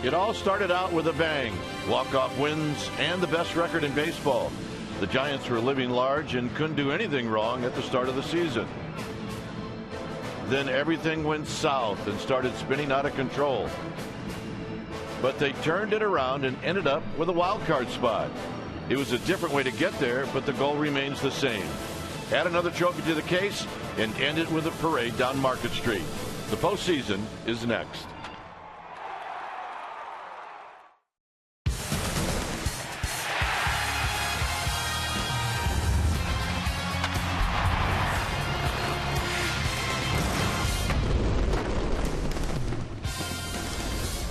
It all started out with a bang. Walk-off wins and the best record in baseball. The Giants were living large and couldn't do anything wrong at the start of the season. Then everything went south and started spinning out of control. But they turned it around and ended up with a wild card spot. It was a different way to get there, but the goal remains the same. Add another trophy to the case and end it with a parade down Market Street. The postseason is next.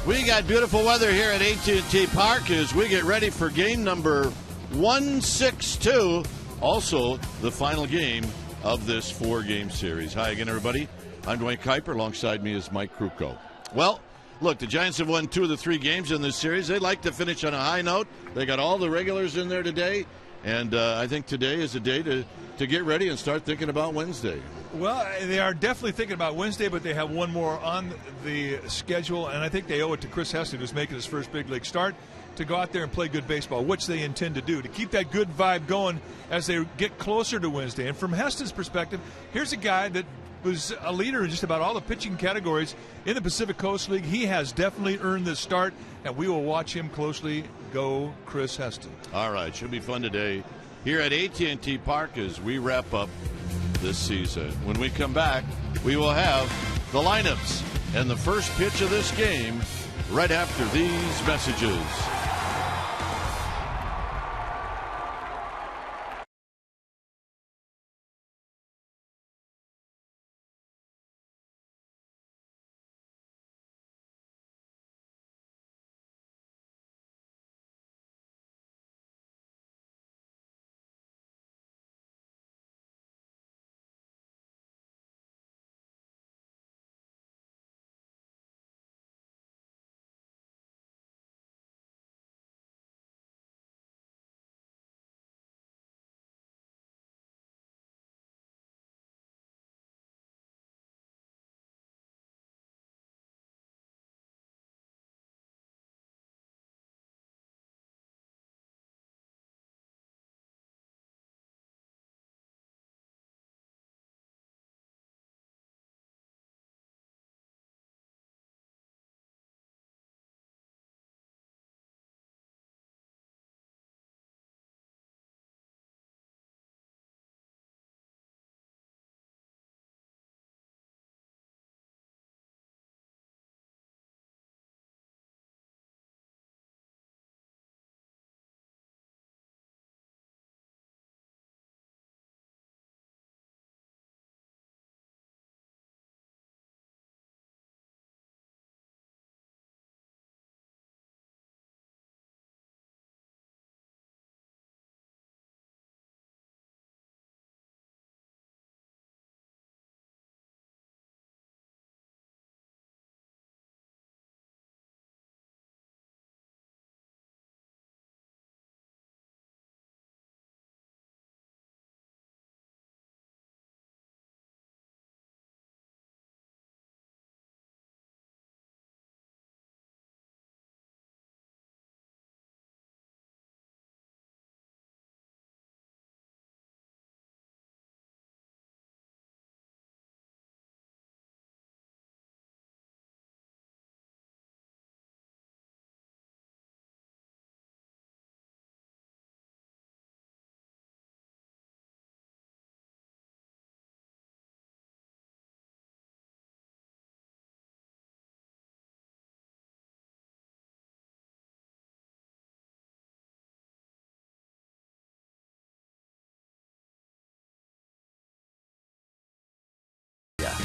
We got beautiful weather here at AT&T Park as we get ready for game number 162, also the final game of this 4-game series. Hi again, everybody. I'm Dwayne Kuiper. Alongside me is Mike Krukow. Well, look, the Giants have won 2 of the 3 games in this series. They like to finish on a high note. They got all the regulars in there today, and I think today is a day to get ready and start thinking about Wednesday. Well, they are definitely thinking about Wednesday, but they have one more on the schedule, and I think they owe it to Chris Heston, who's making his first big league start, to go out there and play good baseball, which they intend to do, to keep that good vibe going as they get closer to Wednesday. And from Heston's perspective, here's a guy that was a leader in just about all the pitching categories in the Pacific Coast League. He has definitely earned this start, and we will watch him closely. Go Chris Heston. All right, should be fun today here at AT&T Park as we wrap up this season. When we come back, we will have the lineups and the first pitch of this game right after these messages.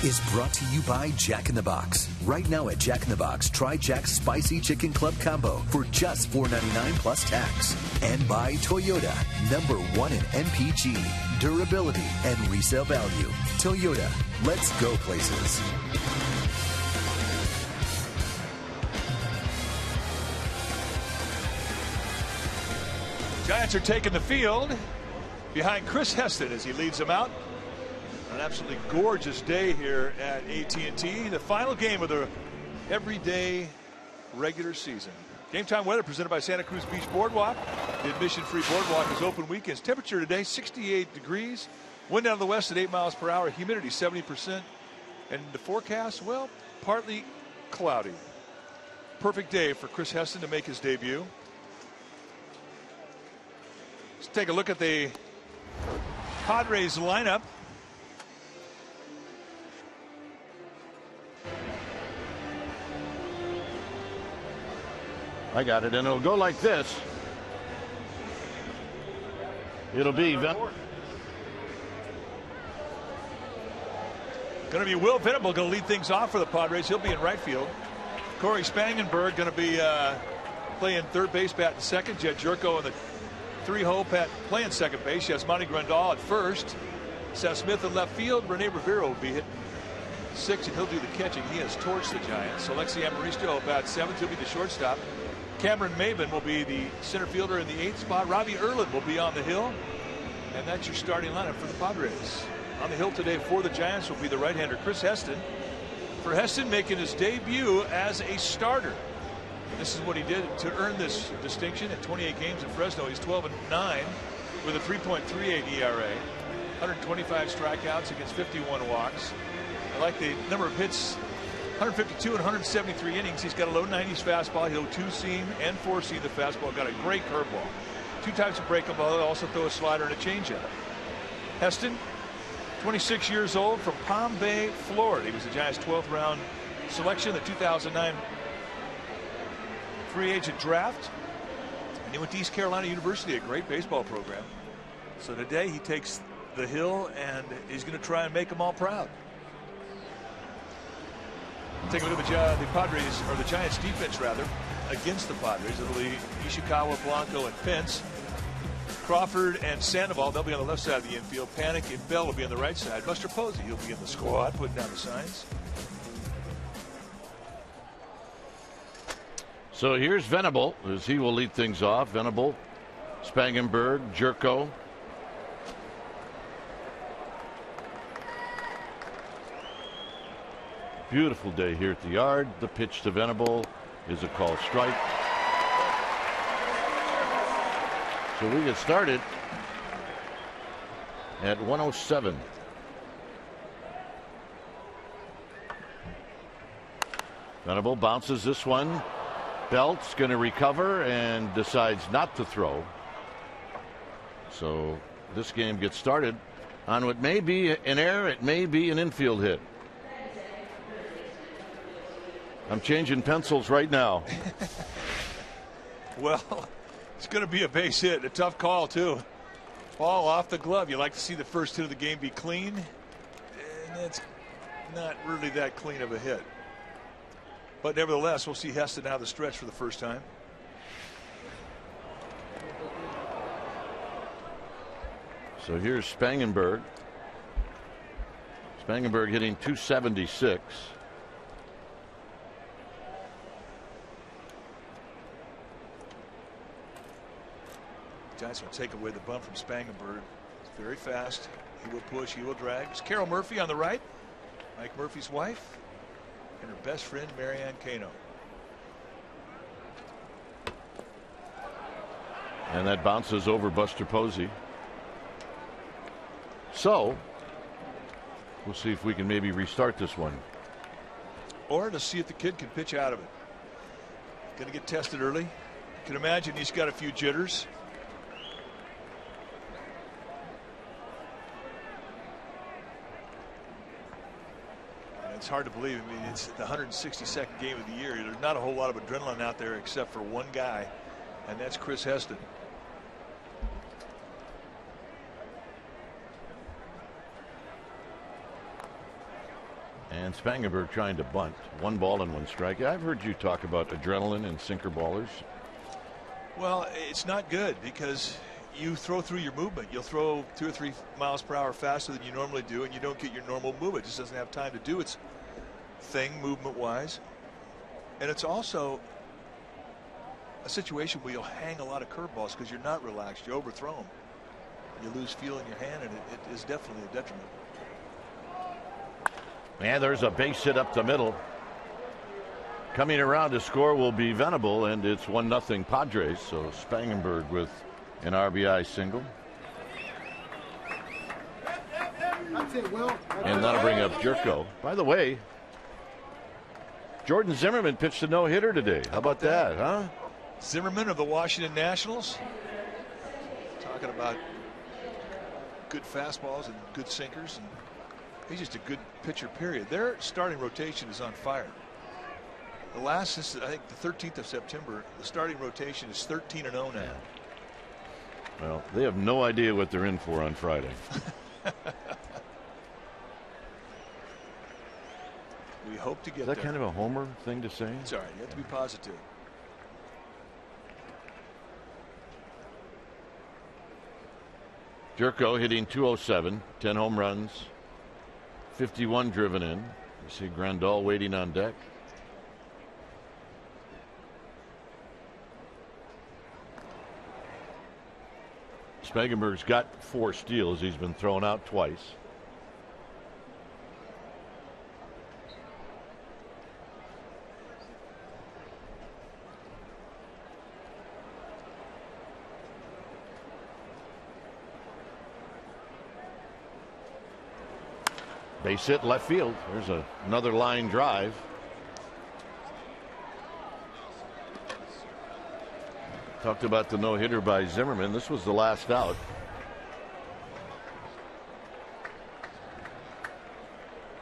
Is brought to you by Jack in the Box. Right now at Jack in the Box, try Jack's Spicy Chicken Club Combo for just $4.99 plus tax. And by Toyota, #1 in MPG, durability, and resale value. Toyota, let's go places. Giants are taking the field behind Chris Heston as he leads them out. An absolutely gorgeous day here at AT&T. The final game of the everyday regular season. Game time weather presented by Santa Cruz Beach Boardwalk. The admission-free boardwalk is open weekends. Temperature today 68 degrees. Wind out of the west at 8 miles per hour. Humidity 70%. And the forecast, well, partly cloudy. Perfect day for Chris Heston to make his debut. Let's take a look at the Padres lineup. I got it, and it'll go like this. It'll be Going to be Will Venable going to lead things off for the Padres. He'll be in right field. Corey Spangenberg going to be playing third base, batting second. Jed Jerko in the 3-hole, playing second base. Yes, Monty Grandal at first. Seth Smith in left field. Rene Rivera will be hitting 6, and he'll do the catching. He has torched the Giants. Alexi Amaristo will bat 7th. He'll be the shortstop. Cameron Maben will be the center fielder in the 8th spot. Robbie Erlin will be on the hill. And that's your starting lineup for the Padres. On the hill today for the Giants will be the right-hander Chris Heston. For Heston making his debut as a starter. This is what he did to earn this distinction in 28 games in Fresno. He's 12-9 with a 3.38 ERA. 125 strikeouts against 51 walks. I like the number of hits. 152 and 173 innings. He's got a low 90s fastball. He'll 2-seam and 4-seam the fastball. Got a great curveball. 2 types of breaking ball. He'll also throw a slider and a changeup. Heston, 26 years old, from Palm Bay, Florida. He was the Giants' 12th round selection, the 2009 free agent draft. And he went to East Carolina University, a great baseball program. So today he takes the hill and he's going to try and make them all proud. Take a look at the Padres, or the Giants defense rather, against the Padres. It'll be Ishikawa, Blanco, and Pence. Crawford and Sandoval, they'll be on the left side of the infield. Panic and Bell will be on the right side. Buster Posey, he'll be in the squad, putting down the signs. So here's Venable, as he will lead things off. Venable, Spangenberg, Jerko. Beautiful day here at the yard. The pitch to Venable is a called strike. So we get started at 107. Venable bounces this one. Belt's going to recover and decides not to throw. So this game gets started on what may be an error, it may be an infield hit. I'm changing pencils right now. Well, it's going to be a base hit. A tough call, too. Ball off the glove. You like to see the first hit of the game be clean. And it's not really that clean of a hit. But nevertheless, we'll see Heston out of the stretch for the first time. So here's Spangenberg. Spangenberg hitting .276. Giants will take away the bunt from Spangenberg. He's very fast. He will push. He will drag. It's Carol Murphy on the right. Mike Murphy's wife. And her best friend, Marianne Kano. And that bounces over Buster Posey. So we'll see if we can maybe restart this one. Or to see if the kid can pitch out of it. Going to get tested early. You can imagine he's got a few jitters. It's hard to believe. I mean, it's the 162nd game of the year. There's not a whole lot of adrenaline out there except for one guy, and that's Chris Heston. And Spangenberg trying to bunt. 1 ball and 1 strike. I've heard you talk about adrenaline and sinker ballers. Well, it's not good because you throw through your movement. You'll throw 2 or 3 miles per hour faster than you normally do, and you don't get your normal movement. It just doesn't have time to do its thing movement wise. And it's also a situation where you'll hang a lot of curveballs because you're not relaxed. You overthrow them. You lose feel in your hand, and it is definitely a detriment. And there's a base hit up the middle. Coming around to score will be Venable, and it's 1-0 Padres. So Spangenberg with an RBI single. And that'll bring up Jerko. By the way, Jordan Zimmerman pitched a no-hitter today. How about that, huh? Zimmerman of the Washington Nationals. Talking about good fastballs and good sinkers. And he's just a good pitcher, period. Their starting rotation is on fire. The last, since I think the 13th of September, the starting rotation is 13-0 now. Well, they have no idea what they're in for on Friday. We hope to get Is that there. kind of a homer thing to say? It's all right. You have to be positive. Jerko hitting .207, 10 home runs, 51 driven in. You see Grandal waiting on deck. Spangenberg's got 4 steals. He's been thrown out twice. Base hit left field. There's another line drive. Talked about the no-hitter by Zimmerman. This was the last out.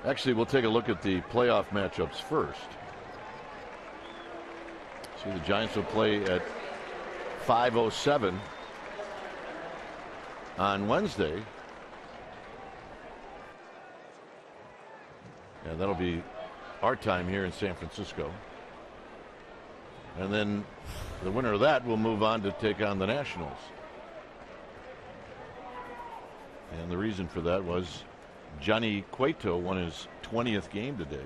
Actually, we'll take a look at the playoff matchups first. See, the Giants will play at 5:07 on Wednesday. Yeah, that'll be our time here in San Francisco. And then the winner of that will move on to take on the Nationals. And the reason for that was Johnny Cueto won his 20th game today.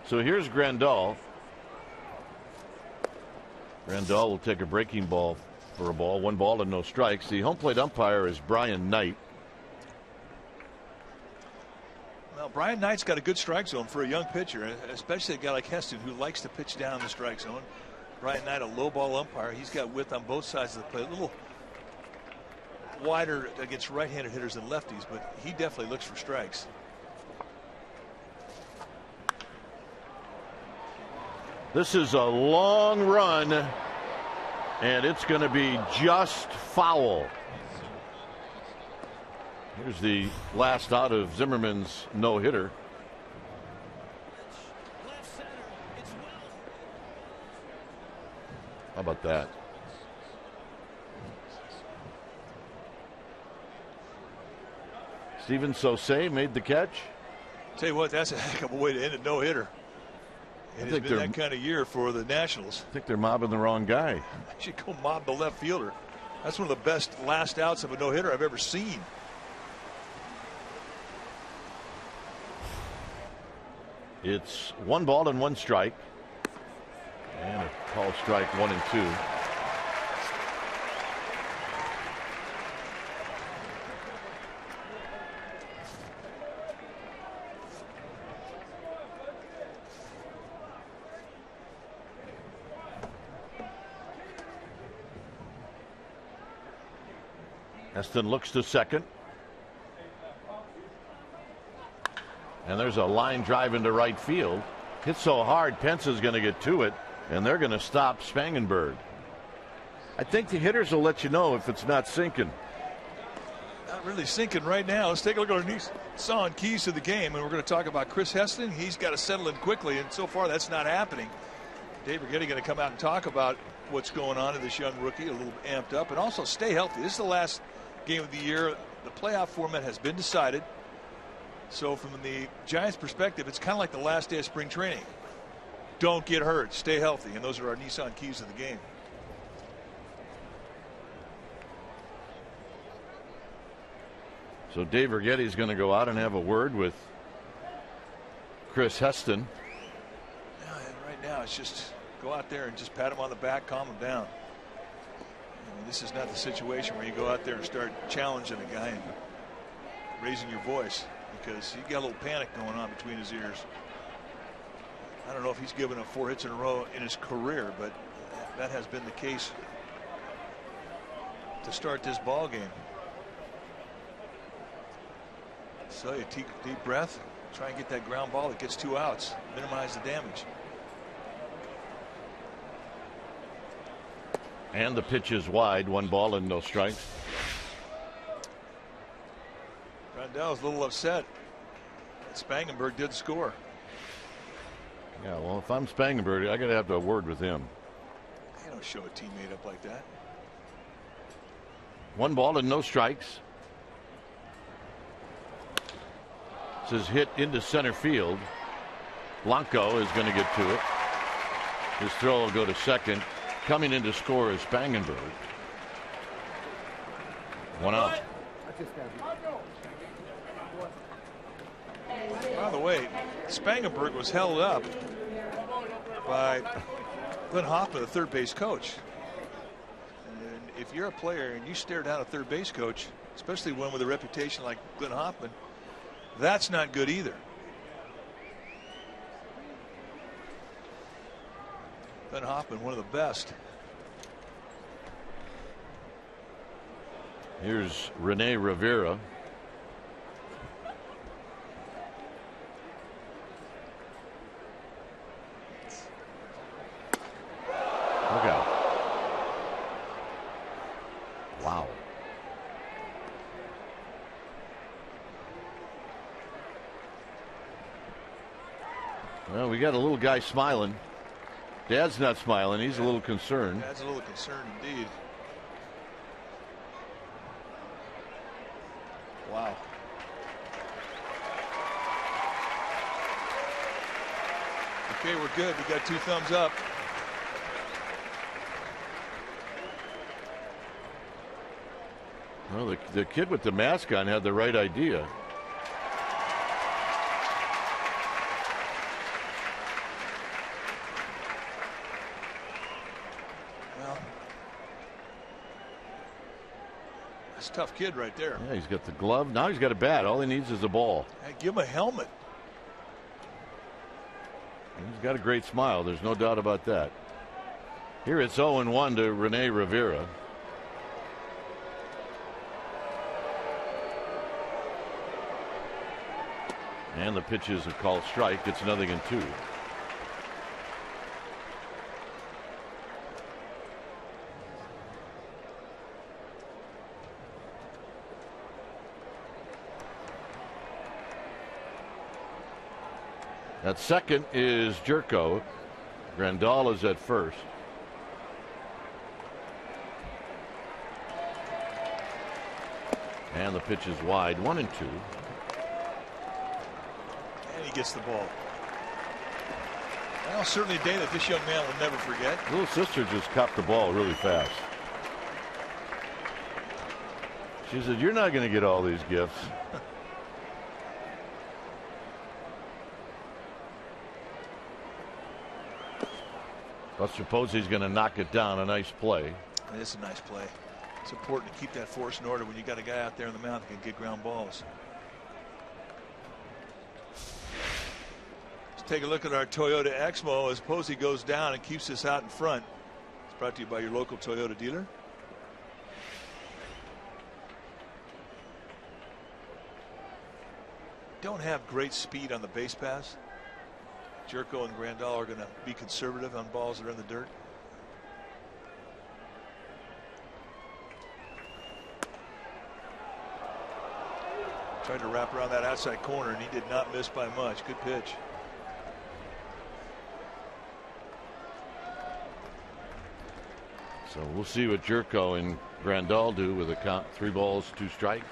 So here's Grandal. Grandal will take a breaking ball for a ball. 1 ball and no strikes. The home plate umpire is Brian Knight. Well, Brian Knight's got a good strike zone for a young pitcher, especially a guy like Heston who likes to pitch down the strike zone. Brian Knight, a low ball umpire. He's got width on both sides of the plate. A little wider against right-handed hitters than lefties, but he definitely looks for strikes. This is a long run, and it's going to be just foul. Here's the last out of Zimmerman's no-hitter. How about that? Steven Sosay made the catch. Tell you what, that's a heck of a way to end a no-hitter. It has been that kind of year for the Nationals. I think they're mobbing the wrong guy. They should go mob the left fielder. That's one of the best last outs of a no-hitter I've ever seen. It's 1 ball and 1 strike. And a call strike 1 and 2. Heston looks to second. And there's a line drive into right field. Hit so hard, Pence is going to get to it, and they're going to stop Spangenberg. I think the hitters will let you know if it's not sinking. Not really sinking right now. Let's take a look at our Nissan keys to the game, and we're going to talk about Chris Heston. He's got to settle in quickly, and so far that's not happening. Dave Righetti going to come out and talk about what's going on in this young rookie, a little amped up, and also stay healthy. This is the last game of the year. The playoff format has been decided. So from the Giants' perspective, it's kind of like the last day of spring training. Don't get hurt. Stay healthy. And those are our Nissan keys to the game. So Dave Righetti is going to go out and have a word with Chris Heston. Yeah, and right now it's just go out there and just pat him on the back, calm him down. I mean, this is not the situation where you go out there and start challenging a guy and raising your voice. because he got a little panic going on between his ears. I don't know if he's given up 4 hits in a row in his career, but that has been the case to start this ball game. So you take a deep breath, try and get that ground ball that gets 2 outs, minimize the damage. And the pitch is wide, 1 ball and no strikes. Grandal's a little upset. Spangenberg did score. Yeah, well, if I'm Spangenberg, I got to have a word with him. You don't show a teammate up like that. 1 ball and no strikes. This is hit into center field. Blanco is going to get to it. His throw will go to second. Coming in to score is Spangenberg. 1 out. By the way, Spangenberg was held up by Glenn Hoffman, the third base coach. And if you're a player and you stare down a third base coach, especially one with a reputation like Glenn Hoffman, that's not good either. Glenn Hoffman, one of the best. Here's Rene Rivera. Look out. Wow. Well, we got a little guy smiling. Dad's not smiling. He's a little concerned. Dad's a little concerned indeed. Wow. Okay, we're good. We got 2 thumbs up. Well, the kid with the mask on had the right idea. Well, that's a tough kid right there. Yeah, he's got the glove. Now he's got a bat. All he needs is a ball. Hey, give him a helmet. He's got a great smile. There's no doubt about that. Here it's 0-1 to Rene Rivera. And the pitch is a called strike. It's 0-2. At second is Jerko. Grandal is at first. And the pitch is wide, 1-2. And he gets the ball. Well, certainly a day that this young man will never forget. Little sister just copped the ball really fast. She said, "You're not going to get all these gifts." Buster Posey's going to knock it down. A nice play. It is a nice play. It's important to keep that force in order when you got a guy out there in the mound that can get ground balls. Let's take a look at our Toyota Exmo as Posey goes down and keeps us out in front. It's brought to you by your local Toyota dealer. Don't have great speed on the base pass. Jerko and Grandal are going to be conservative on balls that are in the dirt. Tried to wrap around that outside corner, and he did not miss by much. Good pitch. So we'll see what Jerko and Grandal do with a count 3 balls, 2 strikes.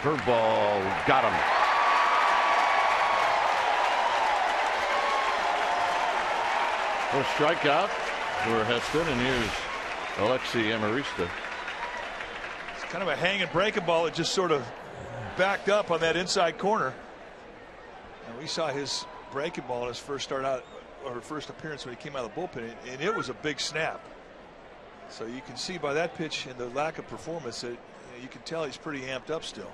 Curveball, got him. A strikeout for Heston, and here's Alexi Amarista. It's kind of a hanging breaking ball. It just sort of backed up on that inside corner. And we saw his breaking ball in his first start out her first appearance when he came out of the bullpen, and it was a big snap. So you can see by that pitch and the lack of performance that you can tell he's pretty amped up still.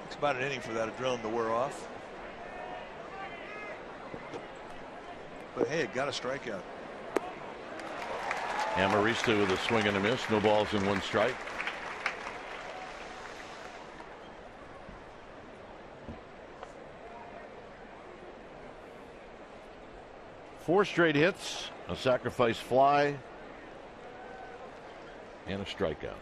It's about an inning for that adrenaline to wear off. But hey, it got a strikeout. Amarista with a swing and a miss. No balls and one strike. Four straight hits, a sacrifice fly, and a strikeout.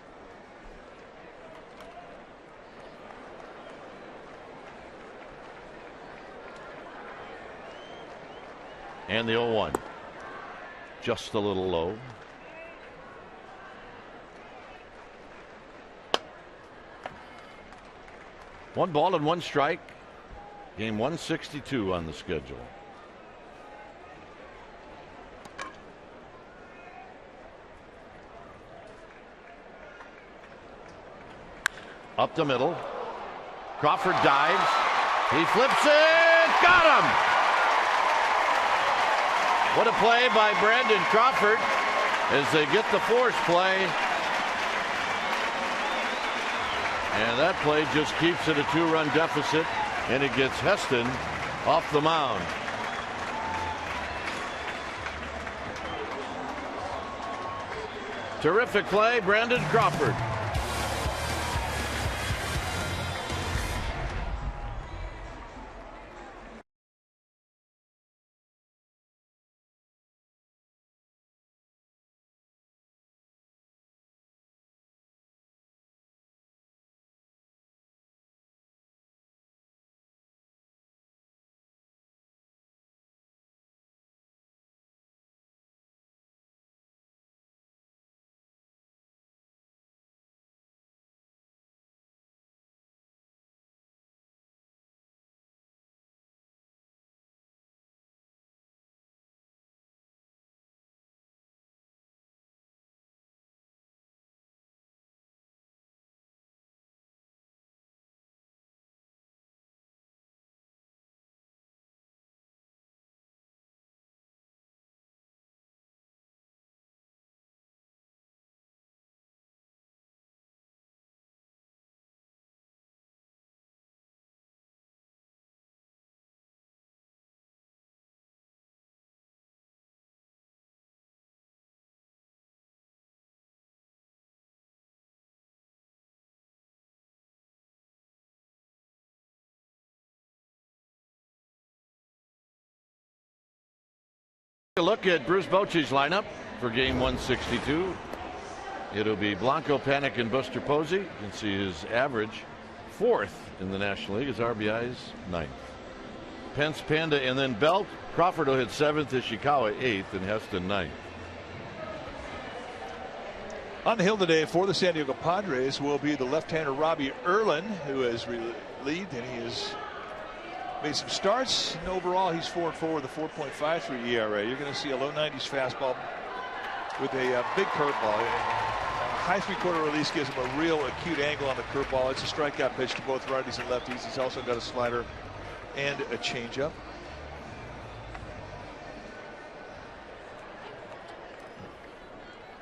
And the 0-1. Just a little low. One ball and one strike. Game 162 on the schedule. Up the middle. Crawford dives. He flips it. Got him. What a play by Brandon Crawford as they get the force play. And that play just keeps it a 2-run deficit, and it gets Heston off the mound. Terrific play, Brandon Crawford. A look at Bruce Bochy's lineup for game 162. It'll be Blanco, Panic, and Buster Posey. You can see his average 4th in the National League. His RBI's 9th. Pence, Panda, and then Belt. Crawford will hit 7th, Ishikawa 8th, and Heston 9th. On the hill today for the San Diego Padres will be the left-hander Robbie Erlin, who has relieved, and he has made some starts, and overall he's 4-4 with a 4.53 ERA. You're going to see a low 90s fastball with a big curveball. High three-quarter release gives him a real acute angle on the curveball. It's a strikeout pitch to both righties and lefties. He's also got a slider and a changeup.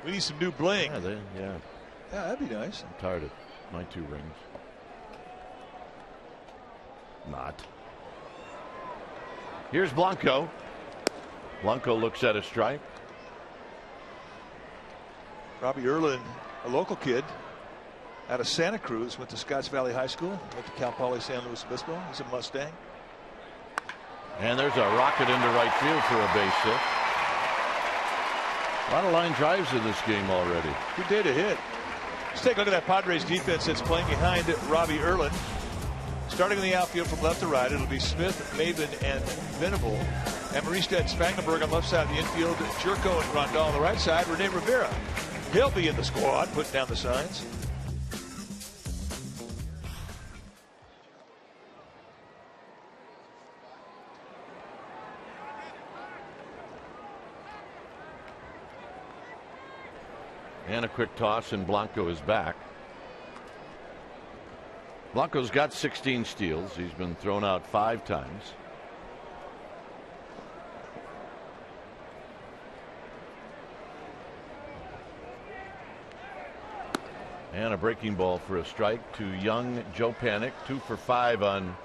We need some new bling. Yeah, that'd be nice. I'm tired of my 2 rings. Not. Here's Blanco. Blanco looks at a strike. Robbie Erlin, a local kid out of Santa Cruz, went to Scotts Valley High School, went to Cal Poly San Luis Obispo. He's a Mustang. And there's a rocket into right field for a base hit. A lot of line drives in this game already. Good day to hit. Let's take a look at that Padres defense that's playing behind Robbie Erlin. Starting in the outfield from left to right, it'll be Smith, Maven, and Venable. Amarista and Spangenberg on left side of the infield. Jerko and Grandal on the right side. Rene Rivera. He'll be in the squad, putting down the signs. And a quick toss, and Blanco is back. Blanco's got 16 steals. He's been thrown out 5 times. And a breaking ball for a strike to young Joe Panik. 2 for 5 on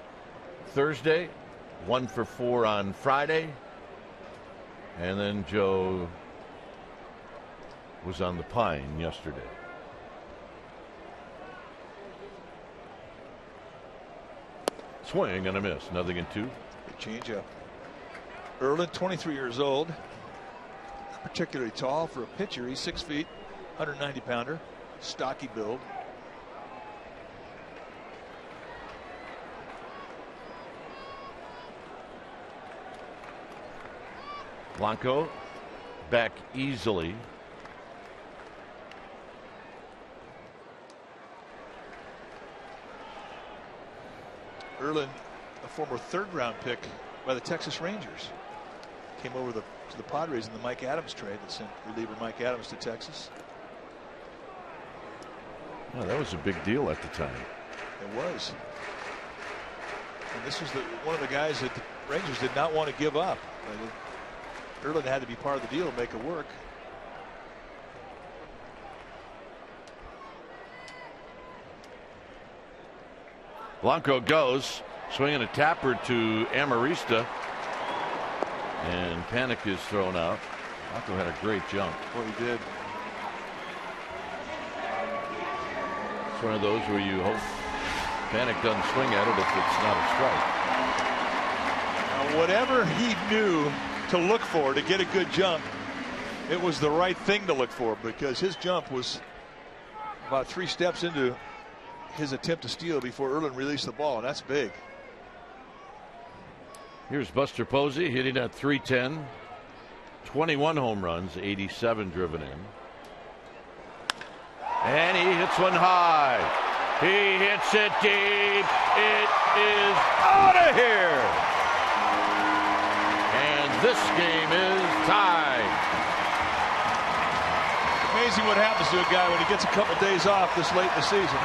Thursday, 1 for 4 on Friday. And then Joe was on the pine yesterday. Swing and a miss. 0-2. Good changeup. Erlin, 23 years old. Not particularly tall for a pitcher. He's 6 feet, 190 pounder. Stocky build. Blanco back easily. Erlin, a former 3rd round pick by the Texas Rangers, came over to the Padres in the Mike Adams trade that sent reliever Mike Adams to Texas. Oh, that was a big deal at the time. It was. And this was one of the guys that the Rangers did not want to give up. Erlin had to be part of the deal to make it work. Blanco goes, swinging a tapper to Amarista. And Panik is thrown out. Blanco had a great jump. Well, he did. It's one of those where you hope Panik doesn't swing at it if it's not a strike. Now, whatever he knew to look for to get a good jump, it was the right thing to look for, because his jump was about 3 steps into his attempt to steal before Erlin released the ball, and that's big. Here's Buster Posey hitting at .310, 21 home runs, 87 driven in. And he hits one high. He hits it deep. It is out of here. And this game is tied. Amazing what happens to a guy when he gets a couple days off this late in the season.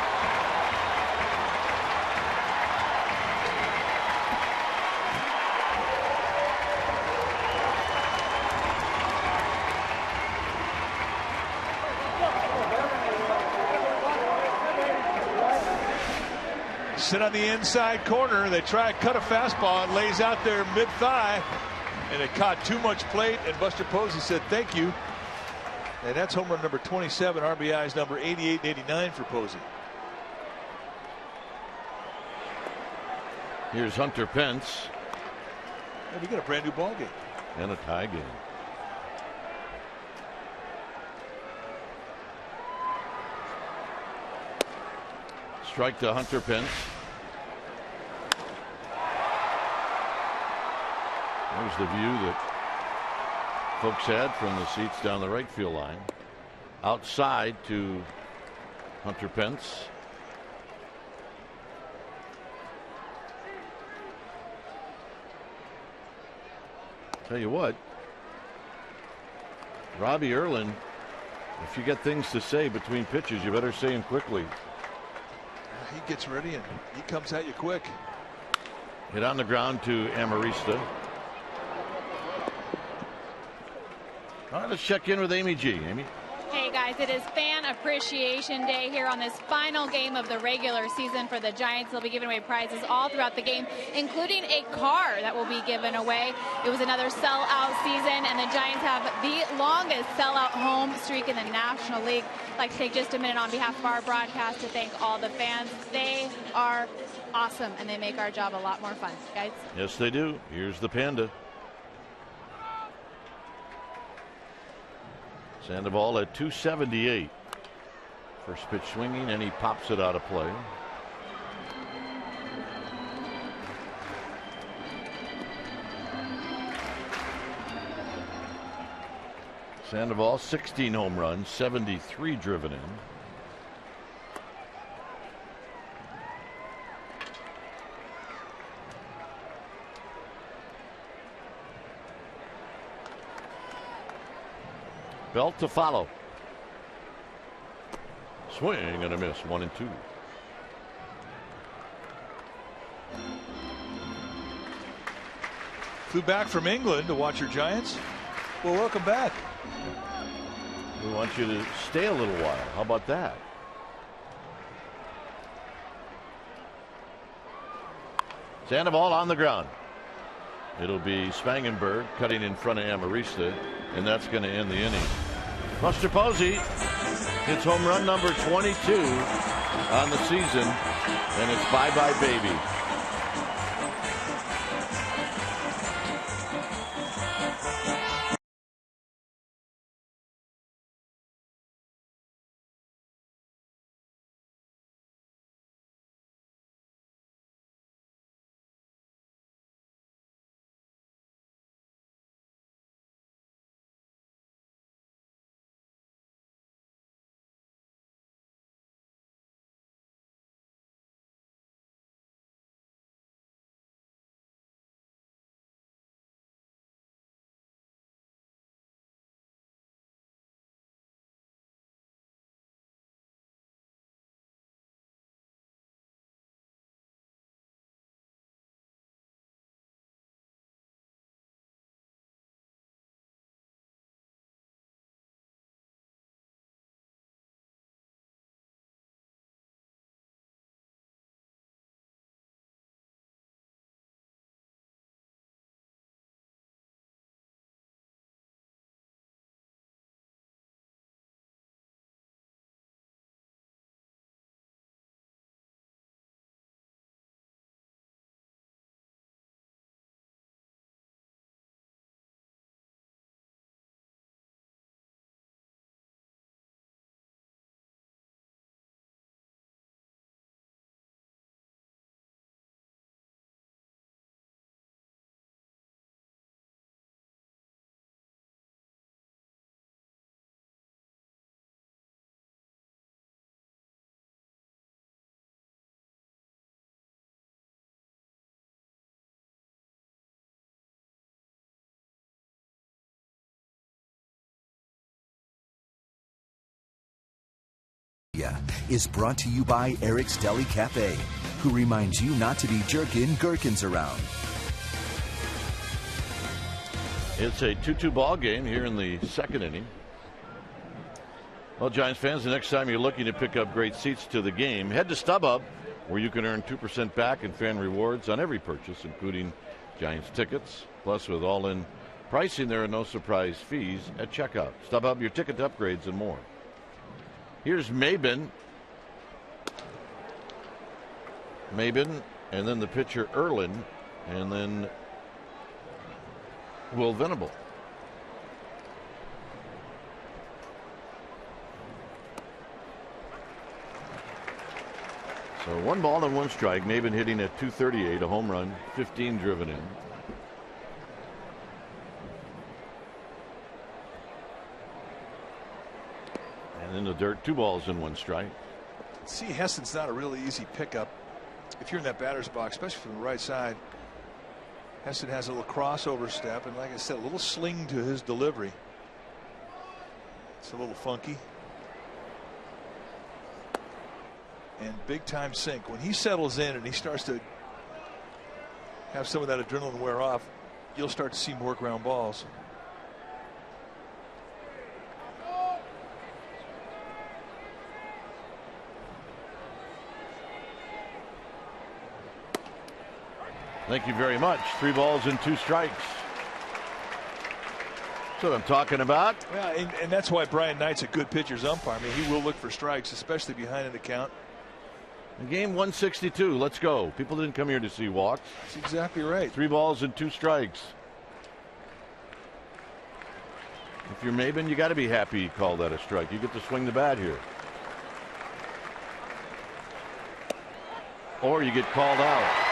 Sit on the inside corner. They try to cut a fastball and lays out there mid-thigh, and it caught too much plate, and Buster Posey said thank you. And that's home run number 27, RBIs number 88 and 89 for Posey. Here's Hunter Pence. And we got a brand new ball game. And a tie game. Strike to Hunter Pence. There's the view that folks had from the seats down the right field line. Outside to Hunter Pence. Tell you what, Robbie Erlin, if you got things to say between pitches, you better say them quickly. He gets ready and he comes at you quick. Hit on the ground to Amarista. All right, let's check in with Amy G. Amy. Hey guys, it is Fan Appreciation Day here on this final game of the regular season for the Giants. They'll be giving away prizes all throughout the game, including a car that will be given away. It was another sellout season, and the Giants have the longest sellout home streak in the National League. I'd like to take just a minute on behalf of our broadcast to thank all the fans. They are awesome, and they make our job a lot more fun, guys. Yes, they do. Here's the Panda. Sandoval at 278. First pitch swinging, and he pops it out of play. Sandoval, 16 home runs, 73 driven in. Belt to follow. Swing and a miss, 1-2. Flew back from England to watch your Giants. Well, welcome back. We want you to stay a little while. How about that? Sandoval on the ground. It'll be Spangenberg cutting in front of Amarista, and that's going to end the inning. Buster Posey hits home run number 22 on the season, and it's bye-bye baby. Is brought to you by Eric's Deli Cafe, who reminds you not to be jerking gherkins around. It's a 2-2 ball game here in the second inning. Well, Giants fans, the next time you're looking to pick up great seats to the game, head to StubHub, where you can earn 2% back in fan rewards on every purchase, including Giants tickets. Plus, with all-in pricing, there are no surprise fees at checkout. StubHub, your ticket upgrades and more. Here's Maben, and then the pitcher Erlin, and then Will Venable. So 1 ball and 1 strike. Maben hitting at .238, a home run, 15 driven in. And in the dirt, 2 balls and 1 strike. See, Heston's not a really easy pickup if you're in that batter's box, especially from the right side. Heston has a little crossover step, and like I said, a little sling to his delivery. It's a little funky. And big time sink. When he settles in and he starts to have some of that adrenaline wear off, you'll start to see more ground balls. Thank you very much. 3 balls and 2 strikes. That's what I'm talking about. Yeah, and that's why Brian Knight's a good pitcher's umpire. I mean, he will look for strikes, especially behind in the count. Game 162. Let's go. People didn't come here to see walks. That's exactly right. 3 balls and 2 strikes. If you're Maben, you got to be happy you called that a strike. You get to swing the bat here. Or you get called out.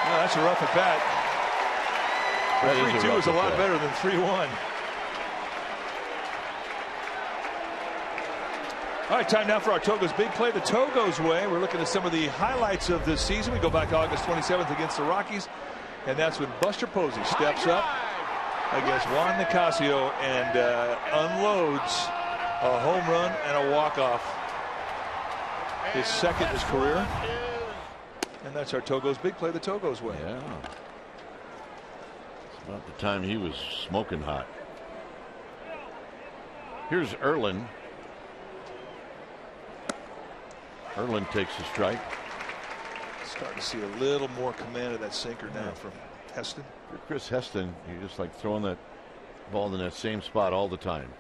No, that's a rough at bat. 3-2 is a lot better than 3-1. All right, time now for our Togo's Big Play, the Togo's Way. We're looking at some of the highlights of this season. We go back to August 27th against the Rockies, and that's when Buster Posey steps up against Juan Nicasio and unloads a home run and a walk-off. His second in his career. And that's our Togo's Big Play, the Togo's Way. Yeah. It's about the time he was smoking hot. Here's Erlin. Erlin takes a strike. Starting to see a little more command of that sinker now from Heston. For Chris Heston, you're just like throwing that ball in that same spot all the time.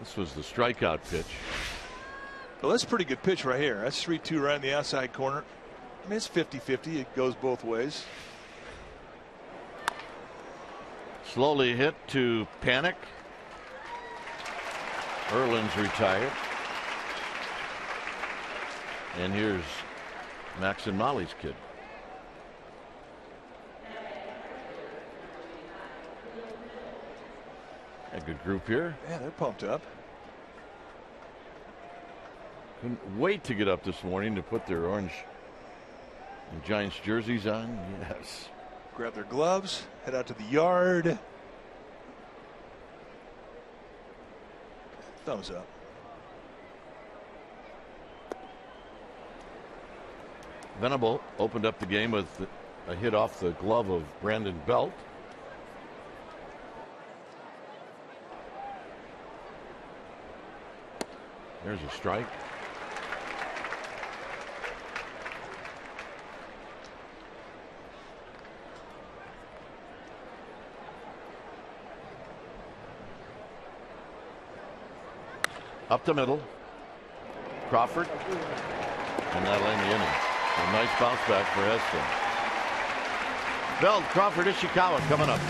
This was the strikeout pitch. Well, that's a pretty good pitch right here. That's 3-2 right in the outside corner. I mean, it's 50-50. It goes both ways. Slowly hit to Panic. Erlin's retired. And here's Max and Molly's kid. A good group here. Yeah, they're pumped up. Couldn't wait to get up this morning to put their orange and Giants jerseys on. Yes. Grab their gloves, head out to the yard. Thumbs up. Venable opened up the game with a hit off the glove of Brandon Belt. There's a strike. Up the middle. Crawford. And that'll end the inning. A nice bounce back for Heston. Belt, Crawford, Ishikawa coming up.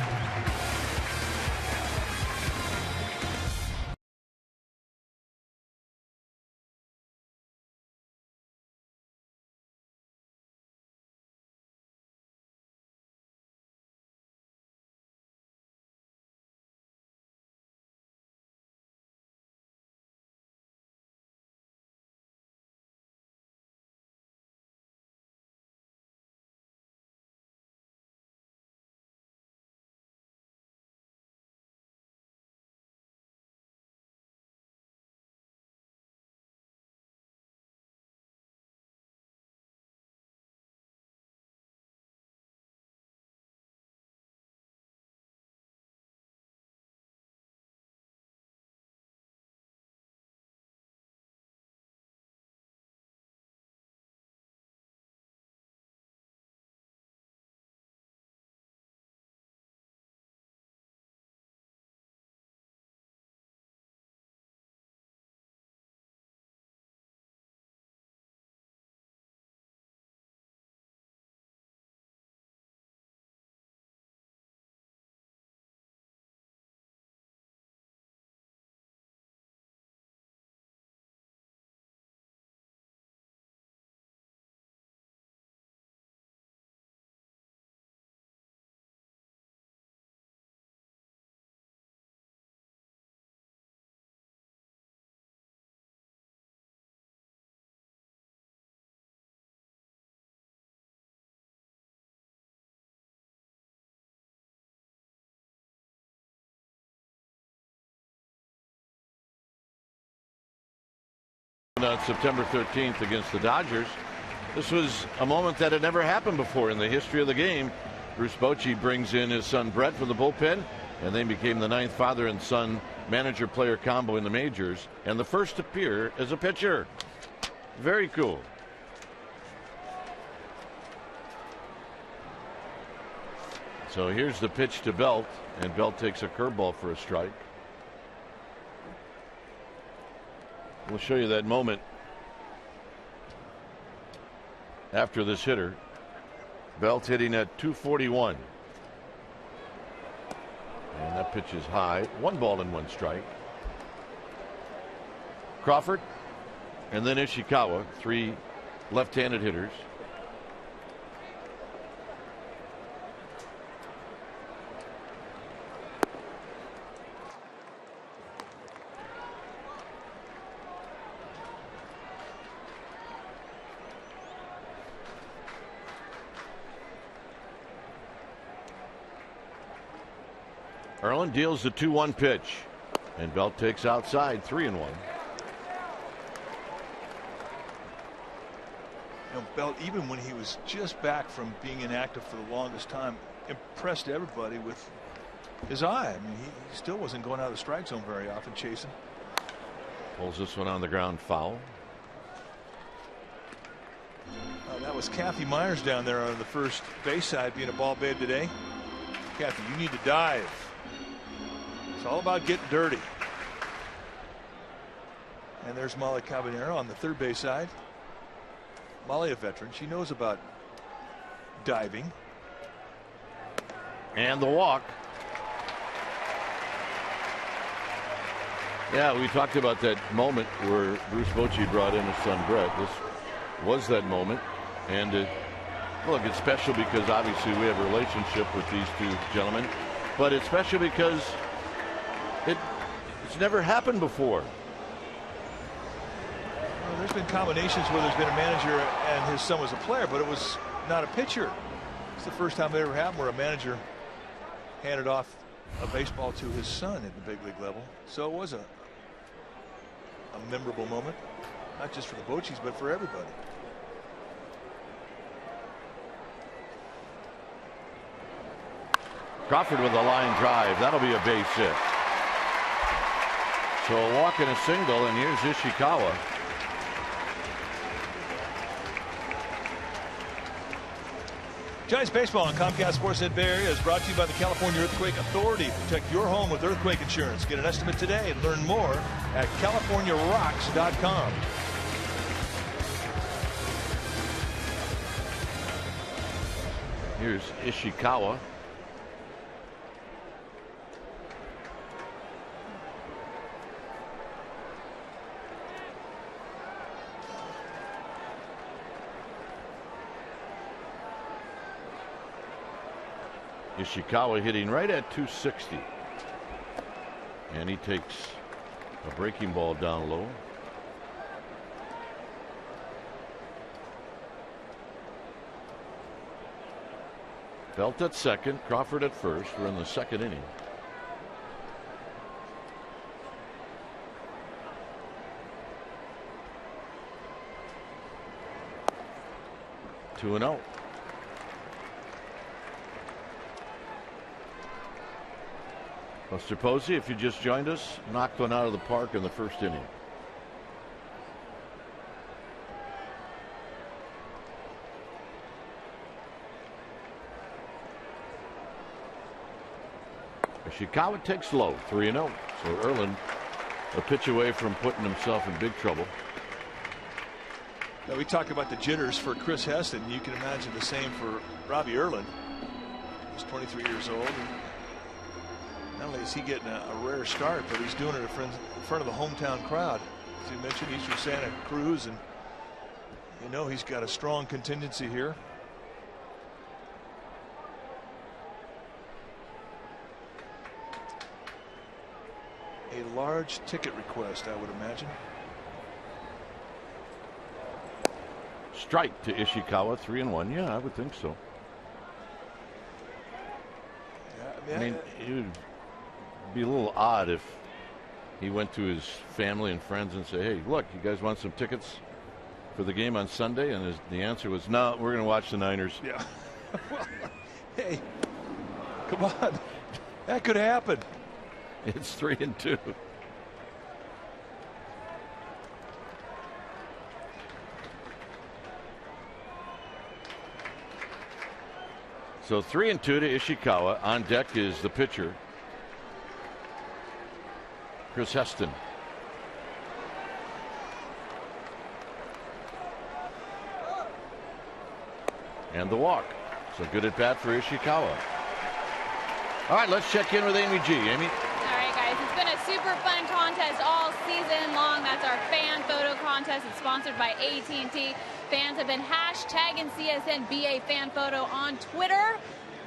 On September 13th against the Dodgers. This was a moment that had never happened before in the history of the game. Bruce Bochy brings in his son Brett from the bullpen, and they became the 9th father and son manager-player combo in the majors, and the first to appear as a pitcher. Very cool. So here's the pitch to Belt, and Belt takes a curveball for a strike. We'll show you that moment after this hitter. Belt hitting at 241. And that pitch is high. 1 ball and 1 strike. Crawford and then Ishikawa, 3 left-handed hitters. Erlin deals the 2-1 pitch, and Belt takes outside, 3-1. You know, Belt, even when he was just back from being inactive for the longest time, impressed everybody with his eye. I mean, he still wasn't going out of the strike zone very often, chasing. Pulls this one on the ground, foul. That was Kathy Myers down there on the first base side being a ball babe today. Kathy, you need to dive. It's all about getting dirty. And there's Molly Cabanero on the third base side. Molly, a veteran, she knows about diving. And the walk. Yeah, we talked about that moment where Bruce Bochy brought in his son Brett. This was that moment. And look, it's special because obviously we have a relationship with these two gentlemen. But it's special because it's never happened before. Well, there's been combinations where there's been a manager and his son was a player, but it was not a pitcher. It's the first time it ever happened where a manager handed off a baseball to his son at the big league level. So it was a memorable moment, not just for the Bochis, but for everybody. Crawford with a line drive. That'll be a base hit. So a walk and a single, and here's Ishikawa. Giants baseball on Comcast Sportsnet Bay Area is brought to you by the California Earthquake Authority. Protect your home with earthquake insurance. Get an estimate today and learn more at CaliforniaRocks.com. Here's Ishikawa. Ishikawa hitting right at 260. And he takes a breaking ball down low. Belt at second, Crawford at first. We're in the second inning. Two and out. Buster Posey, if you just joined us, knocked one out of the park in the first inning. Ishikawa takes low, 3-0. So Erlin a pitch away from putting himself in big trouble. Now we talk about the jitters for Chris Heston. You can imagine the same for Robbie Erlin. He's 23 years old. Not only is he getting a rare start, but he's doing it in front of the hometown crowd. As you mentioned, he's from Santa Cruz, and you know he's got a strong contingency here. A large ticket request, I would imagine. Strike to Ishikawa, 3-1. Yeah, I would think so. Yeah, I mean, it would be a little odd if he went to his family and friends and say, hey, look, you guys want some tickets for the game on Sunday? And the answer was, no, we're going to watch the Niners. Yeah. Well, hey, come on. That could happen. It's 3-2. So 3-2 to Ishikawa. On deck is the pitcher, Chris Heston. And the walk. So good at bat for Ishikawa. All right, let's check in with Amy G. Amy? All right, guys, it's been a super fun contest all season long. That's our fan photo contest. It's sponsored by AT&T. Fans have been hashtagging CSNBA fan photo on Twitter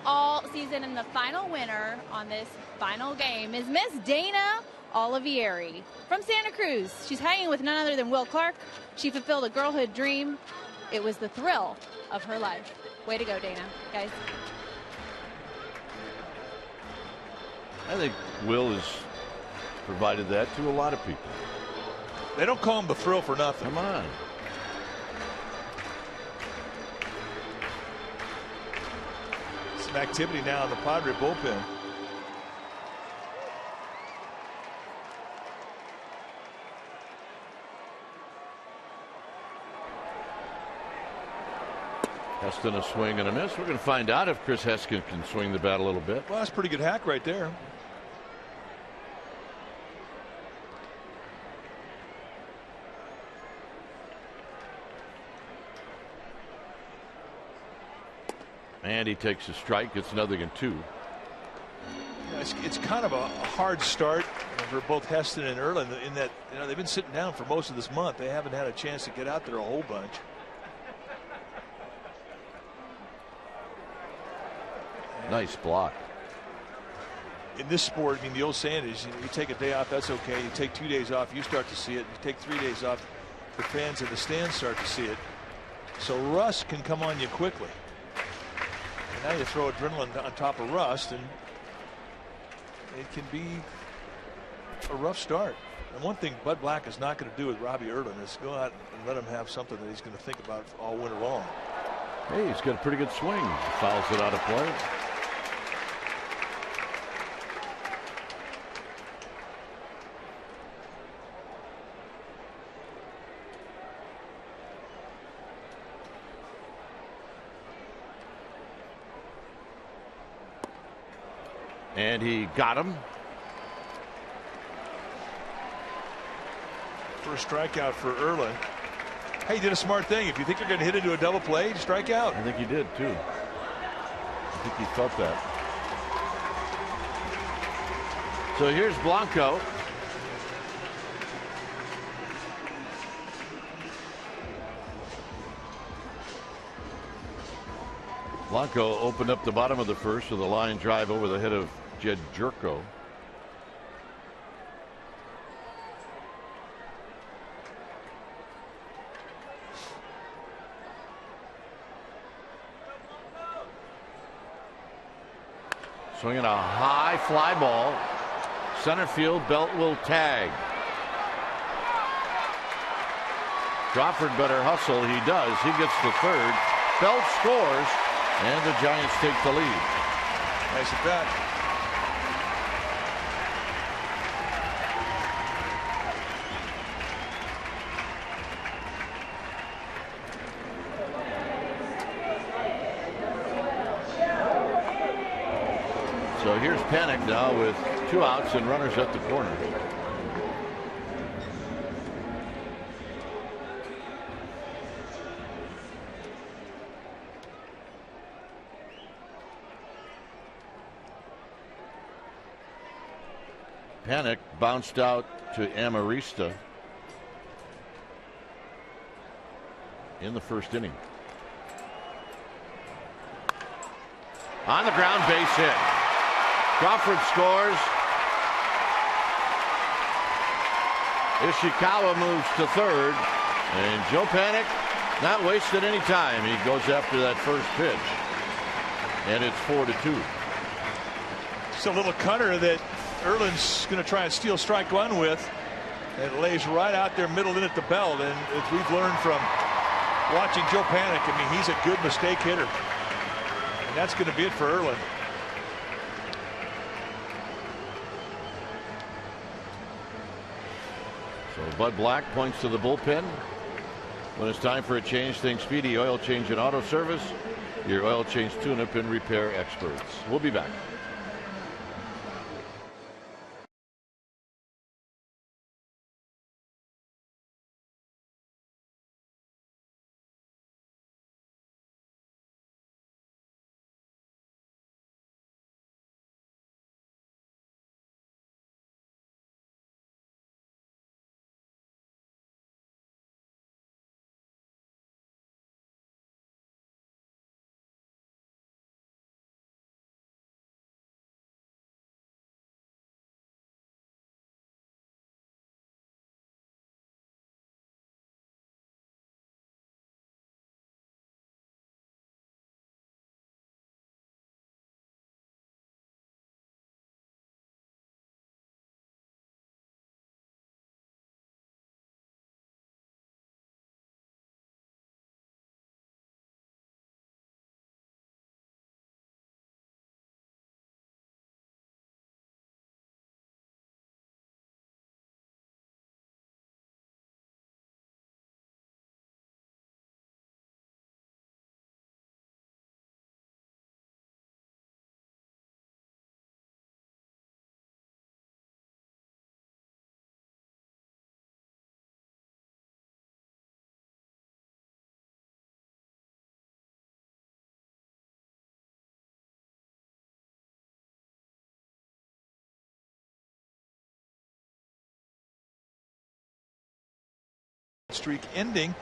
all season, and the final winner on this final game is Miss Dana Olivieri from Santa Cruz. She's hanging with none other than Will Clark. She fulfilled a girlhood dream. It was the thrill of her life. Way to go, Dana, guys. I think Will has provided that to a lot of people. They don't call him the thrill for nothing. Come on. Some activity now in the Padre bullpen. Heston a swing and a miss. We're going to find out if Chris Heston can swing the bat a little bit. Well, that's a pretty good hack right there. And he takes a strike. It's 0-2. It's kind of a hard start for both Heston and Erlin in that they've been sitting down for most of this month. They haven't had a chance to get out there a whole bunch. Nice block. In this sport, I mean, the old saying is you take a day off, that's okay. You take 2 days off, you start to see it. You take 3 days off, the fans in the stands start to see it. So rust can come on you quickly. And now you throw adrenaline on top of rust, and it can be a rough start. And one thing Bud Black is not going to do with Robbie Erlin is go out and let him have something that he's going to think about all winter long. Hey, he's got a pretty good swing. He fouls it out of play. And he got him. First strikeout for Erlin. Hey, he did a smart thing. If you think you're going to hit into a double play, strike out. I think he did too. I think he felt that. So here's Blanco. Blanco opened up the bottom of the first with a line drive over the head of Jed Jerko. Swinging a high fly ball. Center field, Belt will tag. Crawford better hustle. He does. He gets to third. Belt scores, and the Giants take the lead. Nice at bat. So here's Panic now with 2 outs and runners at the corner. Panic bounced out to Amarista in the first inning. On the ground, base hit. Crawford scores. Ishikawa moves to third, and Joe Panic not wasting any time. He goes after that first pitch, and it's 4-2. It's a little cutter that Erlin's going to try and steal strike one with. And it lays right out there middle in at the belt. And as we've learned from watching Joe Panic, I mean, he's a good mistake hitter. And that's going to be it for Erlin. So Bud Black points to the bullpen. When it's time for a change, think Speedy Oil Change and Auto Service. Your oil change tune-up and repair experts. We'll be back. streak ending.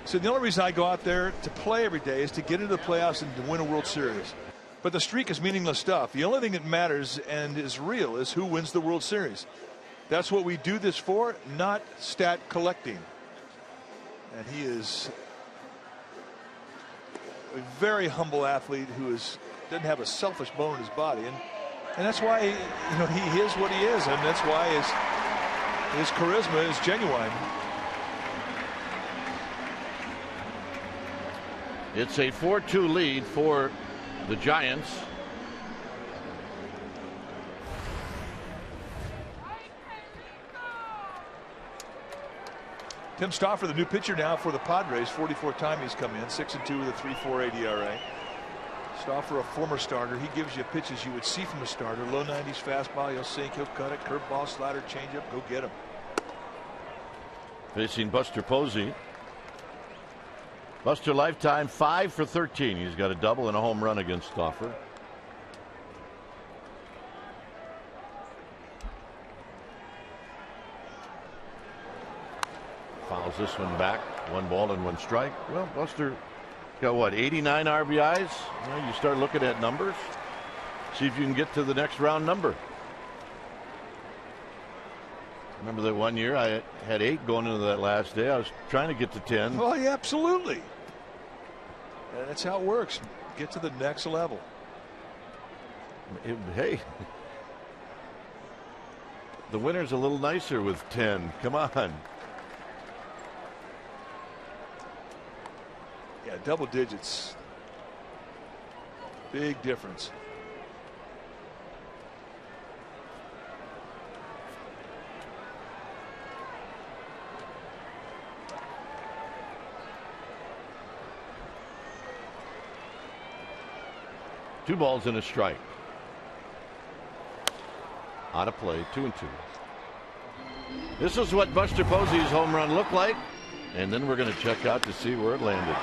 So the only reason I go out there to play every day is to get into the playoffs and to win a World Series. But the streak is meaningless stuff. The only thing that matters and is real is who wins the World Series. That's what we do this for, not stat collecting. And he is a very humble athlete who doesn't have a selfish bone in his body, and that's why he is what he is, and that's why his charisma is genuine. It's a 4-2 lead for the Giants. Tim Stauffer, the new pitcher now for the Padres, 44th time he's come in, 6-2 with a 3.48 ERA. Stauffer, a former starter, he gives you pitches you would see from a starter. Low 90s fastball, he'll sink, he'll cut it, curveball, slider, changeup, go get him. Facing Buster Posey. Buster lifetime 5 for 13. He's got a double and a home run against Stauffer. Fouls this one back. 1 ball and 1 strike. Well, Buster got what, 89 RBIs? You start looking at numbers. See if you can get to the next round number. Remember that one year I had 8 going into that last day. I was trying to get to 10. Oh, yeah, absolutely. And that's how it works. Get to the next level. Hey, the winner's a little nicer with 10. Come on. Yeah, double digits. Big difference. Two balls and a strike. Out of play, 2-2. This is what Buster Posey's home run looked like, and then we're going to check out to see where it landed.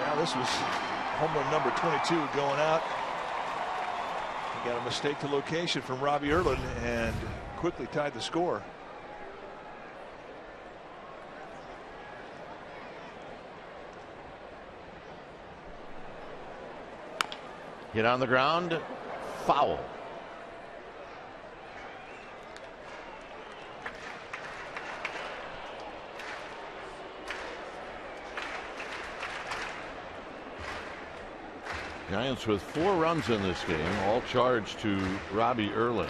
Now this was home run number 22 going out. He got a mistake to location from Robbie Erlin and quickly tied the score. Hit on the ground, foul. Giants with 4 runs in this game, all charged to Robbie Erlin.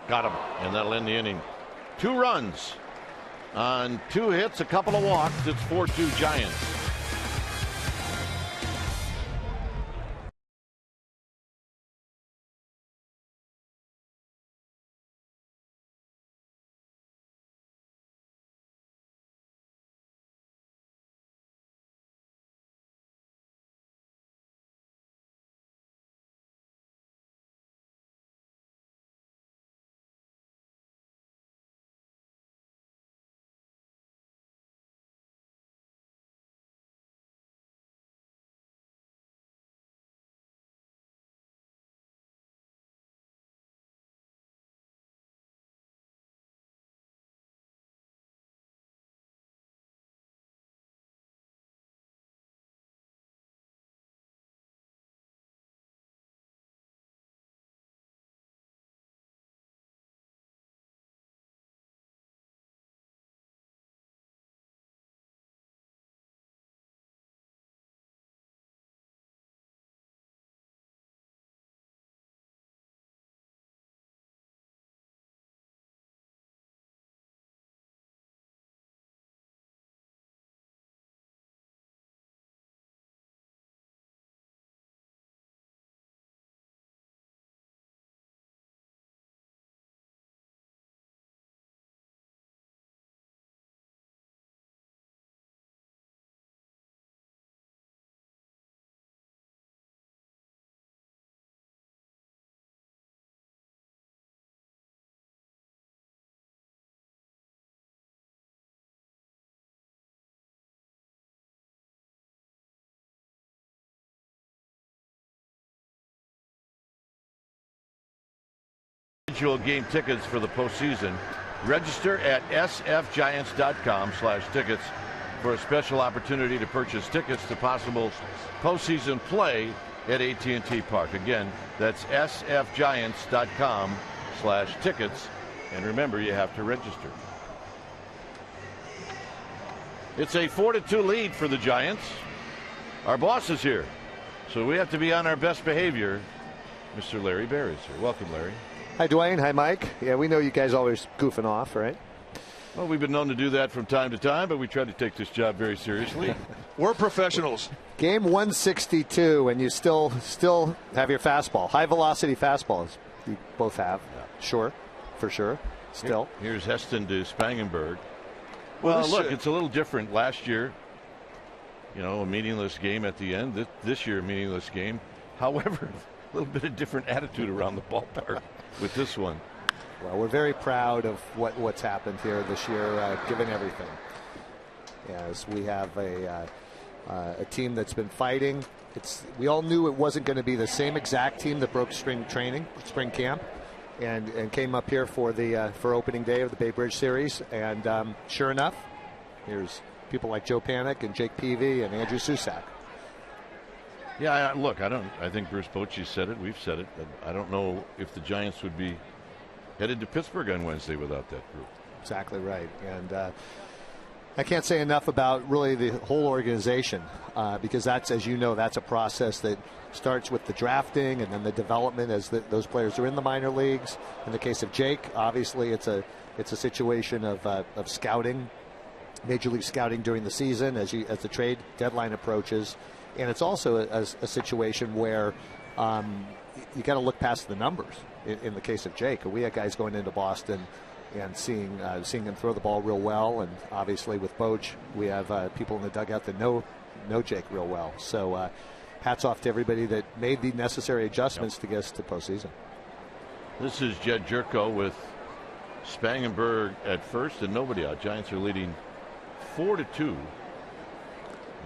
Got him, and that'll end the inning. 2 runs on 2 hits, a couple of walks. It's 4-2 Giants. Individual game tickets for the postseason. Register at sfgiants.com/tickets for a special opportunity to purchase tickets to possible postseason play at AT&T Park. Again, that's sfgiants.com/tickets. And remember, you have to register. It's a 4-2 lead for the Giants. Our boss is here, so we have to be on our best behavior. Mr. Larry Baer is here. Welcome, Larry. Hi, Dwayne. Hi, Mike. Yeah, we know you guys always goofing off, right? Well, we've been known to do that from time to time, but we try to take this job very seriously. We're professionals. Game 162, and you still have your fastball. High-velocity fastballs. You both have. Sure. For sure. Still. Here's Heston to Spangenberg. Well, Look, it's a little different. Last year, a meaningless game at the end. This year, a meaningless game. However, a little bit of different attitude around the ballpark with this one. Well, we're very proud of what's happened here this year, given everything. As we have a team that's been fighting. We all knew it wasn't going to be the same exact team that broke spring camp, and came up here for opening day of the Bay Bridge Series. And sure enough, here's people like Joe Panik and Jake Peavy and Andrew Susak. Yeah, look, I think Bruce Bochy said it. We've said it. I don't know if the Giants would be headed to Pittsburgh on Wednesday without that group. Exactly right. And I can't say enough about really the whole organization because that's, as you know, that's a process that starts with the drafting and then the development as those players are in the minor leagues. In the case of Jake, obviously it's a situation of scouting, major league scouting during the season as the trade deadline approaches. And it's also a situation where you got to look past the numbers. In the case of Jake, we had guys going into Boston and seeing him throw the ball real well, and obviously with Boch, we have people in the dugout that know Jake real well. So hats off to everybody that made the necessary adjustments to get us to postseason. This is Jed Jerko with Spangenberg at first and nobody out. Giants are leading 4-2.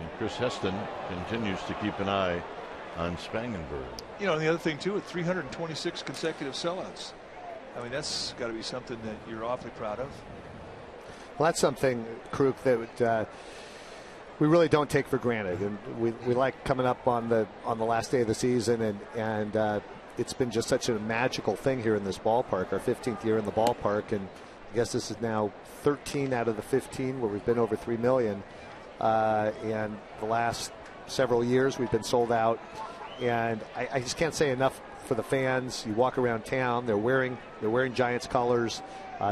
And Chris Heston continues to keep an eye on Spangenberg. And the other thing, too, with 326 consecutive sellouts. I mean, that's got to be something that you're awfully proud of. Well, that's something, Kruk, that we really don't take for granted. And we like coming up on the last day of the season, and it's been just such a magical thing here in this ballpark, our 15th year in the ballpark. And I guess this is now 13 out of the 15 where we've been over 3 million. And the last several years we've been sold out, and I just can't say enough for the fans. You walk around town, they're wearing Giants colors,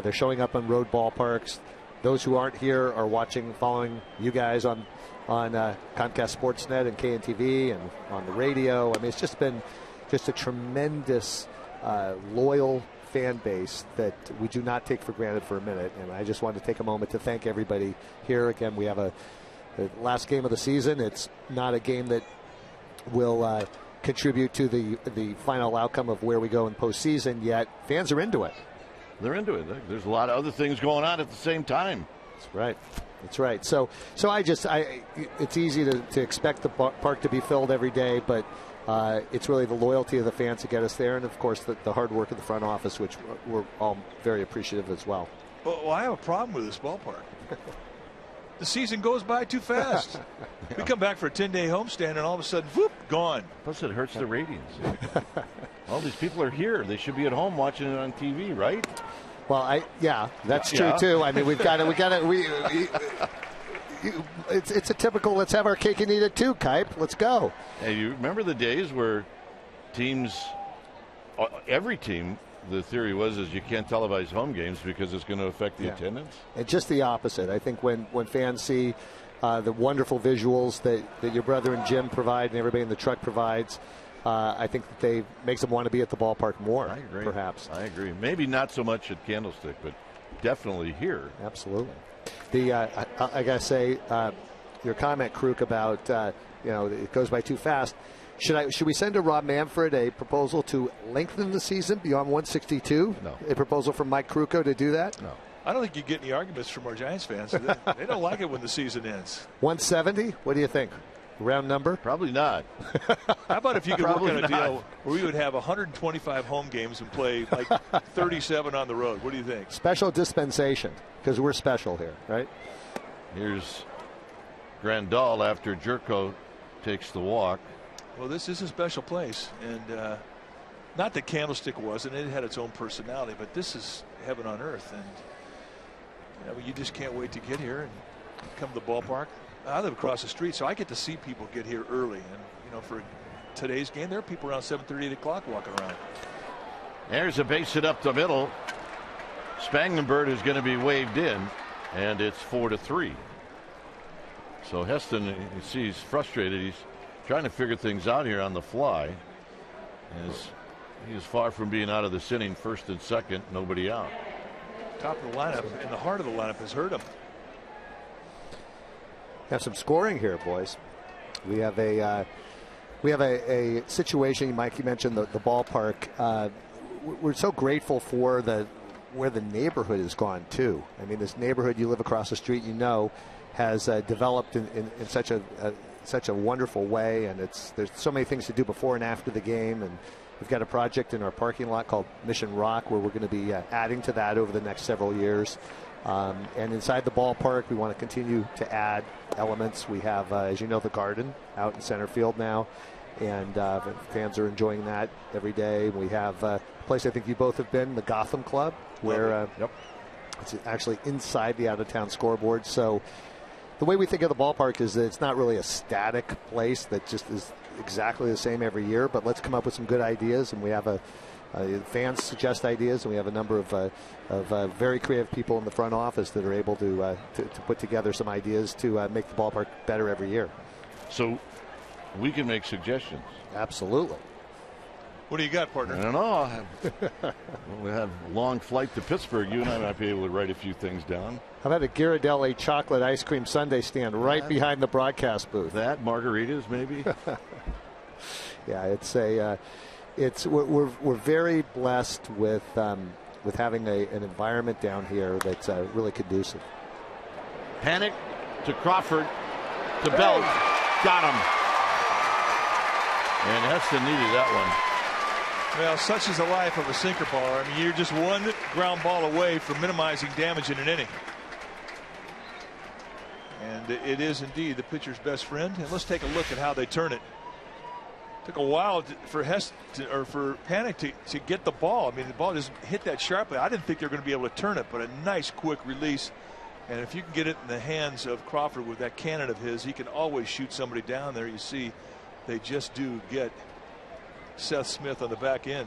they're showing up on road ballparks. Those who aren't here are following you guys on Comcast Sportsnet and KNTV and on the radio. I mean, it's just been a tremendous loyal fan base that we do not take for granted for a minute. And I just wanted to take a moment to thank everybody here. Again, we have the last game of the season. It's not a game that will contribute to the final outcome of where we go in postseason, yet fans are into it. They're into it. There's a lot of other things going on at the same time. That's right. That's right. So it's easy to expect the park to be filled every day, but it's really the loyalty of the fans to get us there, and of course the hard work of the front office, which we're all very appreciative as well. Well, I have a problem with this ballpark. The season goes by too fast. We come back for a 10-day homestand, and all of a sudden, whoop, gone. Plus, it hurts the ratings. All these people are here. They should be at home watching it on TV, right? Well, that's true too. I mean, it's a typical. Let's have our cake and eat it too, Kipe. Let's go. Hey, you remember the days where every team. The theory was you can't televise home games because it's going to affect the attendance. And just the opposite. I think when fans see the wonderful visuals that your brother and Jim provide and everybody in the truck provides, I think that makes them want to be at the ballpark more. I agree. Perhaps. I agree. Maybe not so much at Candlestick, but definitely here. Absolutely. I gotta say, your comment, Kruk, about it goes by too fast. Should we send to Rob Manfred a proposal to lengthen the season beyond 162? No. A proposal from Mike Krukow to do that? No. I don't think you get any arguments from our Giants fans. They don't like it when the season ends. 170? What do you think? round number? Probably not. How about if you could work Probably on a not. deal where we would have 125 home games and play like 37 on the road? What do you think? Special dispensation, because we're special here, right? Here's Grandal after Jerko takes the walk. Well, this is a special place, and not that Candlestick wasn't. It had its own personality, but this is heaven on earth, and you just can't wait to get here and come to the ballpark. I live across the street, so I get to see people get here early, and for today's game, there are people around 7:30, 8 o'clock walking around. There's a base hit up the middle. Spangenberg is going to be waved in, and it's 4-3. So Heston, you see, he's frustrated. He's trying to figure things out here on the fly. He is far from being out of this inning, first and second, nobody out. Top of the lineup, and the heart of the lineup has hurt him. Have some scoring here, boys. We have a situation. Mike, you mentioned the ballpark. We're so grateful for where the neighborhood has gone too. I mean, this neighborhood you live across the street, has developed in such a wonderful way, and there's so many things to do before and after the game. And we've got a project in our parking lot called Mission Rock, where we're going to be adding to that over the next several years. And inside the ballpark, we want to continue to add elements. We have, as you know, the garden out in center field now, and fans are enjoying that every day. We have a place I think you both have been, the Gotham Club, where it's actually inside the out-of-town scoreboard. So the way we think of the ballpark is that it's not really a static place that just is exactly the same every year, but let's come up with some good ideas, and we have fans suggest ideas, and we have a number of very creative people in the front office that are able to put together some ideas to make the ballpark better every year. So we can make suggestions. Absolutely. What do you got, partner? I don't know. We have a long flight to Pittsburgh. You and I might be able to write a few things down. How about a Ghirardelli chocolate ice cream sundae stand right behind the broadcast booth? That, margaritas, maybe? Yeah, we're very blessed with having an environment down here that's really conducive. Panic to Crawford to Belt. Got him. And Heston needed that one. Well, such is the life of a sinker baller. I mean, you're just one ground ball away from minimizing damage in an inning. And it is indeed the pitcher's best friend. And let's take a look at how they turn it. Took a while for Panic to get the ball. I mean, the ball just hit that sharply. I didn't think they were going to be able to turn it, but a nice quick release. And if you can get it in the hands of Crawford with that cannon of his, he can always shoot somebody down there. You see, they just do get Seth Smith on the back end.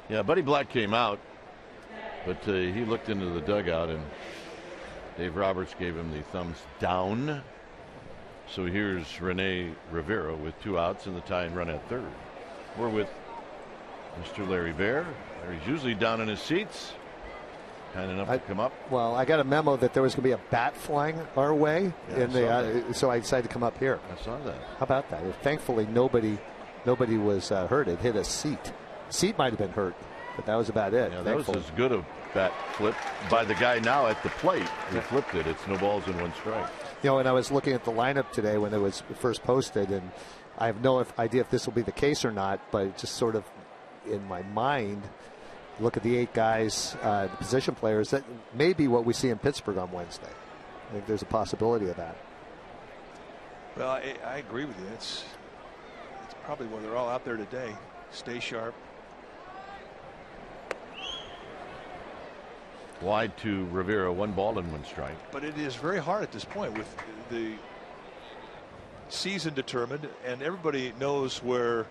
Yeah, Buddy Black came out, but he looked into the dugout, and Dave Roberts gave him the thumbs down. So here's Rene Rivera with 2 outs and the tying run at third. We're with Mr. Larry Baer. He's usually down in his seats, kind enough to come up. Well, I got a memo that there was going to be a bat flying our way, so I decided to come up here. I saw that. How about that? Thankfully, nobody was hurt. It hit a seat. Seat might have been hurt, but that was about it. Yeah, that was as good a bat flip by the guy now at the plate who flipped it. It's no balls in one strike. And I was looking at the lineup today when it was first posted, and I have no idea if this will be the case or not, but it just sort of in my mind, look at the 8 guys, the position players, that may be what we see in Pittsburgh on Wednesday. I think there's a possibility of that. Well, I agree with you. It's probably why they're all out there today. Stay sharp. Wide to Rivera, 1 ball and 1 strike. But it is very hard at this point with the season determined, and everybody knows where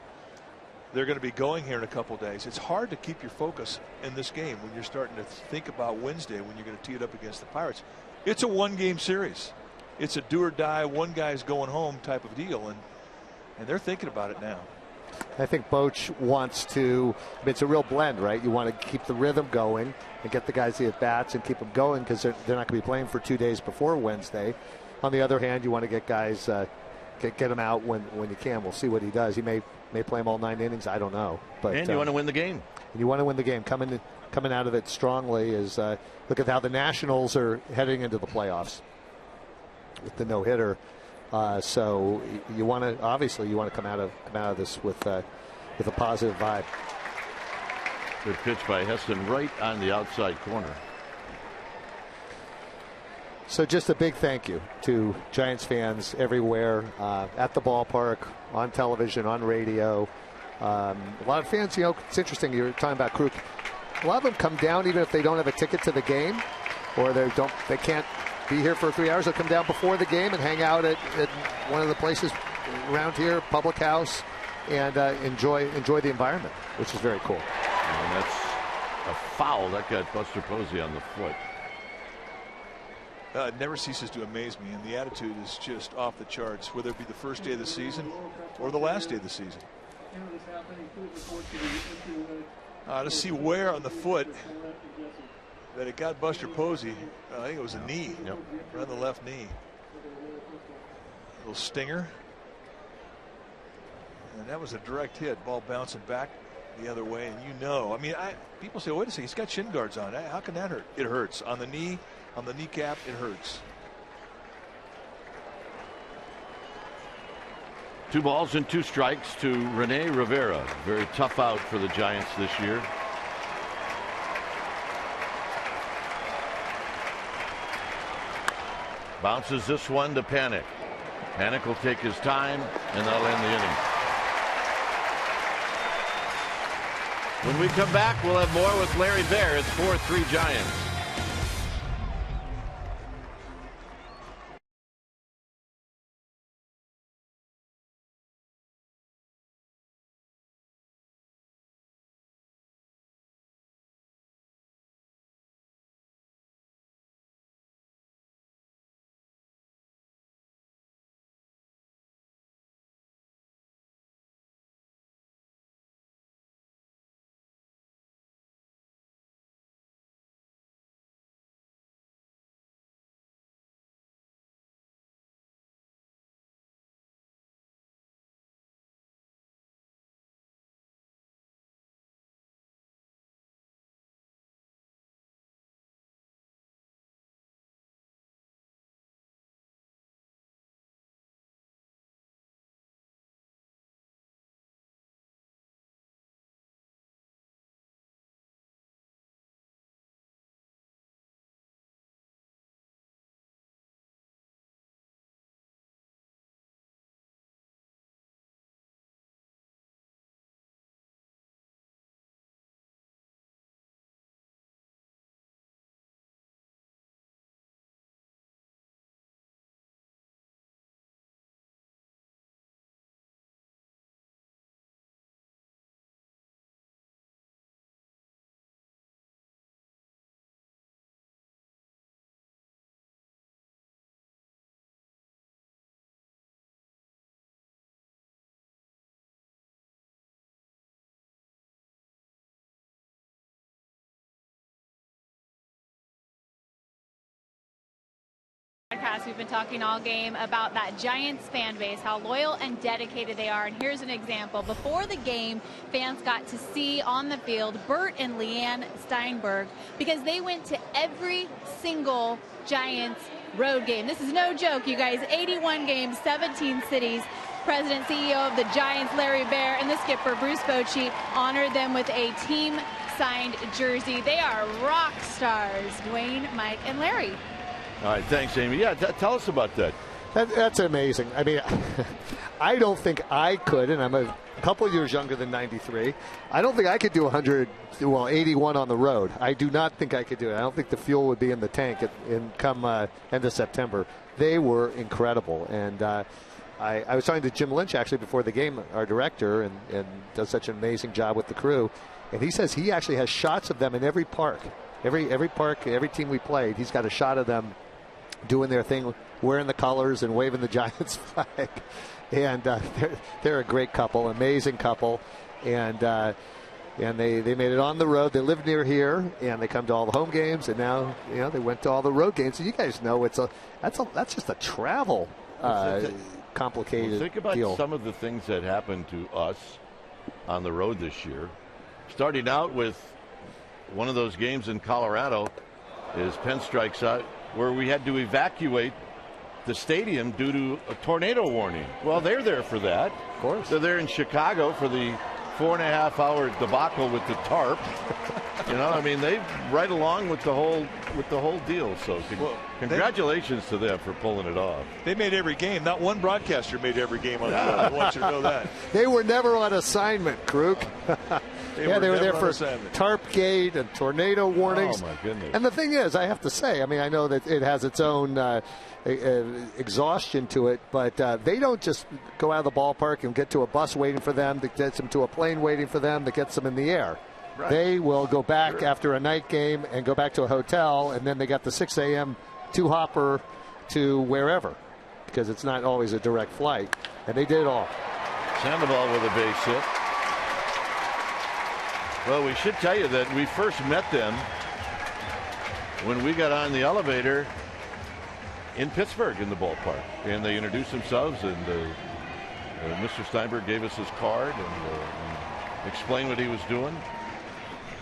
they're going to be going here in a couple days. It's hard to keep your focus in this game when you're starting to think about Wednesday when you're going to tee it up against the Pirates. It's a 1-game series. It's a do or die, one guy's going home type of deal, and they're thinking about it now. I think Boch wants to, it's a real blend, right? You want to keep the rhythm going and get the guys the at-bats and keep them going because they're not going to be playing for 2 days before Wednesday. On the other hand, you want to get guys, get them out when you can. We'll see what he does. He may play them all 9 innings. I don't know. But you want to win the game. And you want to win the game. Coming out of it strongly is look at how the Nationals are heading into the playoffs with the no-hitter. So you want to come out of this with a positive vibe. Good pitch by Heston right on the outside corner. So just a big thank you to Giants fans everywhere, at the ballpark, on television, on radio. A lot of fans, it's interesting. You were talking about Kruk. A lot of them come down even if they don't have a ticket to the game, or they can't be here for 3 hours. They'll come down before the game and hang out at one of the places around here, public house, and enjoy the environment, which is very cool. And that's a foul that got Buster Posey on the foot. It never ceases to amaze me, and the attitude is just off the charts, whether it be the first day of the season or the last day of the season. To see where on the foot that it got Buster Posey, I think it was a knee, right on the left knee. A little stinger. And that was a direct hit, ball bouncing back the other way, and people say, wait a second, he's got shin guards on. How can that hurt? It hurts. On the knee, on the kneecap, it hurts. 2 balls and 2 strikes to Rene Rivera. Very tough out for the Giants this year. Bounces this one to Panic. Panic will take his time, and that'll end the inning. When we come back, we'll have more with Larry Baer. It's 4-3 Giants. We've been talking all game about that Giants fan base, how loyal and dedicated they are. And here's an example. Before the game, fans got to see on the field Bert and Leanne Steinberg because they went to every single Giants road game. This is no joke, you guys. 81 games, 17 cities. President, CEO of the Giants, Larry Baer, and the skipper, Bruce Bochy, honored them with a team-signed jersey. They are rock stars, Dwayne, Mike, and Larry. All right, thanks, Amy. Yeah, tell us about that. That's amazing. I mean, I don't think I could, and I'm a couple of years younger than 93. I don't think I could do 81 on the road. I do not think I could do it. I don't think the fuel would be in the tank come end of September. They were incredible, and I was talking to Jim Lynch actually before the game, our director, and does such an amazing job with the crew. And he says he actually has shots of them in every park. Every park, every team we played, he's got a shot of them doing their thing, wearing the colors and waving the Giants flag. And they're a great couple, amazing couple. And they made it on the road. They live near here, and they come to all the home games. And now they went to all the road games. So you guys know that's just a travel complicated think about deal. Some of the things that happened to us on the road this year. Starting out with one of those games in Colorado is Penn strikes out where we had to evacuate the stadium due to a tornado warning. Well, they're there for that. Of course. They're there in Chicago for the 4.5-hour debacle with the tarp. You know, I mean, they right along with the whole deal. So congratulations to them for pulling it off. They made every game. Not one broadcaster made every game on the field. I want you to know that. They were never on assignment, Kruk. They were there for tarp gate and tornado warnings. Oh, my goodness. And the thing is, I have to say, I mean, I know that it has its own exhaustion to it, but they don't just go out of the ballpark and get to a bus waiting for them, that gets them to a plane waiting for them, that gets them in the air. Right. They will go back after a night game and go back to a hotel, and then they got the 6 a.m. two-hopper to wherever, because it's not always a direct flight. And they did it all. Sandoval with a base hit. Well, we should tell you that we first met them when we got on the elevator in Pittsburgh in the ballpark. And they introduced themselves, and Mr. Steinberg gave us his card and explained what he was doing.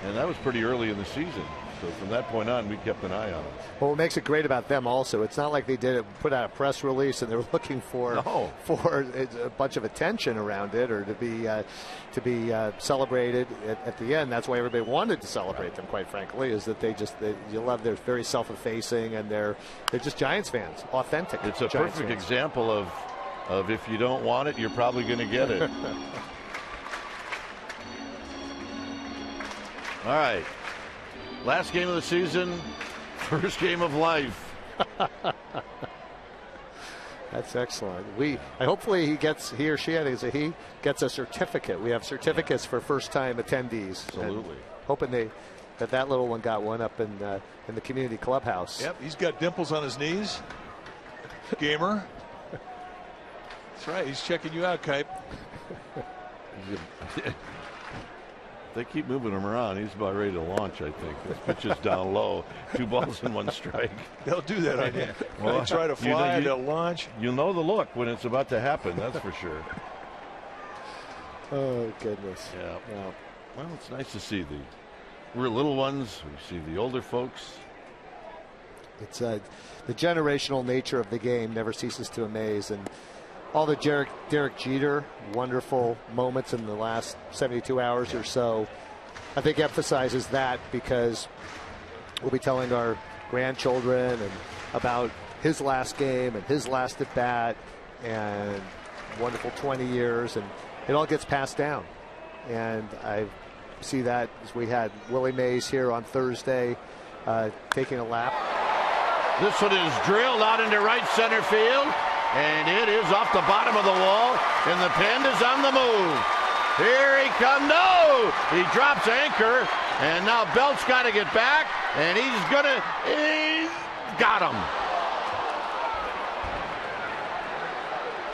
And that was pretty early in the season. So from that point on, we kept an eye on them. Well, what makes it great about them also, it's not like they put out a press release and they're looking for a bunch of attention around it, or to be celebrated at the end. That's why everybody wanted to celebrate them, quite frankly, is that you love, they're very self-effacing, and they're just Giants fans, authentic. It's a Giants perfect fans. example of if you don't want it, you're probably going to get it. All right. Last game of the season, first game of life. That's excellent. Hopefully he or she, I think he gets a certificate. We have certificates for first-time attendees. Absolutely. Hoping that little one got one up in the community clubhouse. Yep, he's got dimples on his knees. Gamer. That's right. He's checking you out, Kipe. They keep moving him around. He's about ready to launch, I think. His pitch is down low. 2 balls and 1 strike. They'll do that on you. Well, they try to fly, they'll launch. You'll know the look when it's about to happen, that's for sure. Oh, goodness. Yeah. Well, it's nice to see we're little ones. We see the older folks. It's the generational nature of the game never ceases to amaze. And all the Derek Jeter wonderful moments in the last 72 hours or so, I think emphasizes that, because we'll be telling our grandchildren about his last game and his last at bat and wonderful 20 years, and it all gets passed down. And I see that as we had Willie Mays here on Thursday taking a lap. This one is drilled out into right center field. And it is off the bottom of the wall, and the Panda's on the move. Here he comes. No! He drops anchor, and now Belt's got to get back, and he's got him.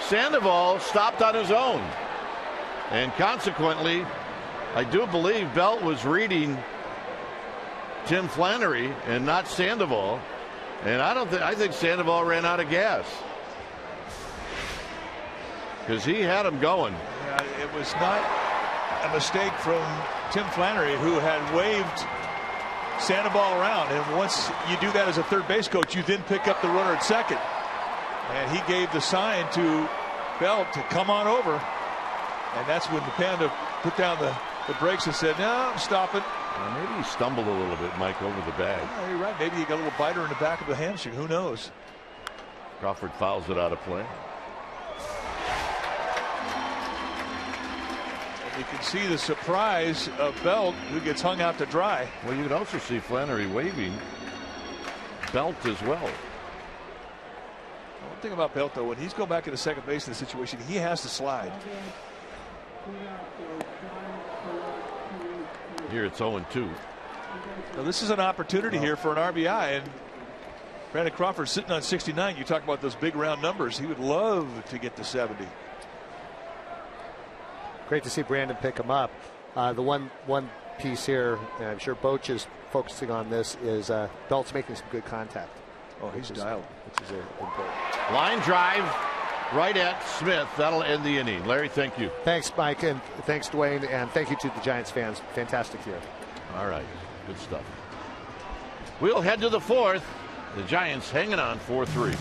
Sandoval stopped on his own, and consequently, I do believe Belt was reading Tim Flannery and not Sandoval, and I think Sandoval ran out of gas. Because he had him going. Yeah, it was not a mistake from Tim Flannery, who had waved Sandoval around. And once you do that as a third base coach, you then pick up the runner at second. And he gave the sign to Belt to come on over. And that's when the Panda put down the brakes and said, no, stop it. Well, maybe he stumbled a little bit, Mike, over the bag. Oh, you're right. Maybe he got a little biter in the back of the hamstring. Who knows? Crawford fouls it out of play. You can see the surprise of Belt, who gets hung out to dry. Well, you can also see Flannery waving Belt as well. One thing about Belt, though, when he's going back into second base in the situation, he has to slide. Here it's 0-2. Now, this is an opportunity here for an RBI, and Brandon Crawford sitting on 69. You talk about those big round numbers. He would love to get to 70. Great to see Brandon pick him up. The one piece here, and I'm sure Boch is focusing on this, is Belt's making some good contact. Oh, he's dialed. Which is important. Line drive right at Smith. That'll end the inning. Larry, thank you. Thanks, Mike, and thanks, Dwayne, and thank you to the Giants fans. Fantastic year. All right. Good stuff. We'll head to the 4th. The Giants hanging on 4-3.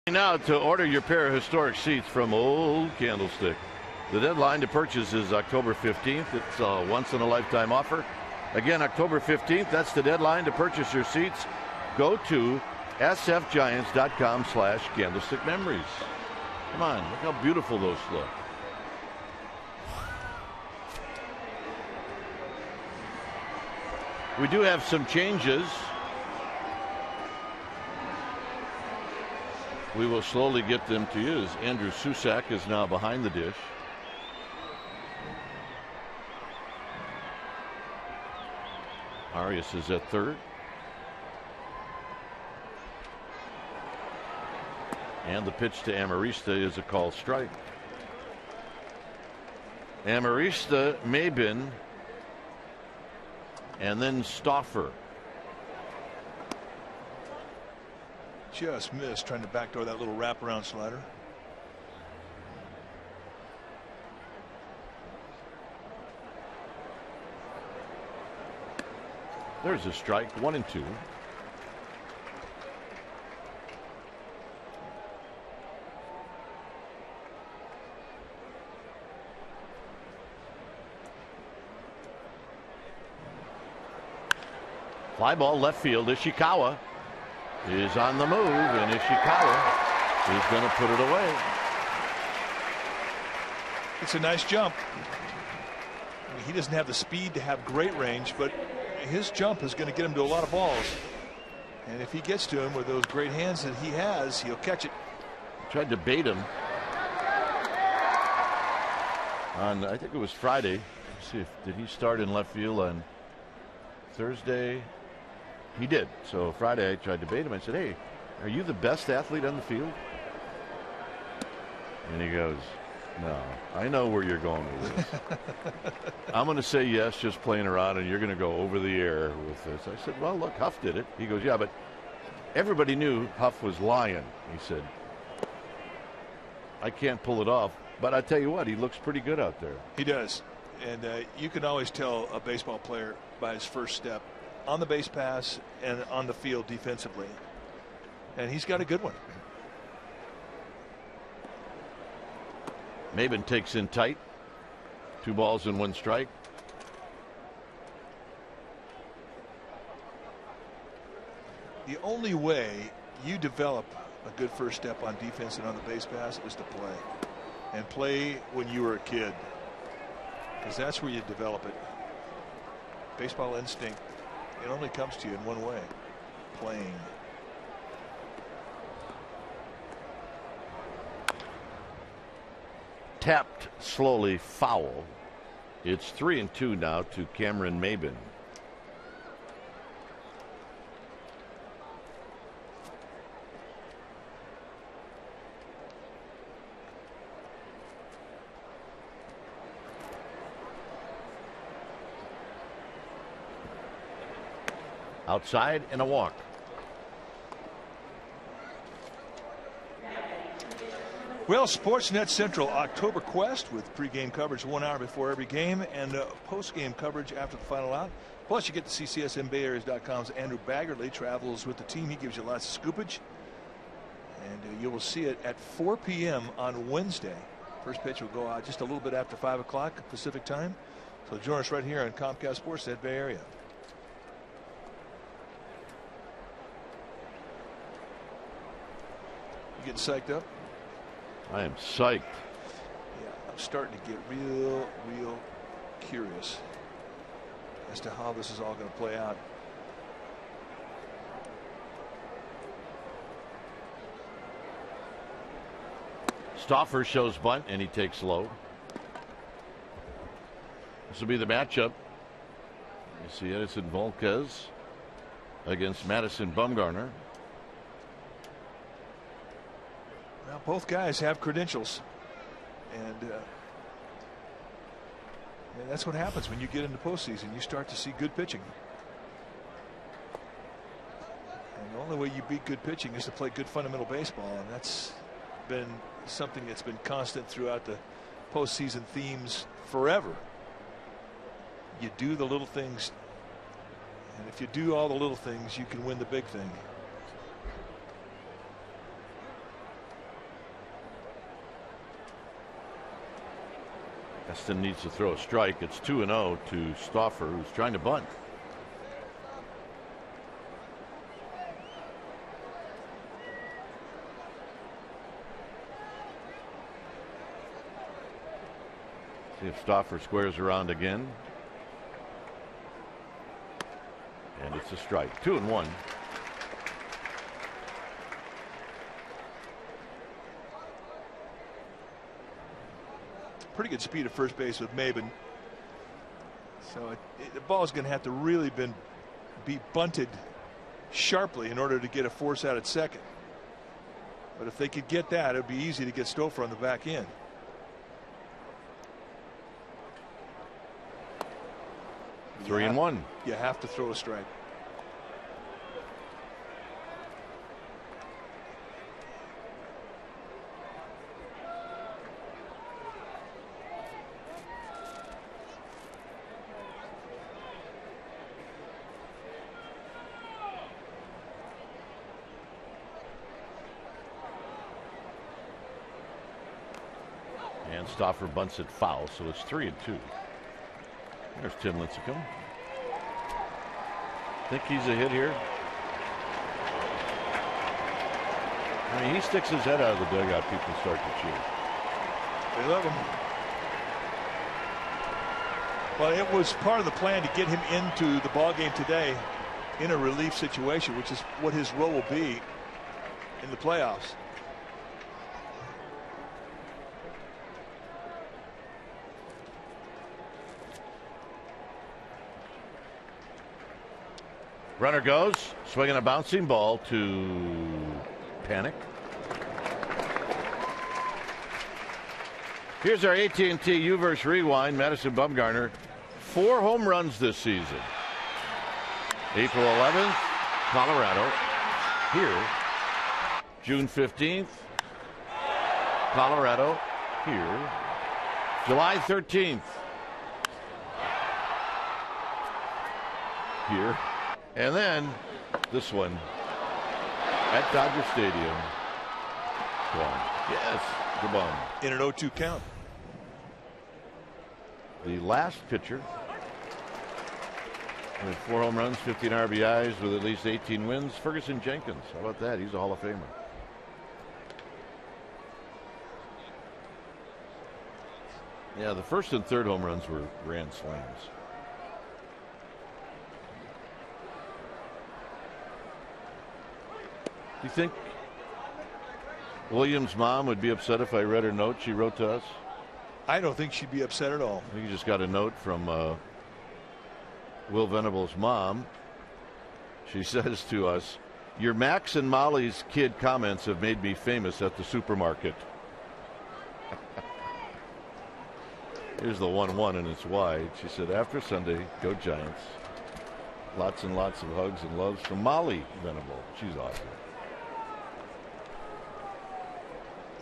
Now to order your pair of historic seats from Old Candlestick. The deadline to purchase is October 15th. It's a once-in-a-lifetime offer. Again, October 15th, that's the deadline to purchase your seats. Go to sfgiants.com/candlestick memories. Come on, look how beautiful those look. We do have some changes. We will slowly get them to you. Andrew Susak is now behind the dish. Arias is at third. And the pitch to Amarista is a called strike. Amarista, Mabin, and then Stauffer. Just missed trying to backdoor that little wraparound slider. There's a strike, 1-2. Fly ball left field. Ishikawa is on the move, and Ishikawa is going to put it away. It's a nice jump. I mean, he doesn't have the speed to have great range, but his jump is going to get him to a lot of balls. And if he gets to him with those great hands that he has, he'll catch it. Tried to bait him on, I think it was Friday. Let's see, did he start in left field on Thursday? He did. So Friday I tried to bait him. I said, hey, are you the best athlete on the field? And he goes, no, I know where you're going with this. I'm going to say yes, just playing around, and you're going to go over the air with this. I said, well, look, Huff did it. He goes, yeah, but everybody knew Huff was lying. He said, I can't pull it off, but I tell you what, he looks pretty good out there. He does. And you can always tell a baseball player by his first step on the base pass and on the field defensively. And he's got a good one. Mabin takes in tight. 2 balls and 1 strike. The only way you develop a good first step on defense and on the base pass is to play. And play when you were a kid. Because that's where you develop it. Baseball instinct, it only comes to you in one way: playing. Tapped slowly, foul. It's 3-2 now to Cameron Mabin. Outside and a walk. Well, Sportsnet Central October Quest with pregame coverage 1 hour before every game and postgame coverage after the final out. Plus, you get the CCSNBayAreas.com's Andrew Baggerly travels with the team. He gives you lots of scoopage. And you will see it at 4 p.m. on Wednesday. First pitch will go out just a little bit after 5 o'clock Pacific time. So join us right here on Comcast Sportsnet Bay Area. You getting psyched up? I am psyched. Yeah, I'm starting to get real curious as to how this is all going to play out. Stauffer shows bunt, and he takes low. This will be the matchup. You see Edison Volquez against Madison Bumgarner. Well, both guys have credentials, and that's what happens when you get into postseason. You start to see good pitching, and the only way you beat good pitching is to play good fundamental baseball, and that's been something that's been constant throughout the postseason themes forever. You do the little things, and if you do all the little things, you can win the big thing. Eston needs to throw a strike. It's 2-0 to Stauffer, who's trying to bunt. See if Stauffer squares around again. And it's a strike. 2-1. Pretty good speed at first base with Maben. So the ball is going to have to really be bunted sharply in order to get a force out at second. But if they could get that, it would be easy to get Stauffer on the back end. Three and one. You have to throw a strike. And Stauffer bunts it foul, so it's 3-2. There's Tim Lincecum. Think he's a hit here? I mean, he sticks his head out of the dugout. People start to cheer. They love him. Well, it was part of the plan to get him into the ball game today in a relief situation, which is what his role will be in the playoffs. Runner goes, swinging a bouncing ball to Panic. Here's our AT&T U-verse rewind. Madison Bumgarner, 4 home runs this season. April 11th, Colorado. Here. June 15th, Colorado. Here. July 13th. Here. And then this one at Dodger Stadium. Yes, the bum. In an 0-2 count. The last pitcher with 4 home runs, 15 RBIs with at least 18 wins, Ferguson Jenkins. How about that? He's a Hall of Famer. Yeah, the first and third home runs were grand slams. Do you think William's mom would be upset if I read her note she wrote to us? I don't think she'd be upset at all. I think you just got a note from Will Venable's mom. She says to us, "Your Max and Molly's kid comments have made me famous at the supermarket." Here's the 1-1 and it's wide. She said, "After Sunday, go Giants." Lots and lots of hugs and loves from Molly Venable. She's awesome.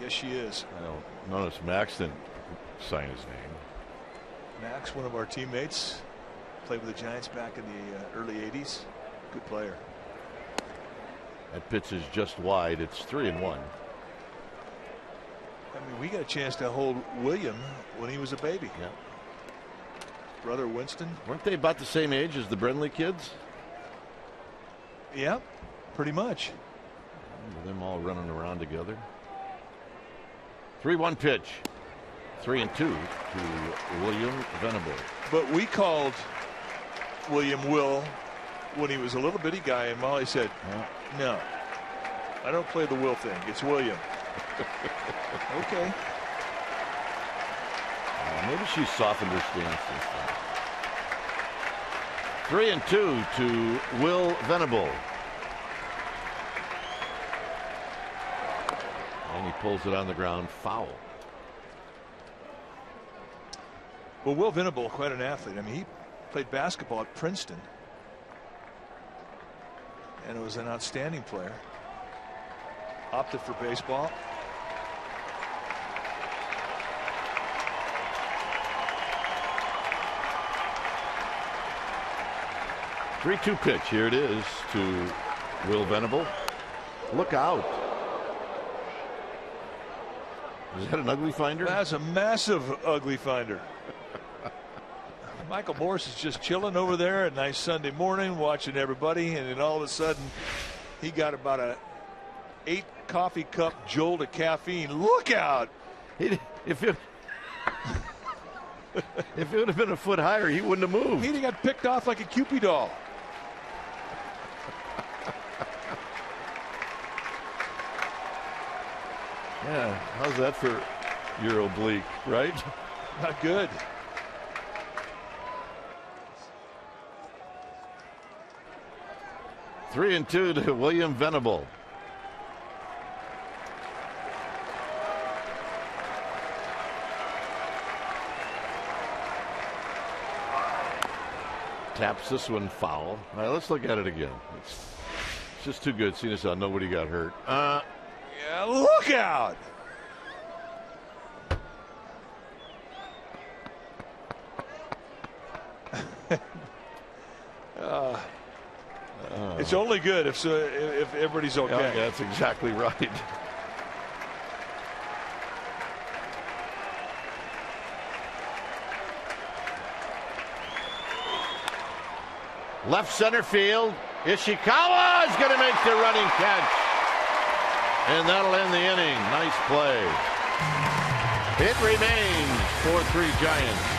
Yes, she is. I don't notice Max didn't sign his name. Max, one of our teammates, played with the Giants back in the early 80s. Good player. That pitch is just wide. It's 3-1. I mean, we got a chance to hold William when he was a baby. Yeah. Brother Winston. Weren't they about the same age as the Brenly kids? Yeah, pretty much. Them all running around together. 3-1 pitch. 3-2 to William Venable. But we called William Will when he was a little bitty guy, and Molly said, "No, I don't play the Will thing. It's William." Okay. Maybe she softened her stance this time. 3-2 to Will Venable. And he pulls it on the ground foul. Well, Will Venable, quite an athlete. I mean, he played basketball at Princeton and was an outstanding player. Opted for baseball. Three-two pitch. Here it is to Will Venable. Look out. Is that an ugly finder? That's a massive ugly finder. Michael Morse is just chilling over there. A nice Sunday morning, watching everybody, and then all of a sudden, he got about a 8 coffee cup jolt of caffeine. Look out! If it would have been a foot higher, he wouldn't have moved. He'd have got picked off like a Cupid doll. Yeah, how's that for your oblique, right? Not good. Three and two to William Venable. Taps this one foul. All right, let's look at it again. It's just too good, seeing as how nobody got hurt. Yeah, look out! It's only good if everybody's okay. Yeah, that's exactly right. Left center field. Ishikawa is going to make the running catch. And that'll end the inning. Nice play. It remains 4-3 Giants.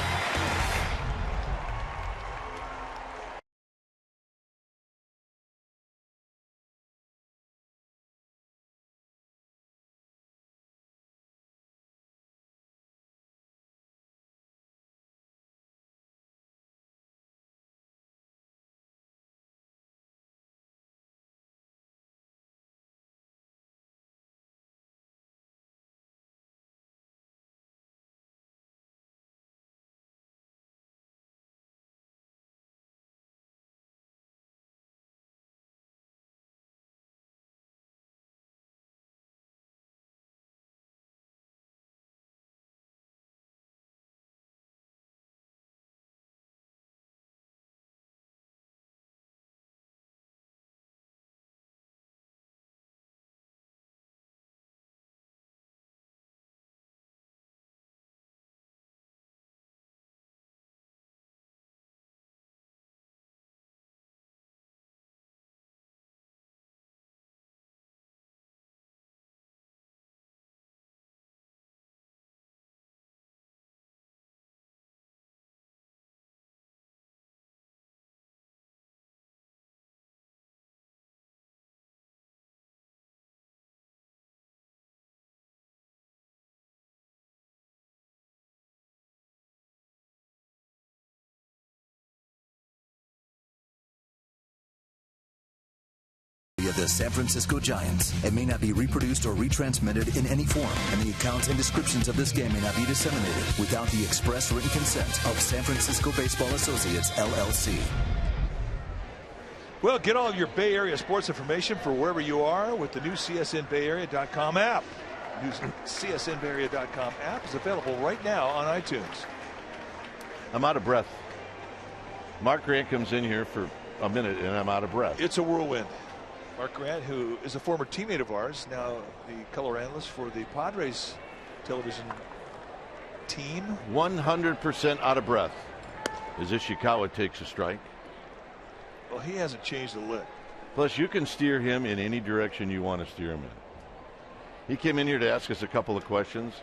Of the San Francisco Giants and may not be reproduced or retransmitted in any form, and the accounts and descriptions of this game may not be disseminated without the express written consent of San Francisco Baseball Associates, LLC. Well, get all your Bay Area sports information for wherever you are with the new CSNBayArea.com app. New CSNBayArea.com app is available right now on iTunes. I'm out of breath. Mark Grant comes in here for a minute, and I'm out of breath. It's a whirlwind. Mark Grant, who is a former teammate of ours, now the color analyst for the Padres television team. 100% out of breath as Ishikawa takes a strike. Well, he hasn't changed a lick. Plus, you can steer him in any direction you want to steer him in. He came in here to ask us a couple of questions,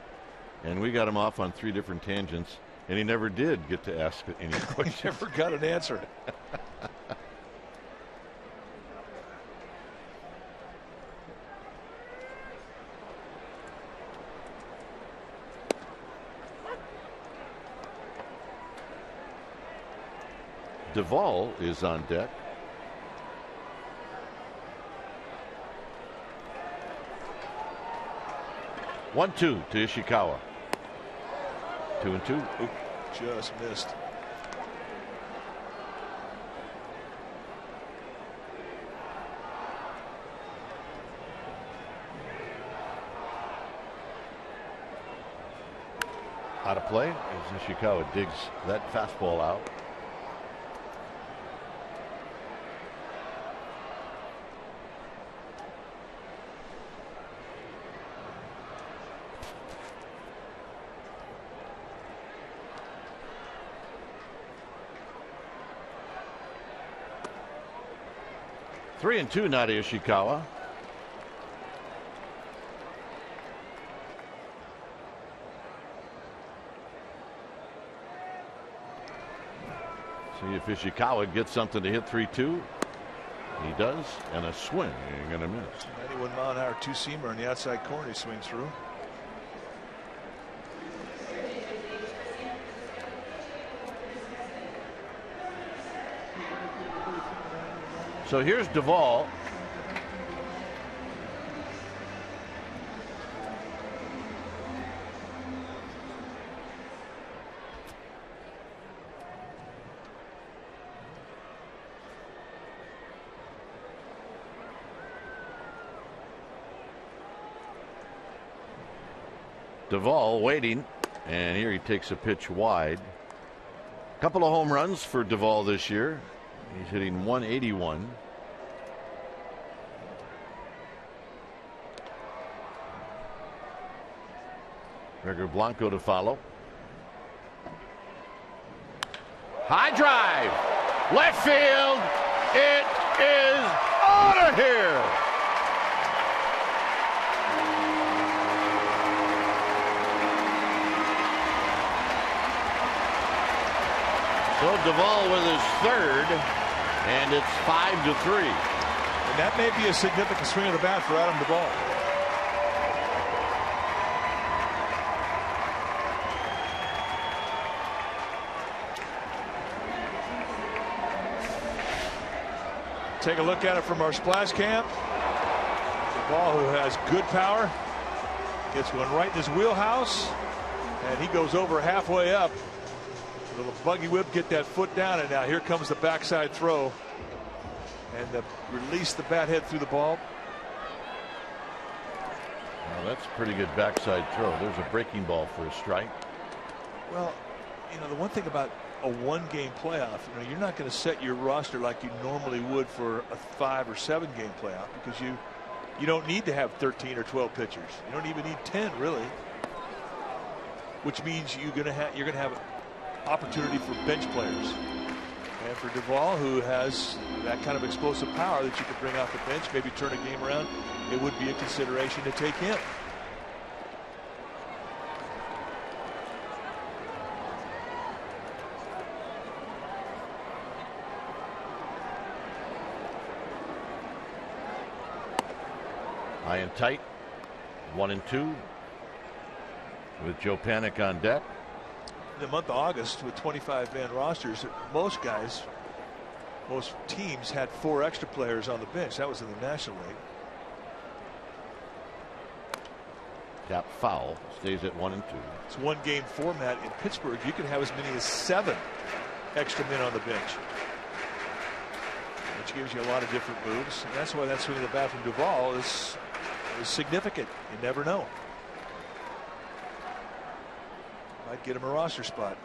and we got him off on 3 different tangents, and he never did get to ask any questions. He never got an answer. Duvall is on deck. One-two to Ishikawa. 2-2. Oop, just missed. Out of play as Ishikawa digs that fastball out. 3-2 Nadia Ishikawa. See if Ishikawa gets something to hit 3-2. He does, and a swing. Ain't gonna miss. 91-mile-an-hour two-seamer on the outside corner. He swings through. So here's Duvall. Duvall waiting, and here he takes a pitch wide. A couple of home runs for Duvall this year. He's hitting 181. Gregor Blanco to follow. High drive. Left field. It is out of here. So Duvall with his third, and it's 5-3. And that may be a significant swing of the bat for Adam Duvall. Take a look at it from our splash cam. Duvall, who has good power, gets one right in his wheelhouse, and he goes over halfway up. A little buggy whip, get that foot down, and now here comes the backside throw, and release the bat head through the ball. Well, that's a pretty good backside throw. There's a breaking ball for a strike. Well, you know, the one thing about a one-game playoff, you know, you're not going to set your roster like you normally would for a 5 or 7 game playoff, because you don't need to have 13 or 12 pitchers. You don't even need 10 really, which means you're going to have opportunity for bench players. And for Duvall, who has that kind of explosive power that you could bring off the bench, maybe turn a game around, it would be a consideration to take him. High and tight. 1-2 with Joe Panik on deck. In the month of August, with 25-man rosters, most teams had 4 extra players on the bench. That was in the National League. Tap foul, stays at 1-2. It's one-game format. In Pittsburgh, you can have as many as 7 extra men on the bench, which gives you a lot of different moves. And that's why that swing of the bat from Duvall is significant. You never know. Might get him a roster spot.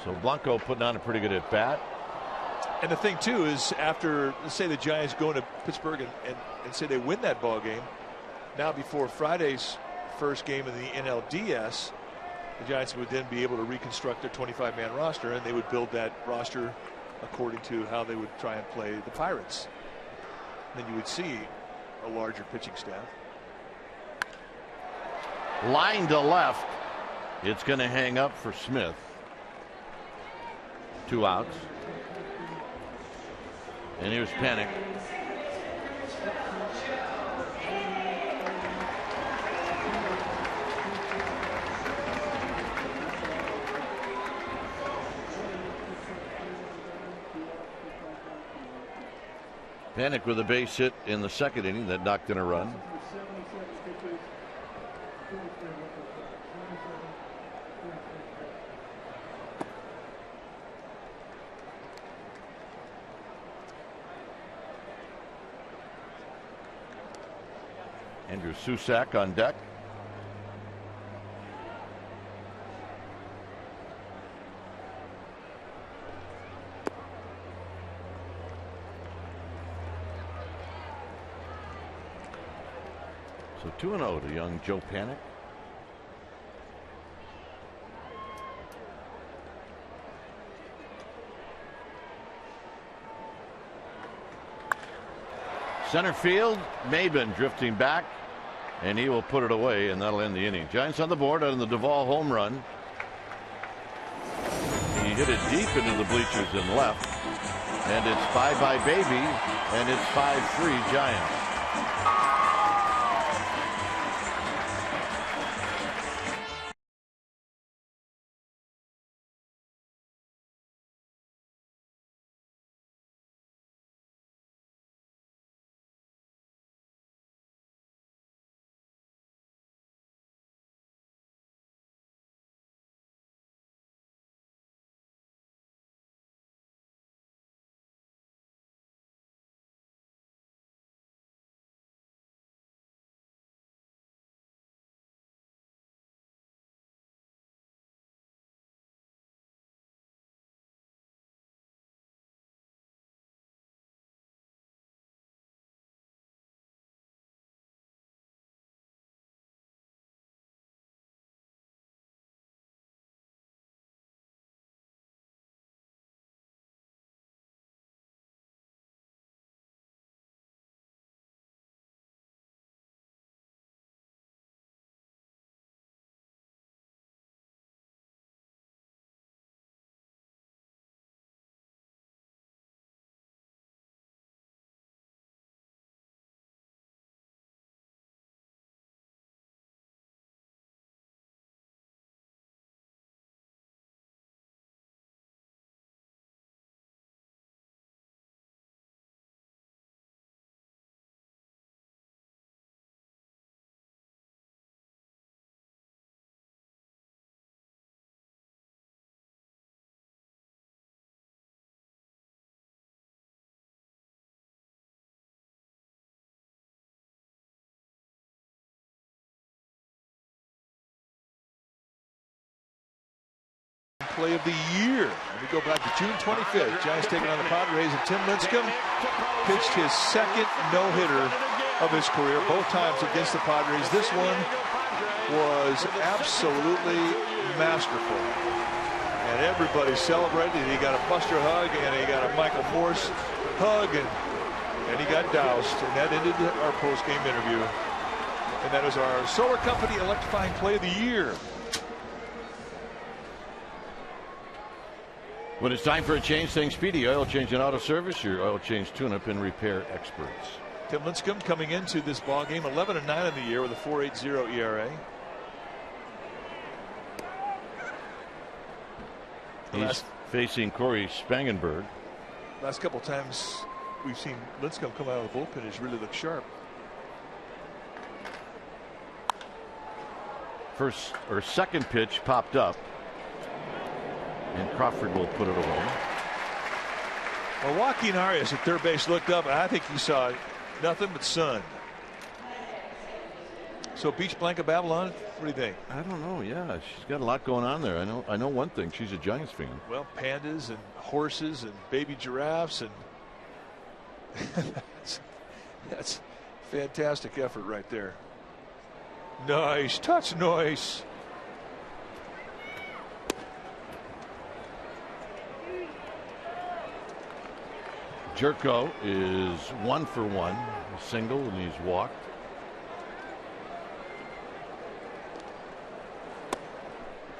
So Blanco putting on a pretty good at bat. And the thing too is, after, let's say the Giants go into Pittsburgh and say they win that ball game, now before Friday's first game of the NLDS, the Giants would then be able to reconstruct their 25-man roster, and they would build that roster according to how they would try and play the Pirates. Then you would see a larger pitching staff. Line to left. It's going to hang up for Smith. 2 outs. And here's Panik. Panik with a base hit in the second inning that knocked in a run. Andrew Susak on deck. So 2-0 to young Joe Panik. Center field, Maben drifting back, and he will put it away, and that'll end the inning. Giants on the board on the Duvall home run. He hit it deep into the bleachers and left, and it's bye-bye baby, and it's 5-3 Giants. Play of the year. Let me go back to June 25th. Giants taking on the Padres, and Tim Lincecum pitched his second no-hitter of his career, both times against the Padres. This one was absolutely masterful, and everybody celebrated. He got a Buster hug, and he got a Michael Morse hug, and he got doused, and that ended our post-game interview. And that is our Solar Company electrifying play of the year. When it's time for a change, think Speedy Oil Change and Auto Service, your oil change tune-up and repair experts. Tim Lincecum coming into this ball game 11-9 in the year with a 4.80 ERA. He's facing Corey Spangenberg. Last couple times we've seen Lincecum come out of the bullpen, he's really looked sharp. First or second pitch popped up, and Crawford will put it away. Well, Joaquin Arias at third base looked up, and I think he saw nothing but sun. So Beach Blanca Babylon, what do you think? I don't know. Yeah, she's got a lot going on there. I know one thing. She's a Giants fan. Well, pandas and horses and baby giraffes, and that's fantastic effort right there. Nice touch, nice. Jerko is 1 for 1, a single, and he's walked.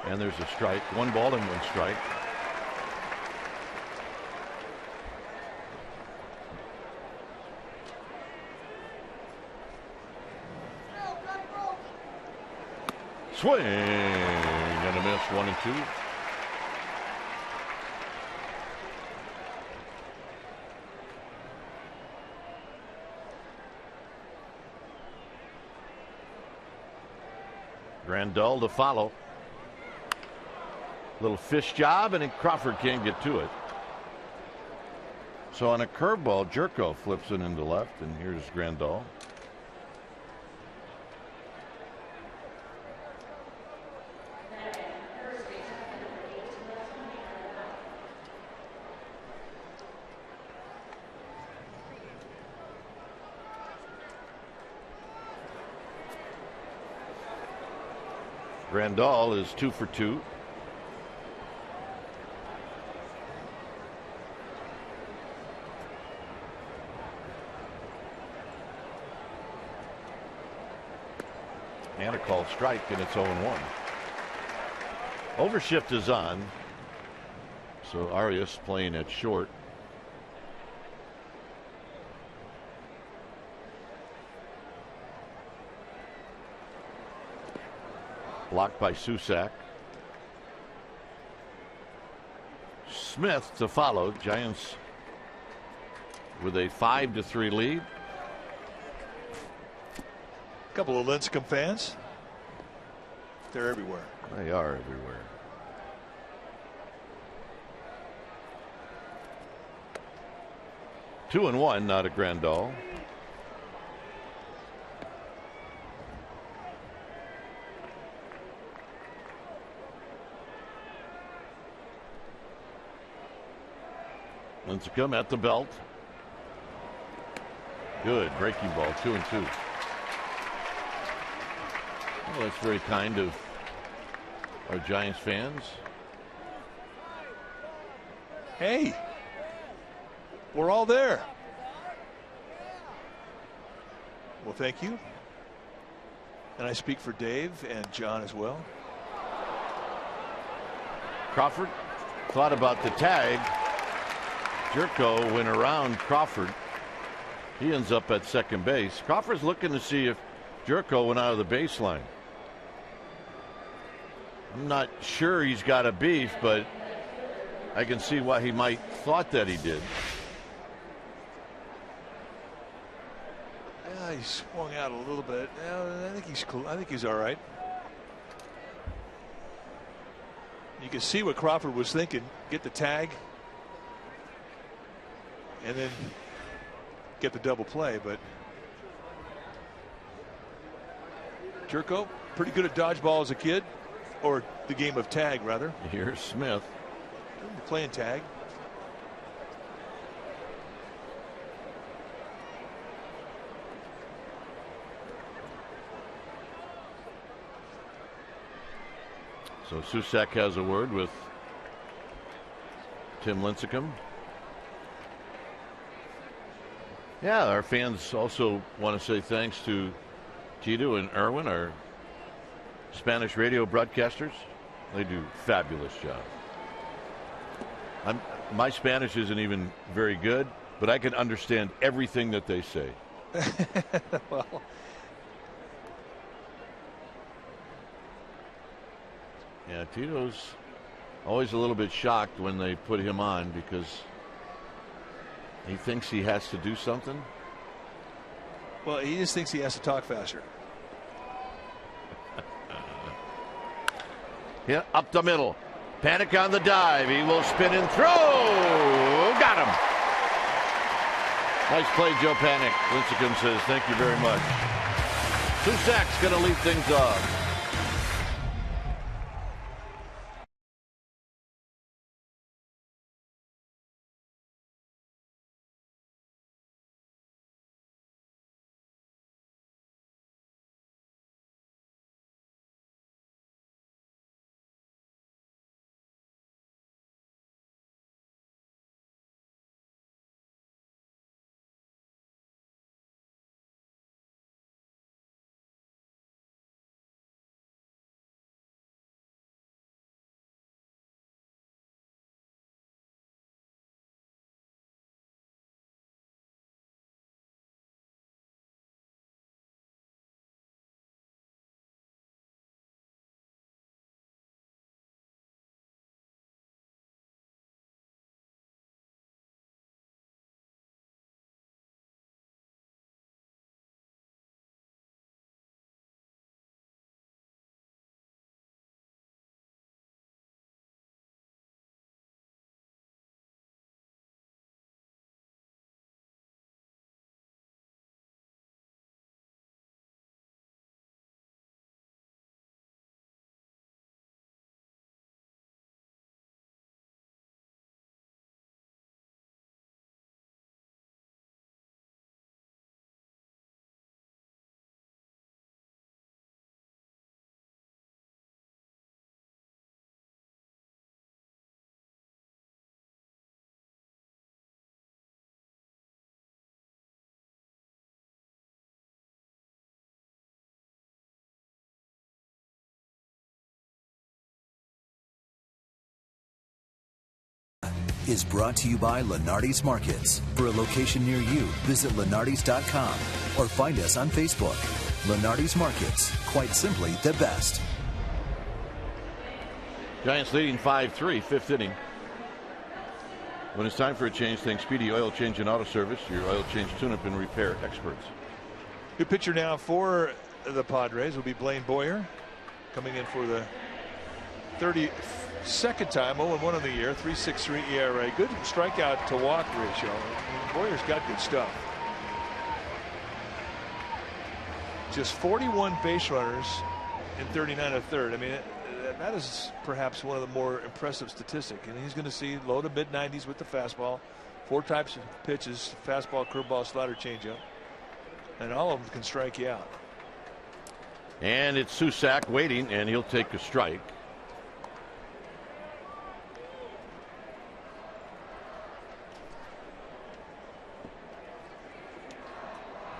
And there's a strike. 1 ball and 1 strike. Swing and a miss, 1 and 2. Grandal to follow. Little fish job, and then Crawford can't get to it. So on a curveball, Jerko flips it into left, and here's Grandal. Grandal is 2 for 2. and a called strike, and it's 0-1. Overshift is on. So Arias playing at short. Blocked by Susak. Smith to follow. Giants with a 5-3 lead. A couple of Lincecum fans. They're everywhere. They are everywhere. Two and one, not a Grandal. Lincecum at the belt. Good breaking ball, 2-2. Well, that's very kind of our Giants fans. Hey, we're all there. Well, thank you. And I speak for Dave and John as well. Crawford thought about the tag. Jerko went around Crawford. He ends up at second base. Crawford's looking to see if Jerko went out of the baseline. I'm not sure he's got a beef, but I can see why he might thought that he did. Yeah, he swung out a little bit. I think he's cool. I think he's all right. You can see what Crawford was thinking. Get the tag and then get the double play, but Jerko pretty good at dodgeball as a kid, or the game of tag rather. Here's Smith playing tag. So Susak has a word with Tim Lincecum. Yeah, our fans also want to say thanks to Tito and Erwin, our Spanish radio broadcasters. They do a fabulous job. My Spanish isn't even very good, but I can understand everything that they say. Well, yeah, Tito's always a little bit shocked when they put him on because he thinks he has to do something. well, he just thinks he has to talk faster. Yeah, up the middle. Panic on the dive. He will spin and throw. Got him. Nice play, Joe Panic. Lincecum says thank you very much. Susak's going to lead things off. is brought to you by Lenardi's Markets. For a location near you, visit lenardis.com or find us on Facebook. Lenardi's Markets, quite simply the best. Giants leading 5-3, fifth inning. When it's time for a change, think Speedy Oil Change and Auto Service, your oil change tune-up and repair experts. Good pitcher now for the Padres will be Blaine Boyer, coming in for the 32nd time, 0-1 of the year, 3.63 ERA. Good strikeout to walk ratio. Boyer's got good stuff. Just 41 base runners in 39 1/3. I mean, that is perhaps one of the more impressive statistics. And he's going to see low to mid 90s with the fastball. 4 types of pitches: fastball, curveball, slider, changeup, and all of them can strike you out. And it's Susak waiting, and he'll take a strike.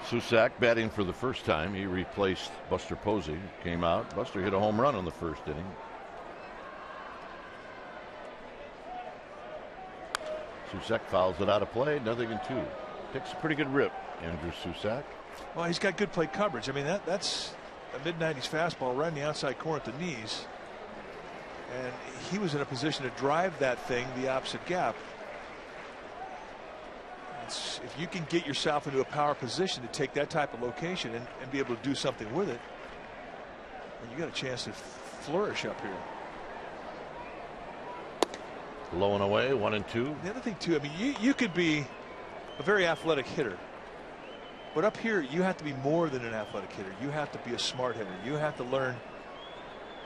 Susak batting for the first time. He replaced Buster Posey. Came out. Buster hit a home run in the first inning. Susak fouls it out of play. 0-2. Takes a pretty good rip, Andrew Susak. Well, he's got good plate coverage. I mean, that's a mid-90s fastball right in the outside corner at the knees. And he was in a position to drive that thing the opposite gap. If you can get yourself into a power position to take that type of location and be able to do something with it, well, you got a chance to flourish up here. Low and away, 1-2. The other thing too, I mean, you could be a very athletic hitter, but up here you have to be more than an athletic hitter. You have to be a smart hitter. You have to learn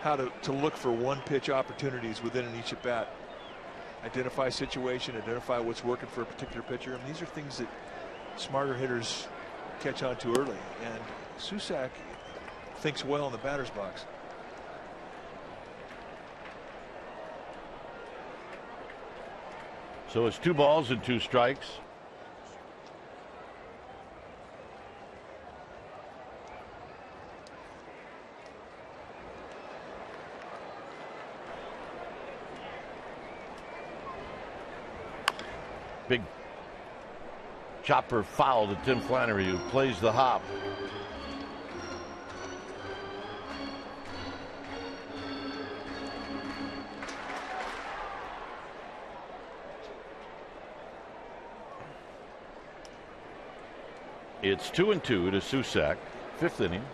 how to look for one pitch opportunities within each at bat. Identify situation, identify what's working for a particular pitcher. I mean, these are things that smarter hitters catch on to early, and Susak thinks well in the batter's box. So it's 2 balls and 2 strikes. Big chopper foul to Tim Flannery, who plays the hop. It's 2-2 to Susak, fifth inning.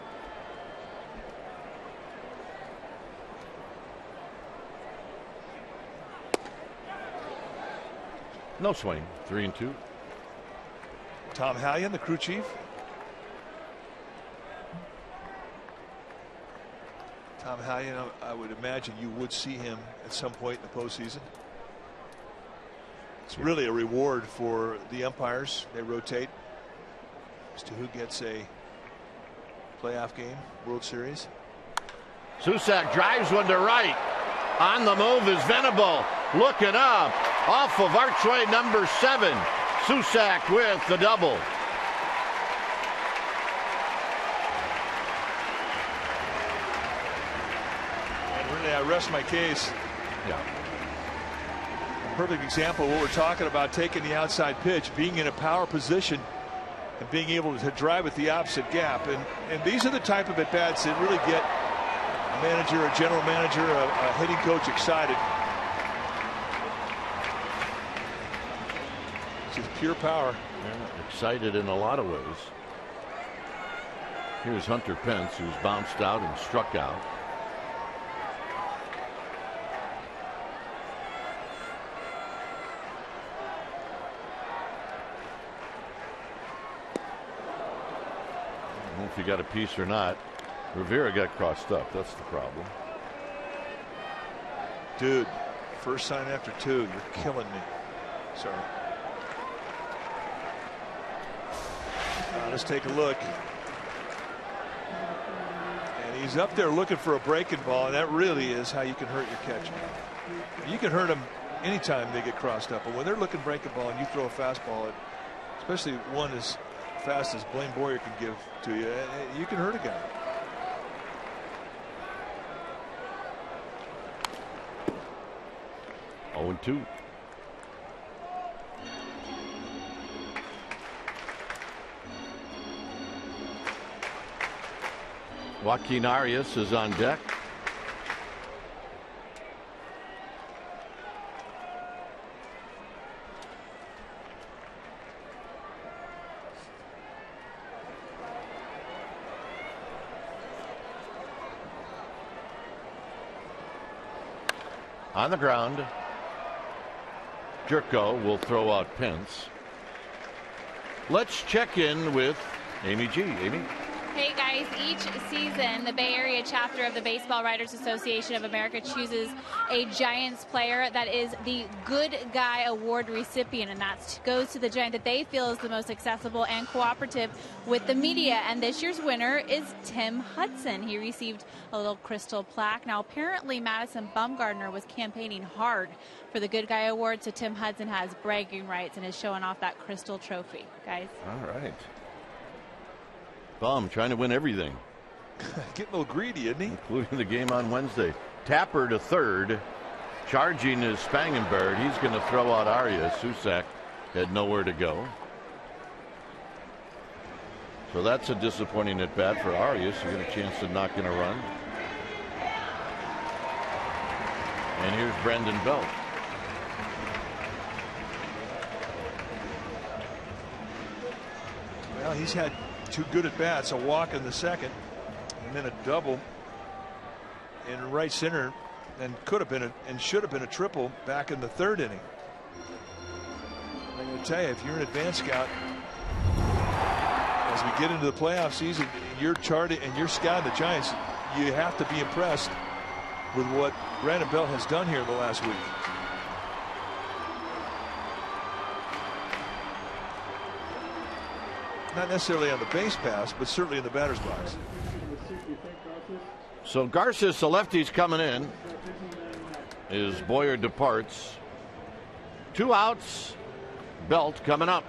No swing, 3-2. Tom Hallion, the crew chief. Tom Hallion, I would imagine you would see him at some point in the postseason. It's really a reward for the umpires. They rotate as to who gets a playoff game, World Series. Susak drives one to right. On the move is Venable. Looking up. Off of archway number 7. Susak with the double. And really, I rest my case. Yeah. Perfect example of what we're talking about, taking the outside pitch, being in a power position, and being able to drive at the opposite gap. And these are the type of at-bats that really get a manager, a general manager, a hitting coach excited. It's pure power. Yeah, excited in a lot of ways. Here's Hunter Pence, who's bounced out and struck out. I don't know if you got a piece or not. Rivera got crossed up. That's the problem. Dude, first sign after 2. You're killing me. Sorry. Let's take a look. And he's up there looking for a breaking ball, and that really is how you can hurt your catcher. You can hurt them anytime they get crossed up, but when they're looking breaking ball and you throw a fastball, especially one as fast as Blaine Boyer can give to you, you can hurt a guy. Joaquin Arias is on deck. On the ground, Jerko will throw out Pence. Let's check in with Amy G. Amy? Hey guys, each season the Bay Area chapter of the Baseball Writers Association of America chooses a Giants player that is the Good Guy Award recipient, and that goes to the Giant that they feel is the most accessible and cooperative with the media. And this year's winner is Tim Hudson. He received a little crystal plaque. Now apparently Madison Bumgarner was campaigning hard for the Good Guy Award, so Tim Hudson has bragging rights and is showing off that crystal trophy, guys. All right. Bum trying to win everything. Getting a little greedy, isn't he? Including the game on Wednesday. Tapper to third. Charging is Spangenberg. He's going to throw out Arias. Susak had nowhere to go. So that's a disappointing at bat for Arias. You get a chance to knock in a run. And here's Brendan Belt. Well, he's had 2 good at bats, a walk in the second, and then a double in right center, and could have been and should have been a triple back in the 3rd inning. I'm going to tell you, if you're an advanced scout, as we get into the playoff season, you're charting and you're scouting the Giants, you have to be impressed with what Brandon Belt has done here the last week. Not necessarily on the base pass, but certainly in the batter's box. So Garces, the lefty's coming in. As Boyer departs. 2 outs. Belt coming up.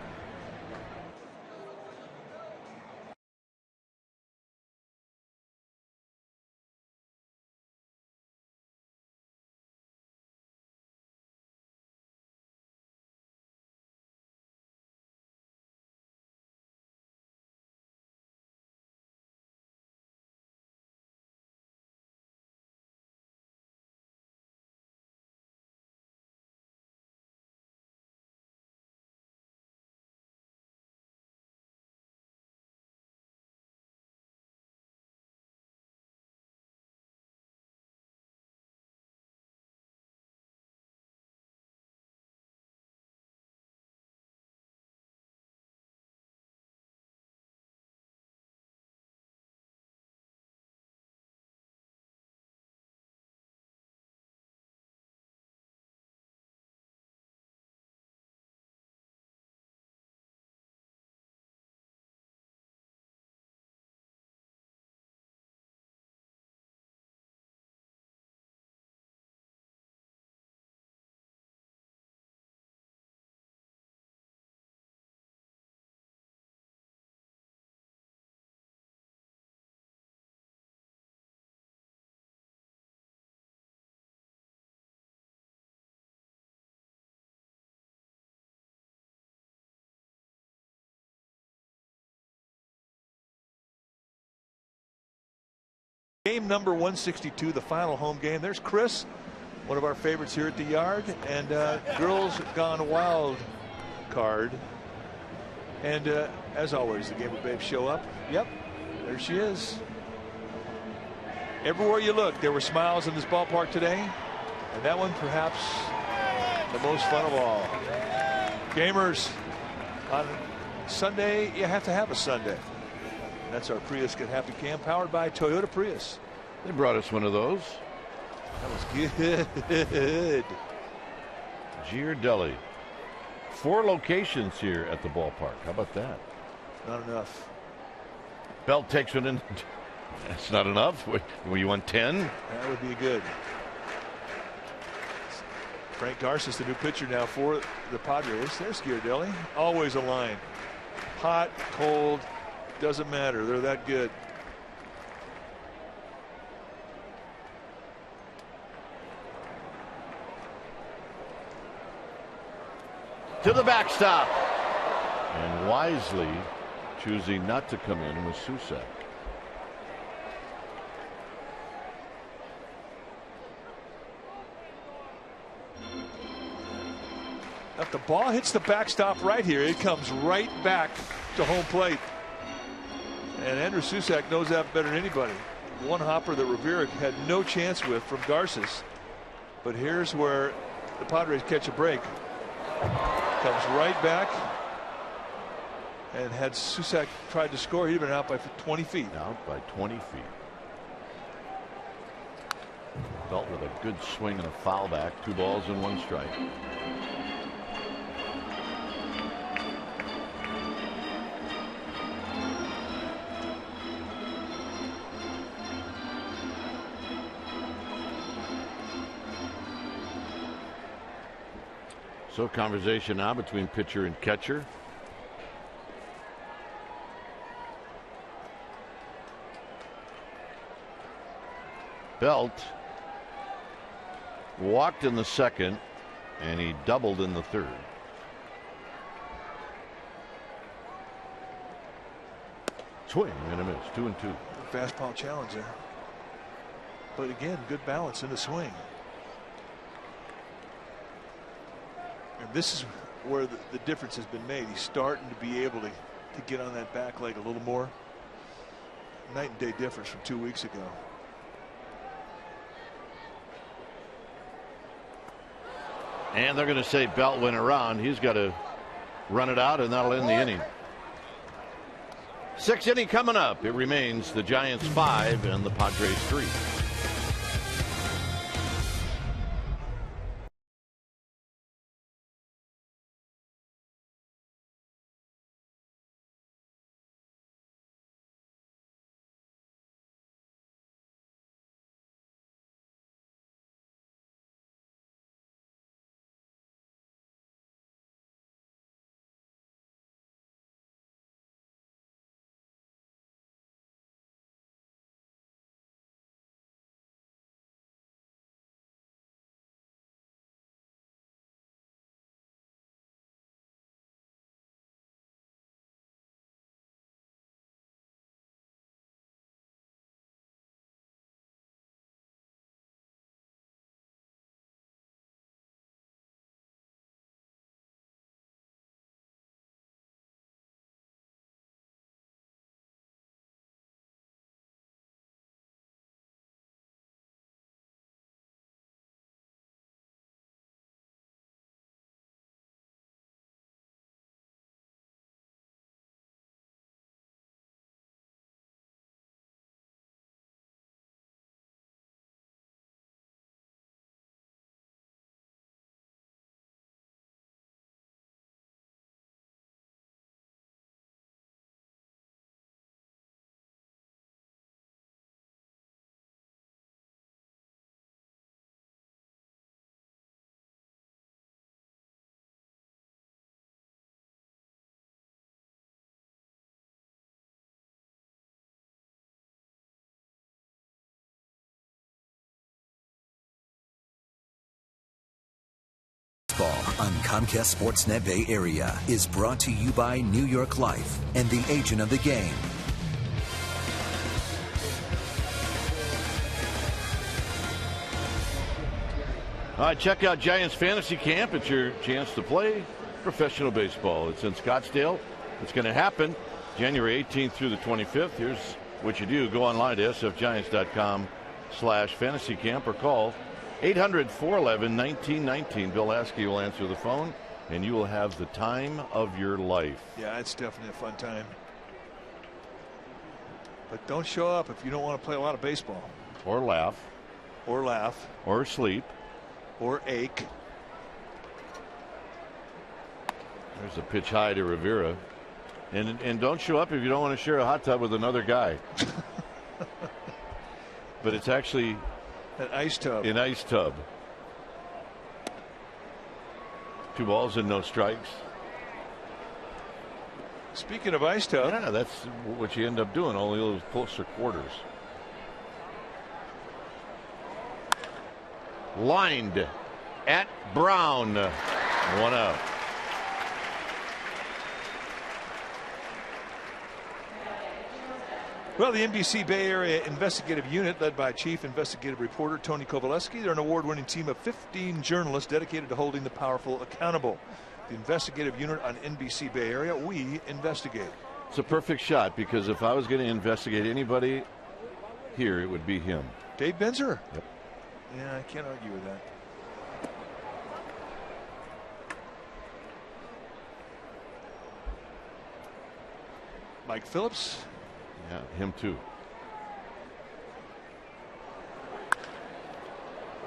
Game number 162, the final home game. There's Chris, one of our favorites here at the Yard, and Girls Gone Wild card. And as always, the Gamer Babes show up. Yep, there she is. Everywhere you look, there were smiles in this ballpark today, and that one perhaps the most fun of all. Gamers, on Sunday, you have to have a Sunday. That's our Prius Get Happy Cam, powered by Toyota Prius. They brought us one of those. That was good. Giardelli. 4 locations here at the ballpark. How about that? Not enough. Belt takes one in. That's not enough. Well, you want 10? That would be good. Frank Garces, the new pitcher now for the Padres. There's Giardelli. Always a line. Hot, cold, doesn't matter. They're that good. To the backstop. And wisely choosing not to come in with Susak. If the ball hits the backstop right here, it comes right back to home plate. And Andrew Susac knows that better than anybody. One hopper that Rivera had no chance with from Garces. But here's where the Padres catch a break. Comes right back. And had Susac tried to score, he'd have been out by 20 feet. Out by 20 feet. Belt with a good swing and a foul back. 2 balls and 1 strike. So conversation now between pitcher and catcher. Belt walked in the second, and he doubled in the third. Swing and a miss. 2-2. Fastball challenge there. But again, good balance in the swing. And this is where the difference has been made. He's starting to be able to get on that back leg a little more. Night and day difference from 2 weeks ago. And they're going to say Belt went around. He's got to run it out, and that'll end the inning. 6th inning coming up. It remains the Giants 5 and the Padres 3. On Comcast Sportsnet Bay Area is brought to you by New York Life and the agent of the game. All right, check out Giants Fantasy Camp. It's your chance to play professional baseball. It's in Scottsdale. It's going to happen January 18th through the 25th. Here's what you do. Go online to sfgiants.com/fantasy camp or call 800-411-1919. Bill Lasky will answer the phone, and you will have the time of your life. Yeah, it's definitely a fun time. But don't show up if you don't want to play a lot of baseball. Or laugh. Or laugh. Or sleep. Or ache. There's a pitch high to Rivera. And don't show up if you don't want to share a hot tub with another guy. But it's actually an ice tub. An ice tub. 2 balls and no strikes. Speaking of ice tub. Yeah, that's what you end up doing, only those closer quarters. Lined at Brown. 1 out. Well, the NBC Bay Area Investigative Unit, led by Chief Investigative Reporter Tony Kowaleski, they're an award-winning team of 15 journalists dedicated to holding the powerful accountable. the investigative unit on NBC Bay Area. We investigate. It's a perfect shot, because if I was going to investigate anybody here, it would be him. Dave Benzer. Yep. Yeah, I can't argue with that. Mike Phillips. Yeah, him too.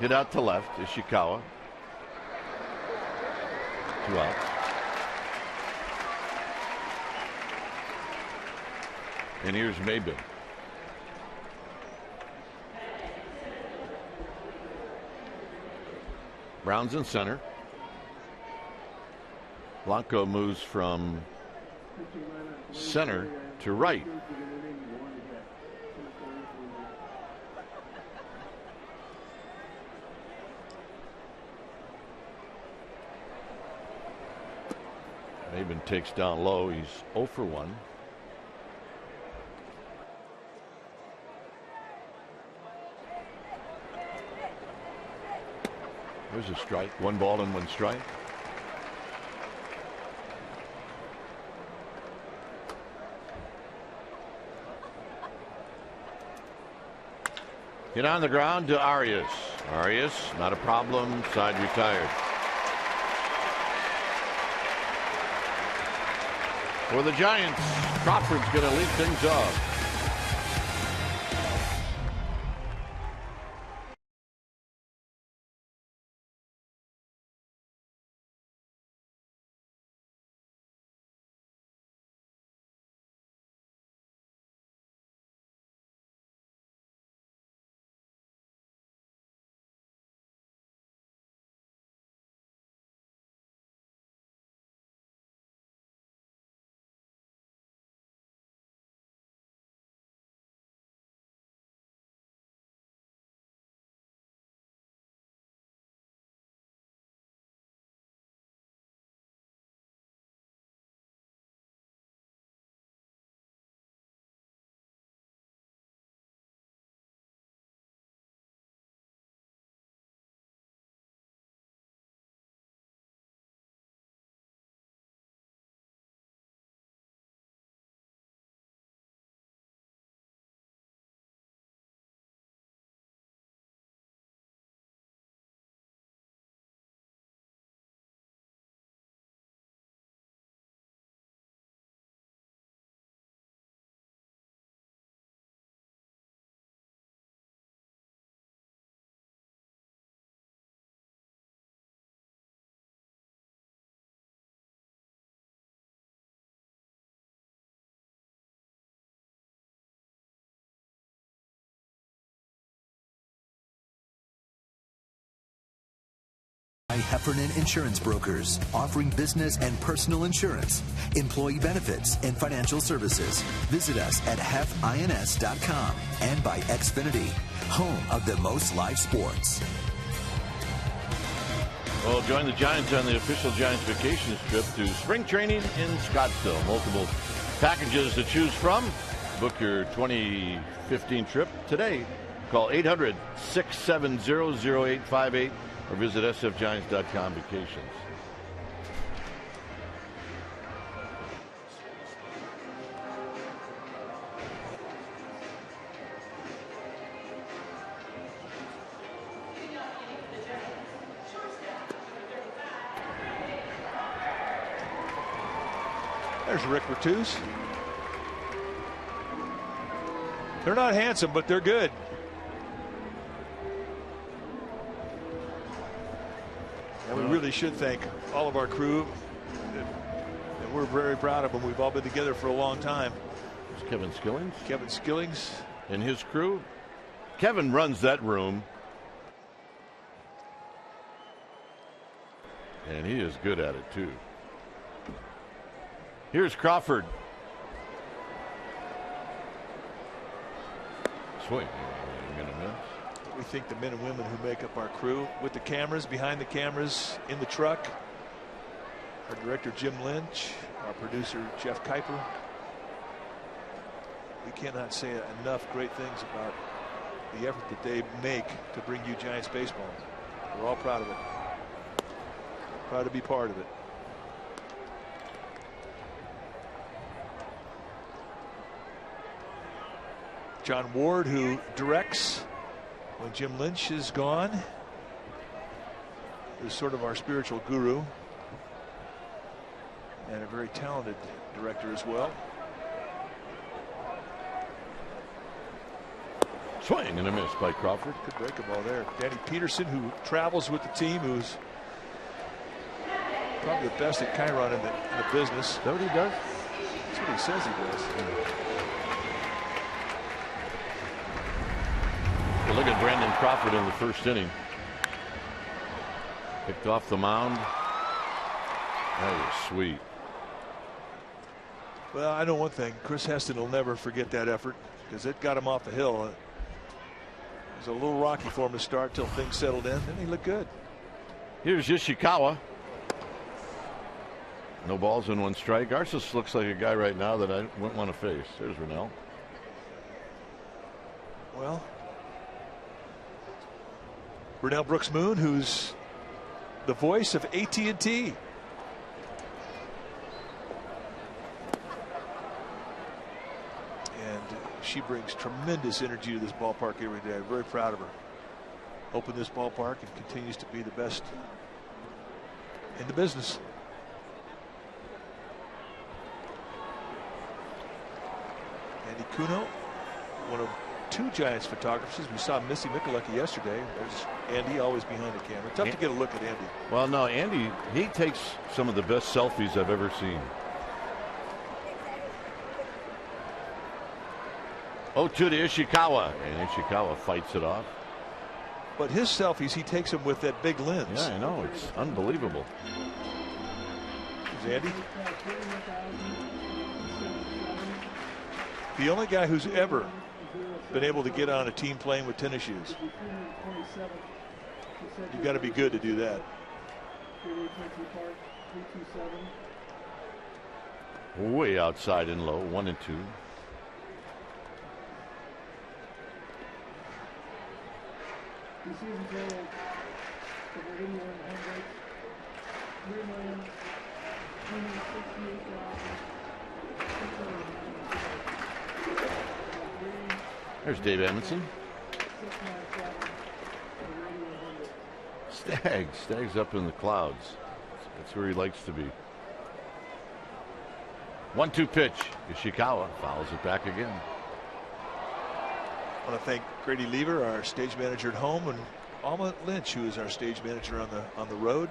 Hit out to left, Ishikawa. 2 outs. And here's Maben. Brown's in center. Blanco moves from center to right. Maben takes down low. He's 0 for 1. There's a strike. 1 ball and 1 strike. Hit on the ground to Arias. Arias, not a problem. Side retired. For the Giants, Crawford's going to lead things off. Heffernan Insurance Brokers, offering business and personal insurance, employee benefits, and financial services. Visit us at hefins.com and by Xfinity, home of the most live sports. Well, join the Giants on the official Giants vacation trip to spring training in Scottsdale. Multiple packages to choose from. Book your 2015 trip today. Call 800-670-0858 or visit sfgiants.com vacations. There's Rick Bertuzzi. They're not handsome, but they're good. And we really should thank all of our crew. And we're very proud of them. We've all been together for a long time. It's Kevin Skillings. Kevin Skillings. And his crew. Kevin runs that room. And he is good at it, too. Here's Crawford. Swing. Gonna miss. We thank the men and women who make up our crew with the cameras, behind the cameras, in the truck. Our director, Jim Lynch. Our producer, Jeff Kuiper. We cannot say enough great things about the effort that they make to bring you Giants baseball. We're all proud of it. Proud to be part of it. John Ward, who directs when Jim Lynch is gone, is sort of our spiritual guru and a very talented director as well. Swing and a miss by Crawford. Good break ball there. Danny Peterson, who travels with the team, who's probably the best at Chiron in the business. Is that what he does? That's what he says he does. Well, look at Brandon Crawford in the first inning. Picked off the mound. That was sweet. Well, I know one thing. Chris Heston will never forget that effort because it got him off the hill. It was a little rocky for him to start till things settled in. Then he looked good. Here's Yoshikawa. No balls and 1 strike. Garces looks like a guy right now that I wouldn't want to face. There's Rennell. Well, Rennell Brooks Moon, who's the voice of AT&T. And she brings tremendous energy to this ballpark every day. I'm very proud of her. Opened this ballpark and continues to be the best in the business. Andy Kuno, one of 2 Giants photographers. We saw Missy Mikulecki yesterday. There's Andy, always behind the camera. Tough to get a look at Andy. Well, no, Andy, he takes some of the best selfies I've ever seen. 0-2 to Ishikawa, and Ishikawa fights it off. But his selfies, he takes them with that big lens. Yeah, I know. It's unbelievable. There's Andy. The only guy who's ever been able to get on a team plane with tennis shoes. You got to be good to do that. Way outside and low, 1-2. There's Dave Edmondson. Staggs up in the clouds. That's where he likes to be. 1-2 pitch. Ishikawa fouls it back again. I want to thank Grady Lever, our stage manager at home, and Alma Lynch, who is our stage manager on the road.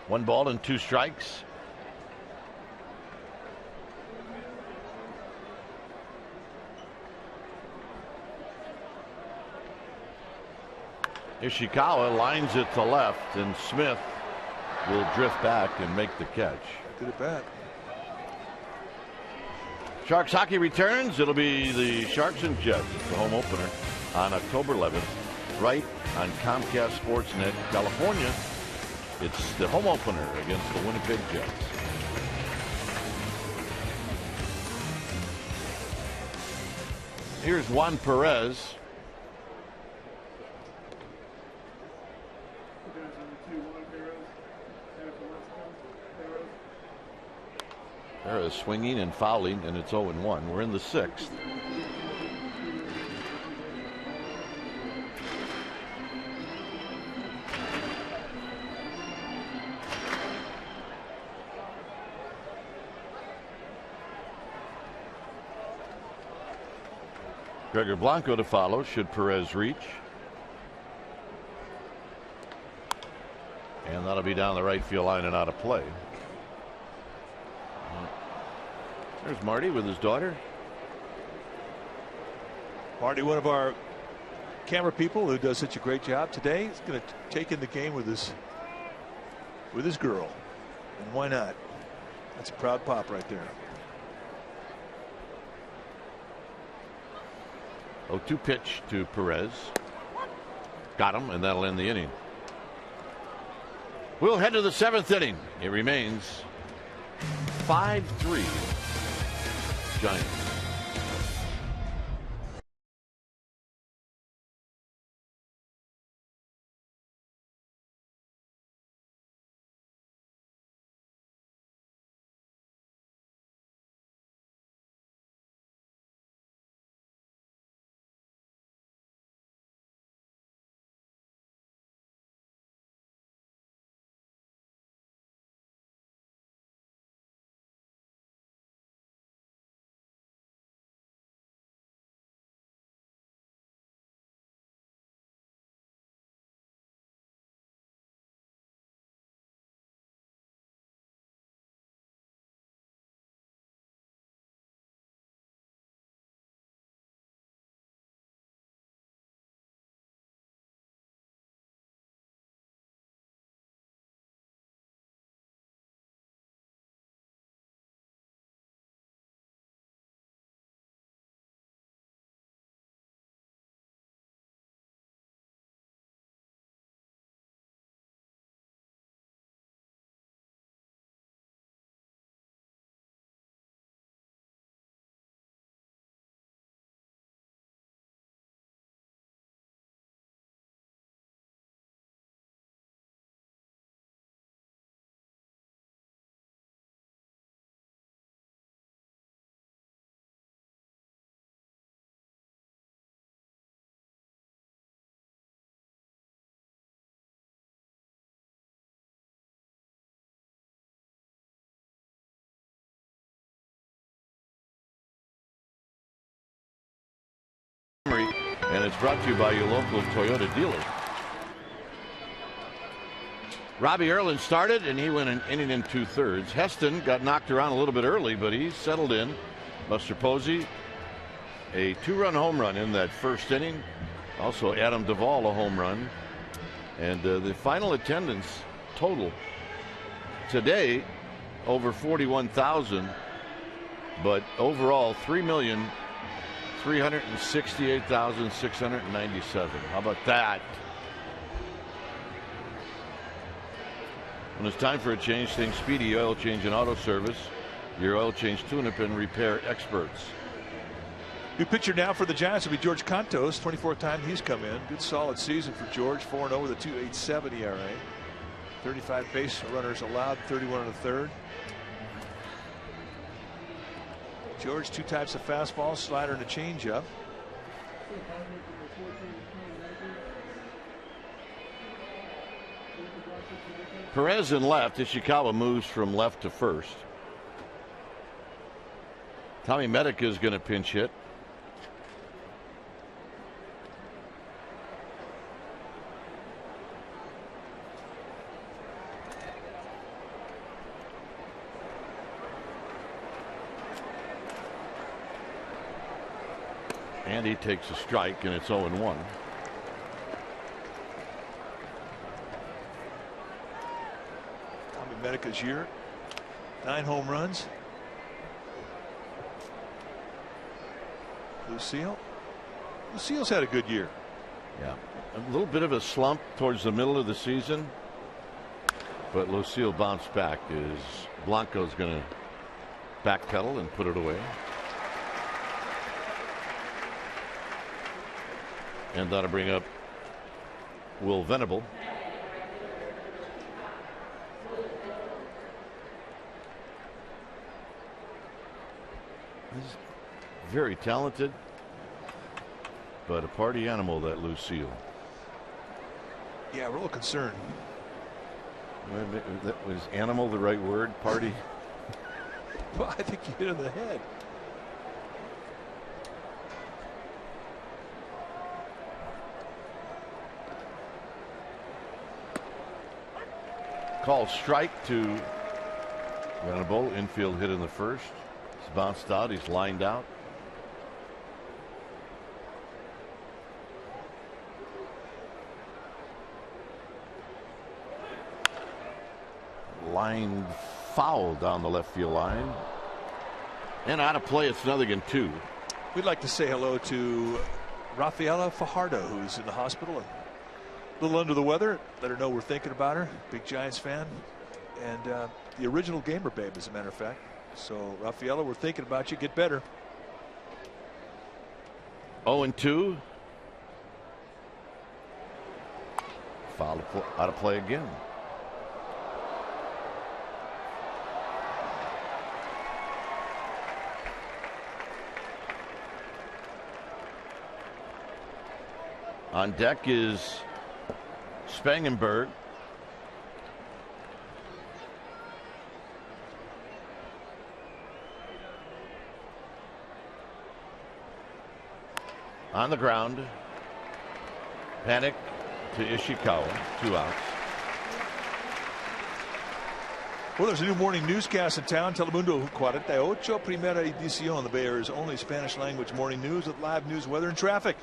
One ball and 2 strikes. Ishikawa lines it to left, and Smith will drift back and make the catch. Good at bat. Sharks hockey returns. It'll be the Sharks and Jets. It's the home opener on October 11th, right on Comcast Sportsnet California. It's the home opener against the Winnipeg Jets. Here's Juan Perez. Perez swinging and fouling, and it's 0-1. We're in the 6th. Gregor Blanco to follow should Perez reach. And that'll be down the right field line and out of play. There's Marty with his daughter. Marty, one of our camera people who does such a great job today, is going to take in the game with his girl. And why not? That's a proud pop right there. 0-2 pitch to Perez. Got him, and that'll end the inning. We'll head to the 7th inning. It remains 5-3 Giants. And it's brought to you by your local Toyota dealer. Robbie Erlin started, and he went an inning and 2/3. Heston got knocked around a little bit early, but he settled in. Buster Posey, a 2-run home run in that first inning. Also, Adam Duvall, a home run. And the final attendance total today, over 41,000. But overall, 3,368,697. How about that? When it's time for a change, think Speedy Oil Change and Auto Service. Your oil change tune-up and repair experts. New pitcher now for the Giants will be George Cantos. 24th time he's come in. Good solid season for George. 4-0 with a 2.87 ERA. 35 base runners allowed, 31 1/3. George, 2 types of fastball, slider and a changeup. Perez in left. Ishikawa moves from left to first. Tommy Medica is going to pinch hit. And he takes a strike, and it's 0-1. Medica's year, 9 home runs. Lucille's had a good year. Yeah, a little bit of a slump towards the middle of the season, but Lucille bounced back. Blanco's going to backpedal and put it away. And that'll bring up Will Venable. He's very talented, but a party animal, that Lucille. Yeah, we're a little concerned. Was animal the right word? Party? Well, I think you hit it on the head. Called strike to Venable. Infield hit in the first. He's bounced out. He's lined out. Line foul down the left field line. And out of play, it's nothing 2. We'd like to say hello to Rafaela Fajardo, who's in the hospital and a little under the weather. Let her know we're thinking about her. Big Giants fan. And the original gamer babe, as a matter of fact. So, Rafaela, we're thinking about you. Get better. 0-2. Foul out of play again. On deck is Spangenberg. On the ground. Panic to Ishikawa. 2 outs. Well, there's a new morning newscast in town. Telemundo 48 Primera Edición, the Bay Area's only Spanish language morning news with live news, weather, and traffic.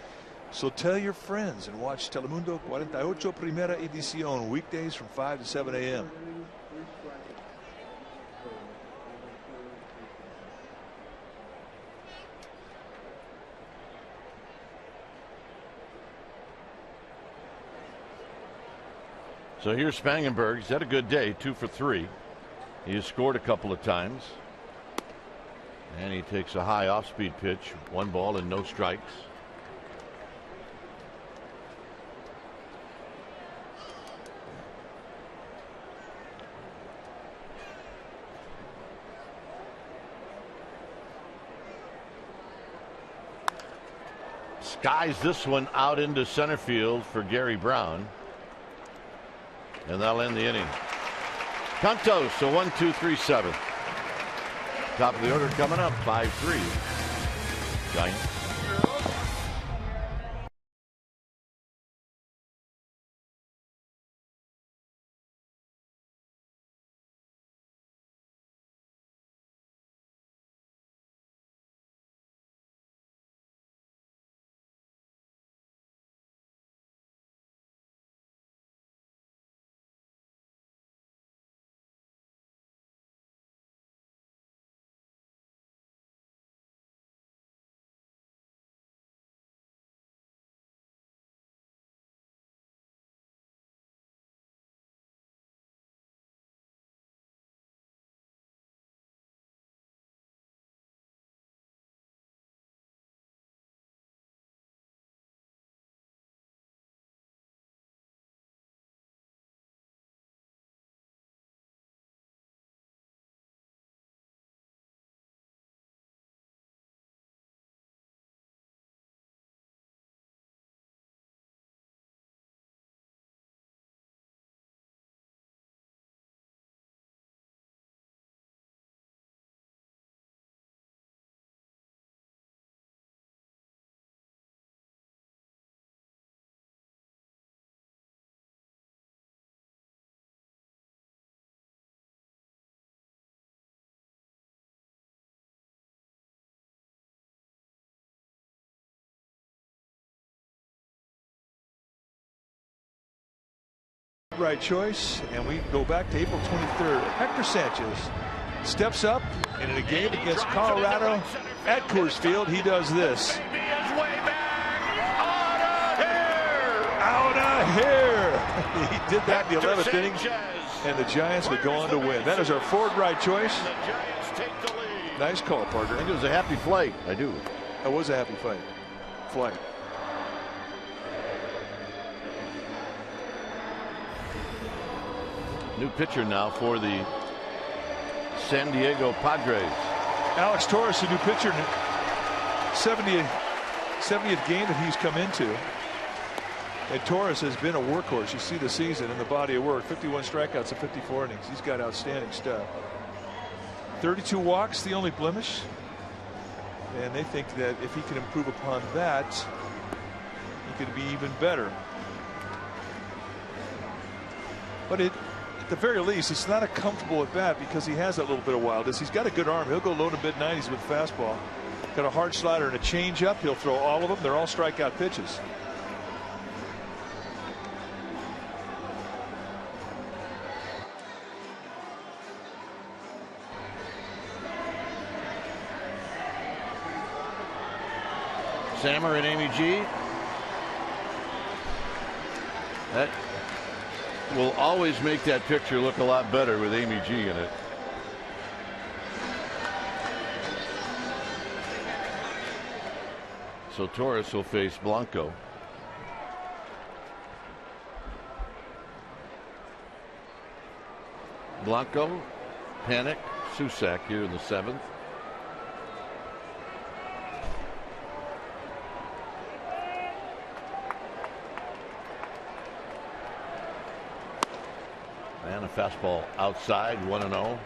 So tell your friends and watch Telemundo 48 Primera Edición weekdays from 5 to 7 a.m. So here's Spangenberg. He's had a good day, 2 for 3. He has scored a couple of times. And he takes a high off-speed pitch. 1 ball and no strikes. Skies this one out into center field for Gary Brown. And that'll end the inning. Cantos, so 1-2-3 7th. Top of the order coming up, 5-3. Giants. right choice, and we go back to April 23rd. Hector Sanchez steps up, and in a game against Colorado at Coors Field, he does this. Out of here! He did that in the 11th inning, and the Giants would go on to win. That is our forward right choice. Nice call, partner. I think it was a happy flight. I do. That was a happy flight. New pitcher now for the San Diego Padres. Alex Torres, a new pitcher, 70th game that he's come into. And Torres has been a workhorse. You see the season in the body of work. 51 strikeouts in 54 innings. He's got outstanding stuff. 32 walks, the only blemish. And they think that if he can improve upon that, he could be even better. But at the very least, it's not a comfortable at bat because he has that little bit of wildness. He's got a good arm. He'll go low to mid-90s with fastball. Got a hard slider and a changeup. He'll throw all of them. They're all strikeout pitches. Sammer and Amy G. That will always make that picture look a lot better with Amy G in it. So Torres will face Blanco. Blanco, Panic, Susak here in the 7th. And a fastball outside, 1-0.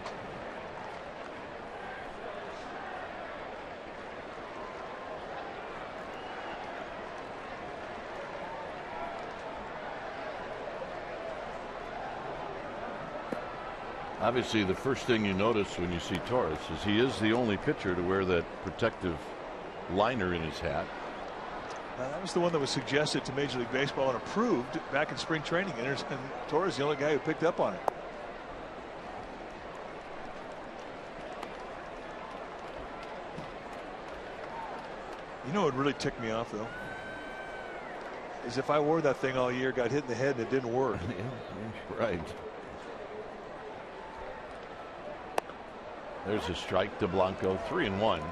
Obviously, the first thing you notice when you see Torres is he is the only pitcher to wear that protective liner in his hat. That was the one that was suggested to Major League Baseball and approved back in spring training. And Torres is the only guy who picked up on it. You know what really ticked me off, though, is if I wore that thing all year, got hit in the head, and it didn't work. Yeah, right. There's a strike to Blanco, 3-1.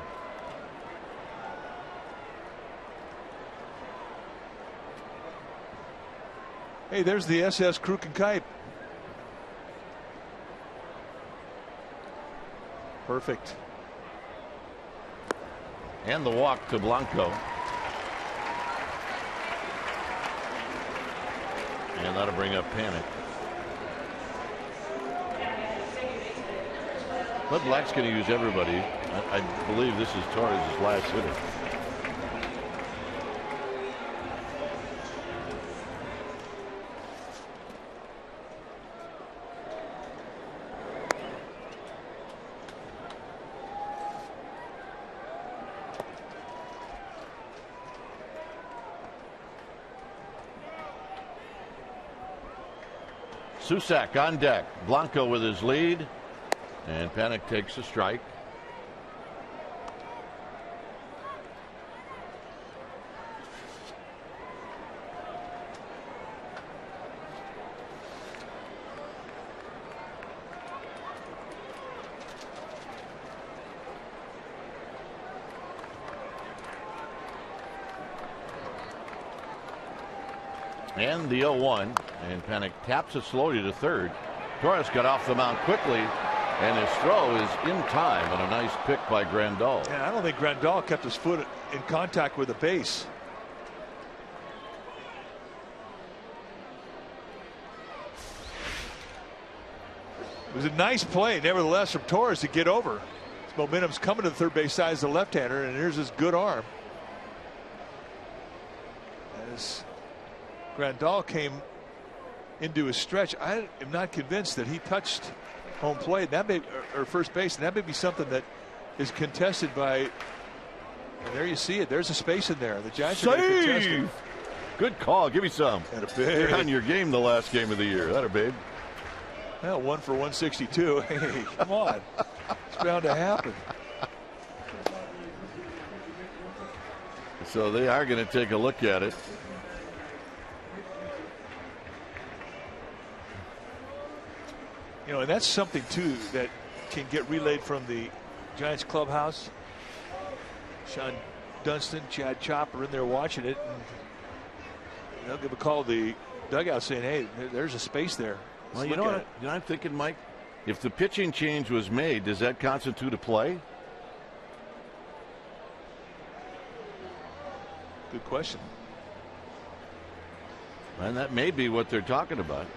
Hey, there's the SS Crook and Kite. Perfect. And the walk to Blanco. And that'll bring up Panic. Bud Black's going to use everybody. I believe this is Torres' last hitter. Susak on deck. Blanco with his lead. And Panic takes a strike. And the 0-1, and Panic taps it slowly to third. Torres got off the mound quickly, and his throw is in time, and a nice pick by Grandal. Yeah, I don't think Grandal kept his foot in contact with the base. It was a nice play, nevertheless, from Torres to get over. His momentum's coming to the third base side as the left-hander, and here's his good arm. As Grandal came into his stretch, I am not convinced that he touched home plate. That may, or first base, and that may be something that is contested by. And there you see it. There's a space in there. The Giants are going to contest it. Good call. Give me some. You're on your game the last game of the year. That babe. Well, 1 for 162. Hey, come on. It's bound to happen. So they are going to take a look at it. You know, and that's something, too, that can get relayed from the Giants clubhouse. Sean Dunston, Chad Chopper in there watching it. And they'll give a call to the dugout saying, hey, there's a space there. Well, you know what I'm thinking, Mike? If the pitching change was made, does that constitute a play? Good question. And that may be what they're talking about.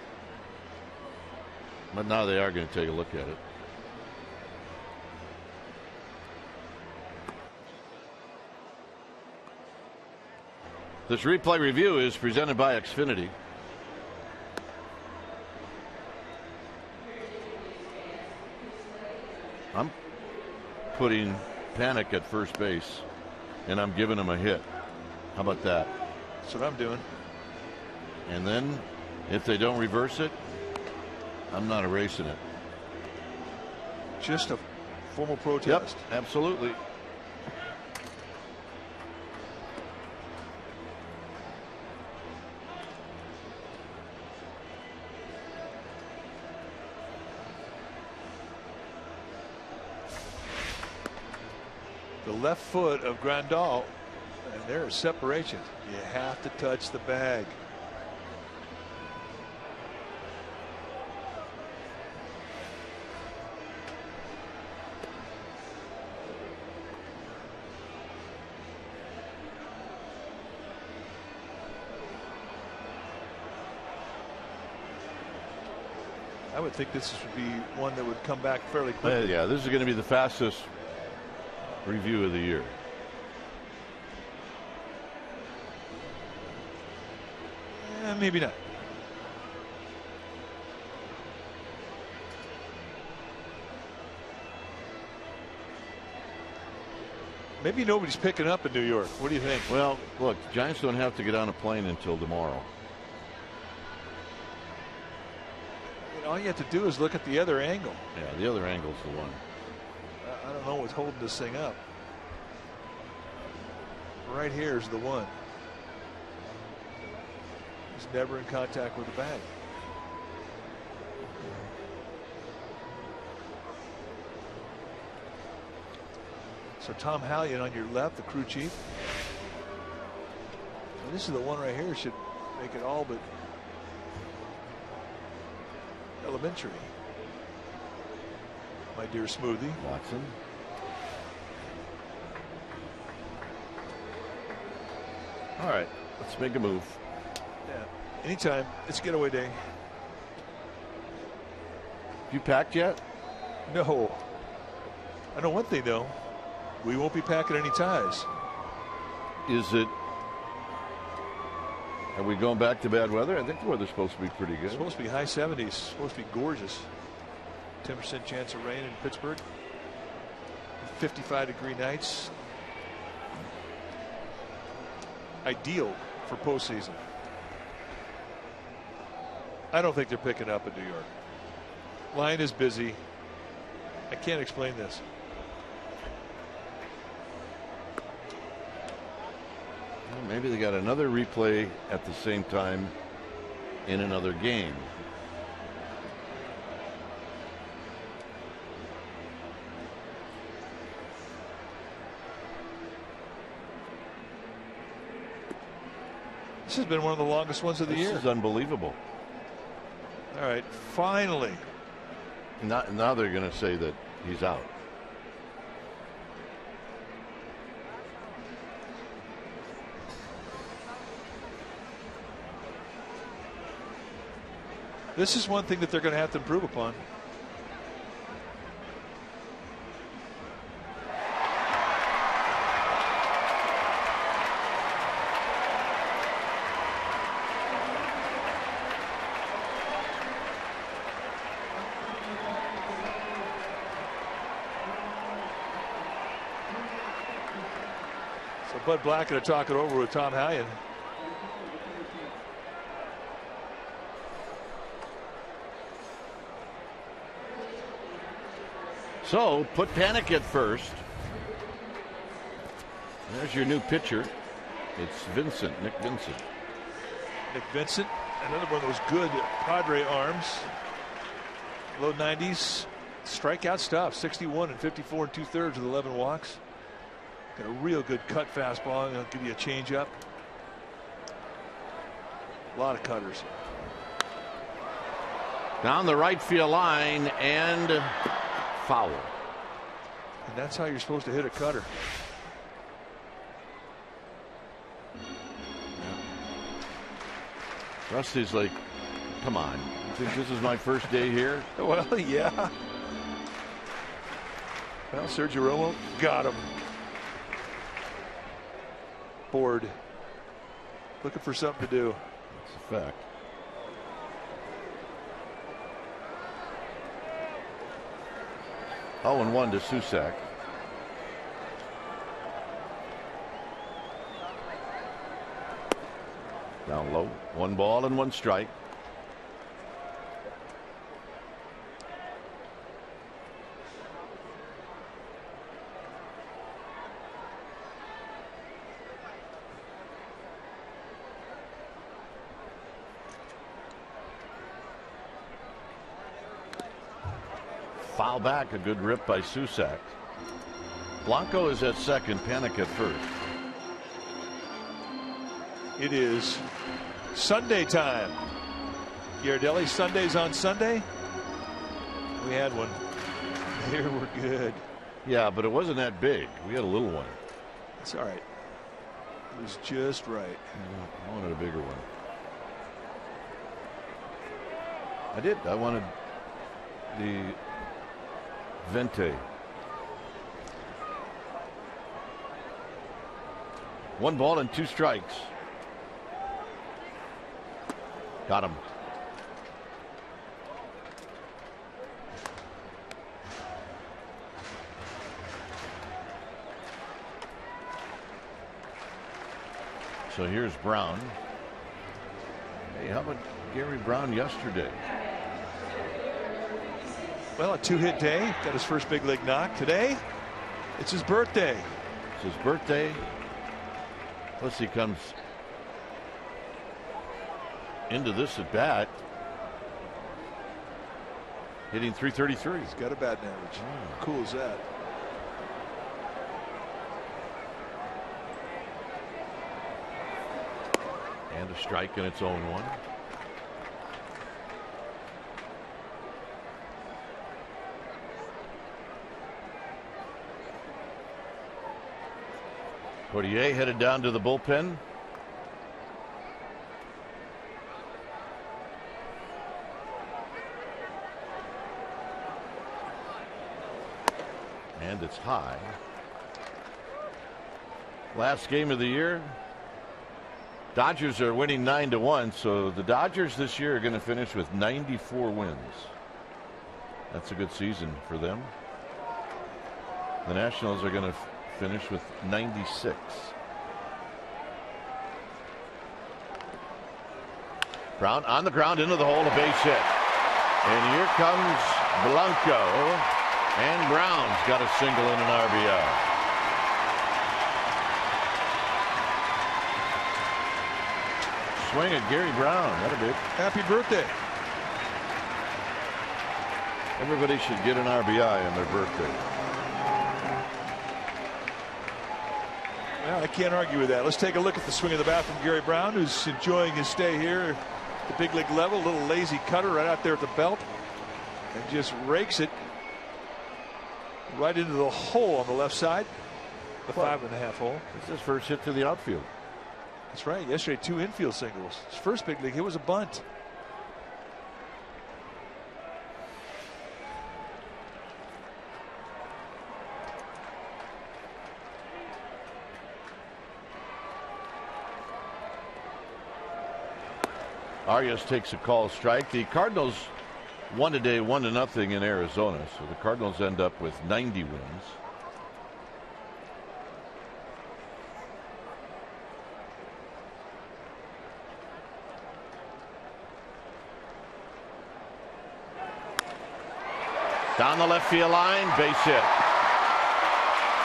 But now they are going to take a look at it. This replay review is presented by Xfinity. I'm putting Panic at first base, and I'm giving him a hit. How about that? That's what I'm doing. And then, if they don't reverse it, I'm not erasing it. Just a formal protest. Yep, absolutely. The left foot of Grandal, and there's separation. You have to touch the bag. I would think this would be one that would come back fairly quickly. Yeah, this is going to be the fastest review of the year. Maybe not. Maybe nobody's picking up in New York. What do you think? Well, look, the Giants don't have to get on a plane until tomorrow. All you have to do is look at the other angle. Yeah, the other angle's the one. I don't know what's holding this thing up. Right here is the one. He's never in contact with the bag. So Tom Hallion on your left, the crew chief. And this is the one right here. Should make it all but elementary. My dear Smoothie. Watson. All right, let's make a move. Yeah, anytime. It's getaway day. You packed yet? No. I know one thing though. We won't be packing any ties. Is it? Are we going back to bad weather? I think the weather's supposed to be pretty good. It's supposed to be high 70s. It's supposed to be gorgeous. 10% chance of rain in Pittsburgh. 55-degree nights. Ideal for postseason. I don't think they're picking up in New York. Line is busy. I can't explain this. Well, maybe they got another replay at the same time in another game. This has been one of the longest ones of the year. This is unbelievable. All right, finally. Now they're going to say that he's out. This is one thing that they're going to have to improve upon. So Bud Black going to talk it over with Tom Hallion. So put Panic at first. There's your new pitcher. It's Nick Vincent. Nick Vincent, another one of those good Padre arms. Low 90s, strikeout stuff. 61 and 54 and 2/3 with 11 walks. Got a real good cut fastball, and he'll give you a changeup. A lot of cutters. Down the right field line and foul. And that's how you're supposed to hit a cutter. Rusty's like, come on, you think this is my first day here? Well, yeah. Well, Sergio Romo got him. Bored. Looking for something to do. That's a fact. Oh, and 1 to Susak. Down low. 1 ball and 1 strike. Foul back, a good rip by Susak. Blanco is at second, Panic at first. It is Sunday time. Ghirardelli, Sundays on Sunday. We had one. Here we're good. Yeah, but it wasn't that big. We had a little one. It's all right. It was just right. Yeah, I wanted a bigger one. I did. I wanted the Vente. 1 ball and 2 strikes. Got him. So here's Brown. Hey, how about Gary Brown yesterday? Well, a 2-hit day. Got his first big league knock. Today, it's his birthday. It's his birthday. Plus he comes into this at bat hitting .333. He's got a batting average. How cool is that? And a strike in its own 1. Portier headed down to the bullpen. And it's high. Last game of the year. Dodgers are winning 9-1, so the Dodgers this year are going to finish with 94 wins. That's a good season for them. The Nationals are going to finish with 96. Brown on the ground into the hole, a base hit. And here comes Blanco. And Brown's got a single and an RBI. Swing at Gary Brown. That'll do. Happy birthday. Everybody should get an RBI on their birthday. Well, I can't argue with that. Let's take a look at the swing of the bat from Gary Brown, who's enjoying his stay here at the big league level. A little lazy cutter right out there at the belt. And just rakes it right into the hole on the left side. The 5.5 hole. It's his first hit to the outfield. That's right. Yesterday, 2 infield singles. His first big league hit was a bunt. Arias takes a call strike. The Cardinals won today 1-0 in Arizona, so the Cardinals end up with 90 wins. Down the left field line, base hit.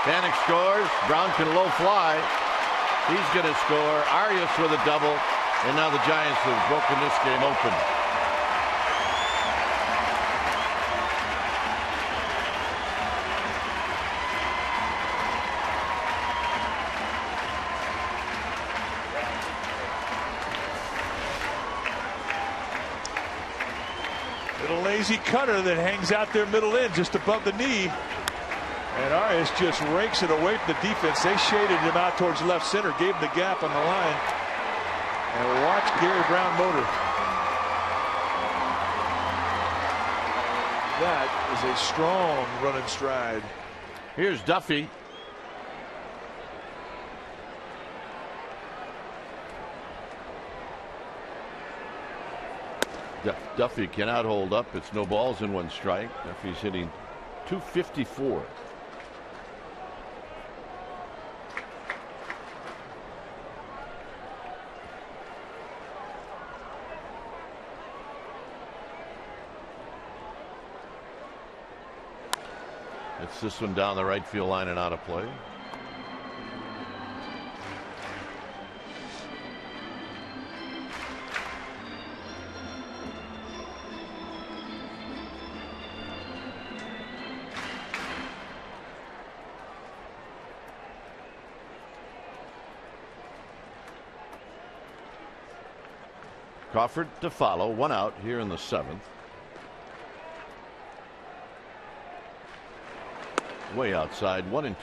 Panik scores. Brown can low fly. He's going to score. Arias with a double. And now the Giants have broken this game open. Little lazy cutter that hangs out there middle in just above the knee. And Arias just rakes it away from the defense. They shaded him out towards left center, gave him the gap on the line. And watch Gary Brown motor. That is a strong running stride. Here's Duffy. Duffy cannot hold up. It's no balls in one strike. Duffy's hitting .254. It's this one down the right field line and out of play. Crawford to follow, 1 out here in the 7th. Way outside, 1-2.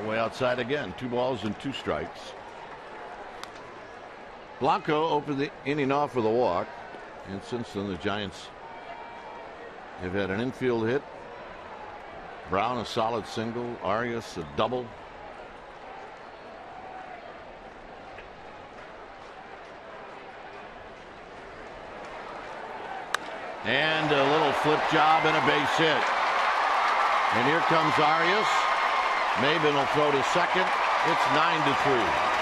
Way outside again, 2 balls and 2 strikes. Blanco opened the inning off with a walk, and since then the Giants have had an infield hit. Brown a solid single, Arias a double. And a little flip job and a base hit. And here comes Arias. Maben will throw to second. It's 9-3.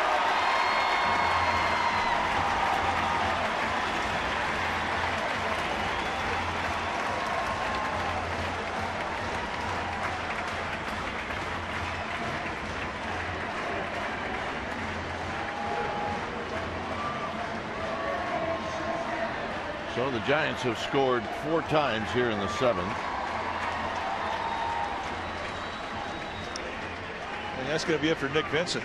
So the Giants have scored 4 times here in the 7th. And that's going to be it for Nick Vincent.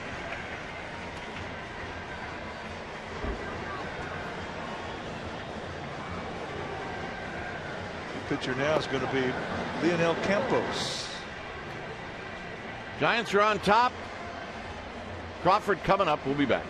The pitcher now is going to be Leonel Campos. Giants are on top. Crawford coming up. We'll be back.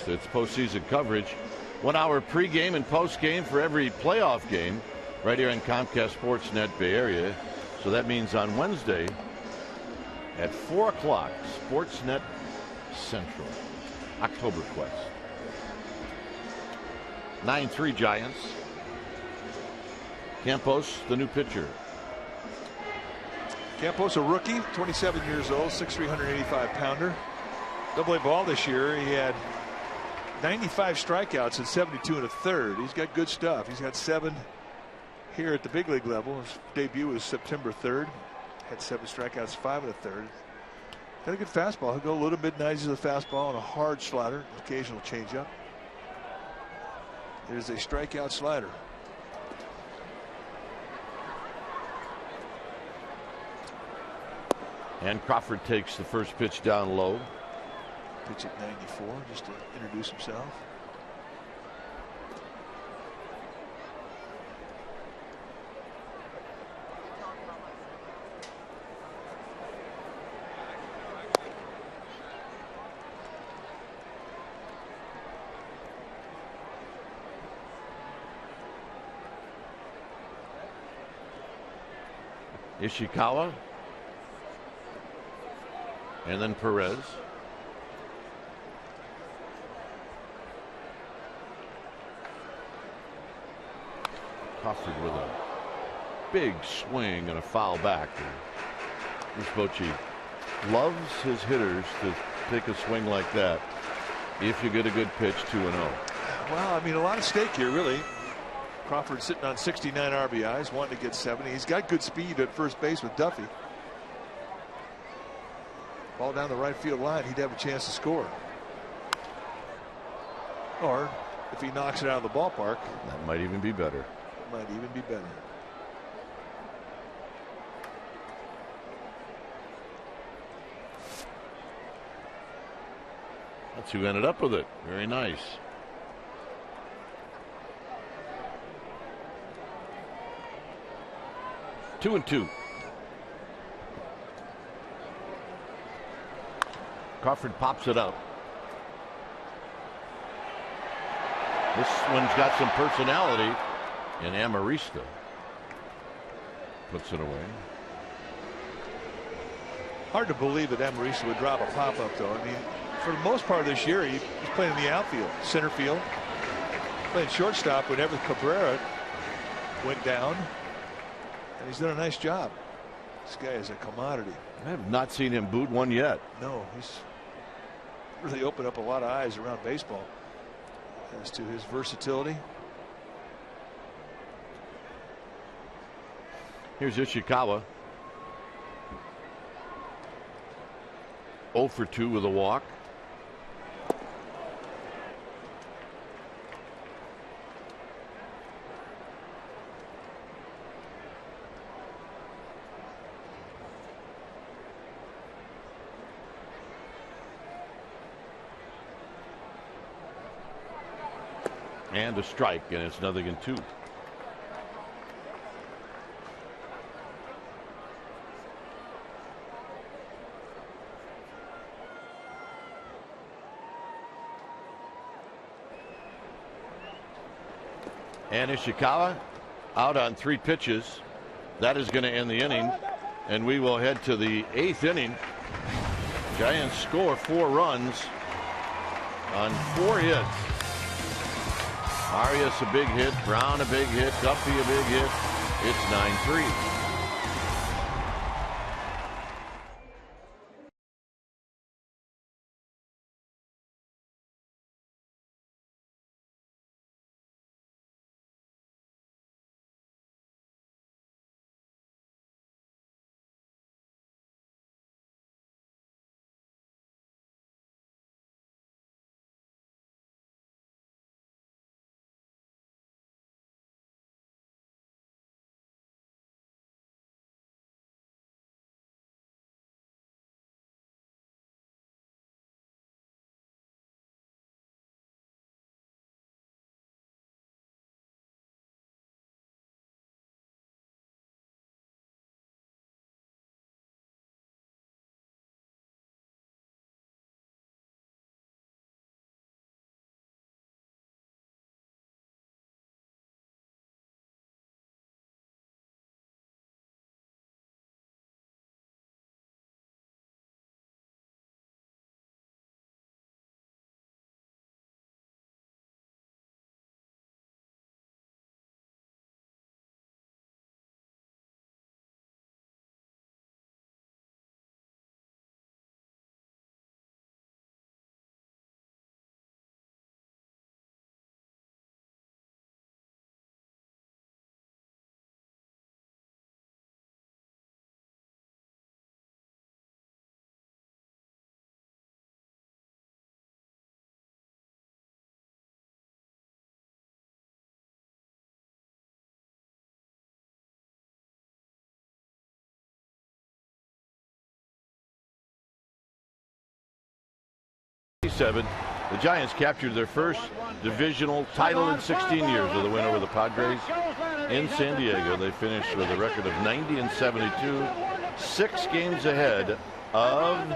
It's postseason coverage. 1 hour pregame and postgame for every playoff game right here on Comcast Sportsnet Bay Area. So that means on Wednesday at 4 o'clock, Sportsnet Central, October Quest. 9-3 Giants. Campos, the new pitcher. Campos, a rookie, 27 years old, 6'3", 185-pounder. Double-A ball this year. He had 95 strikeouts and 72 and a third. He's got good stuff. He's got 7 here at the big league level. His debut was September 3rd. Had 7 strikeouts, 5 and a third. Got a good fastball. He'll go a little mid-90s with a fastball and a hard slider, occasional changeup. There's a strikeout slider. And Crawford takes the first pitch down low. Pitch at 94 just to introduce himself. Ishikawa. And then Perez. Crawford with a big swing and a foul back. This Bochy loves his hitters to take a swing like that if you get a good pitch 2-0. Well, I mean, a lot at stake here, really. Crawford sitting on 69 RBIs, wanting to get 70. He's got good speed at first base with Duffy. Ball down the right field line, he'd have a chance to score. Or if he knocks it out of the ballpark, that might even be better. Might even be better. That's who ended up with it. Very nice. Two and two. Crawford pops it up. This one's got some personality, and Amarista puts it away. Hard to believe that Amarista would drop a pop-up, though. I mean, for the most part of this year, he's playing in the outfield, center field, playing shortstop whenever Cabrera went down, and he's done a nice job. This guy is a commodity. I have not seen him boot one yet. No, he's really opened up a lot of eyes around baseball as to his versatility. Here's Ishikawa. 0 for 2 with a walk. And a strike, and it's 0-2. And Ishikawa out on 3 pitches. That is going to end the inning, and we will head to the 8th inning. Giants score 4 runs on 4 hits. Arias a big hit, Brown a big hit, Duffy a big hit. It's 9-3. 7. The Giants captured their first divisional title in 16 years with a win over the Padres in San Diego. They finished with a record of 90-72, 6 games ahead of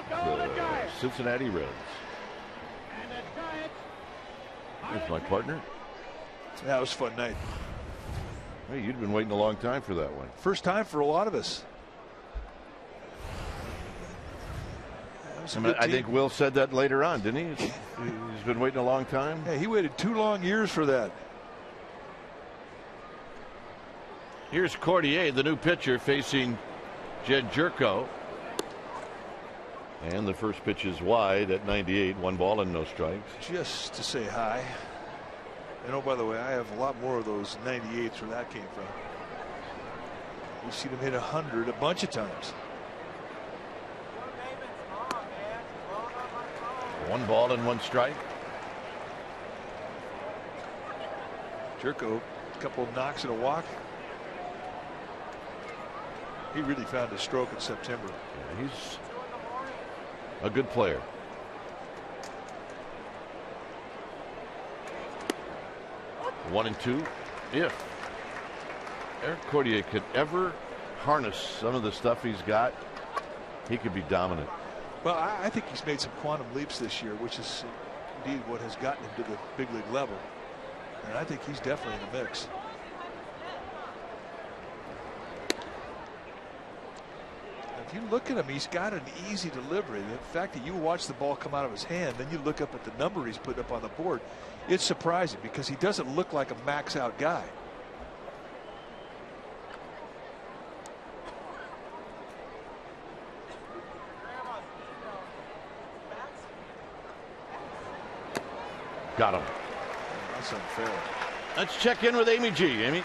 the Cincinnati Reds. Here's my partner. That was a fun night. Hey, you'd been waiting a long time for that one. First time for a lot of us. I think Will said that later on, didn't he? He's been waiting a long time. Yeah, he waited 2 long years for that. Here's Cordier, the new pitcher, facing Jed Jerko. And the first pitch is wide at 98, 1 ball and no strikes. Just to say hi. And oh, by the way, I have a lot more of those 98s where that came from. We've seen him hit 100 a bunch of times. 1 ball and 1 strike. Jerko, a couple of knocks and a walk. He really found his stroke in September. Yeah, he's a good player. One and 2. If Eric Cordier could ever harness some of the stuff he's got, he could be dominant. Well, I think he's made some quantum leaps this year, which is indeed what has gotten him to the big league level. And I think he's definitely in the mix. If you look at him, he's got an easy delivery. The fact that you watch the ball come out of his hand, then you look up at the number he's put up on the board, it's surprising because he doesn't look like a max out guy. Got him. That's unfair. Let's check in with Amy G. Amy.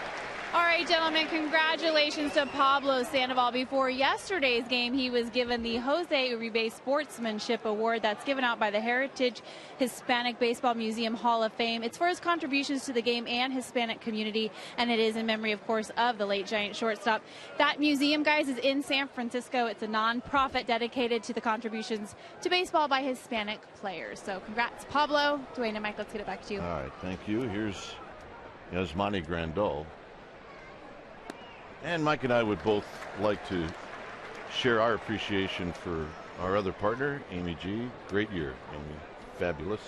All right, gentlemen, congratulations to Pablo Sandoval. Before yesterday's game, he was given the Jose Uribe Sportsmanship Award that's given out by the Heritage Hispanic Baseball Museum Hall of Fame. It's for his contributions to the game and Hispanic community, and it is in memory, of course, of the late Giant shortstop. That museum, guys, is in San Francisco. It's a nonprofit dedicated to the contributions to baseball by Hispanic players. So congrats, Pablo. Dwayne and Mike, let's get it back to you. All right, thank you. Here's Yasmani Grandal. And Mike and I would both like to share our appreciation for our other partner, Amy G. Great year, Amy. Fabulous.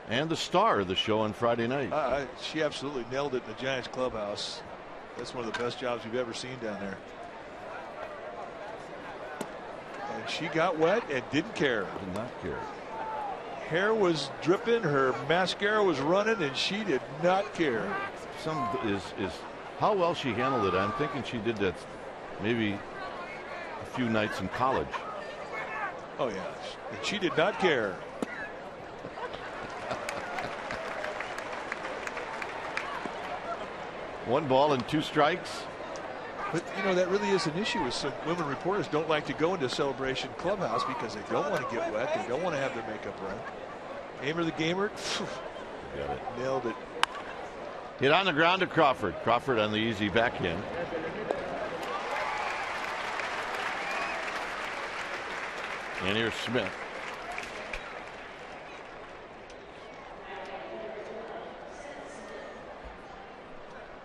And the star of the show on Friday night. She absolutely nailed it in the Giants clubhouse. That's one of the best jobs you've ever seen down there. And she got wet and didn't care. Did not care. Hair was dripping, her mascara was running, and she did not care. Some is how well she handled it. I'm thinking she did that maybe a few nights in college. Oh yeah, and she did not care. One ball and 2 strikes. But you know, that really is an issue. Is some women reporters don't like to go into Celebration Clubhouse because they don't want to get wet. They don't want to have their makeup on. Aim of the gamer, Got it. nailed it. Hit on the ground to Crawford. Crawford on the easy backhand. And here's Smith.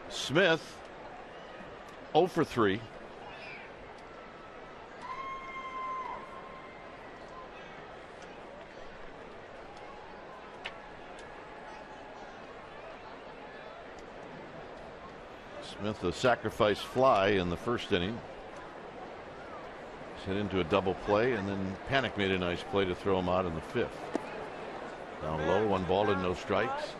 Smith 0 for 3. Smith, a sacrifice fly in the first inning. He's hit into a double play, and then Panic made a nice play to throw him out in the 5th. Down low, 1 ball and no strikes.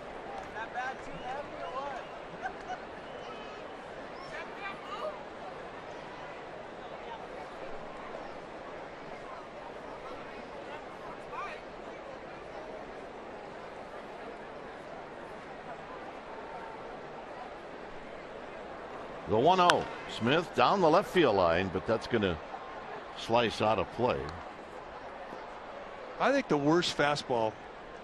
The 1-0. Smith down the left field line, but that's going to slice out of play. I think the worst fastball,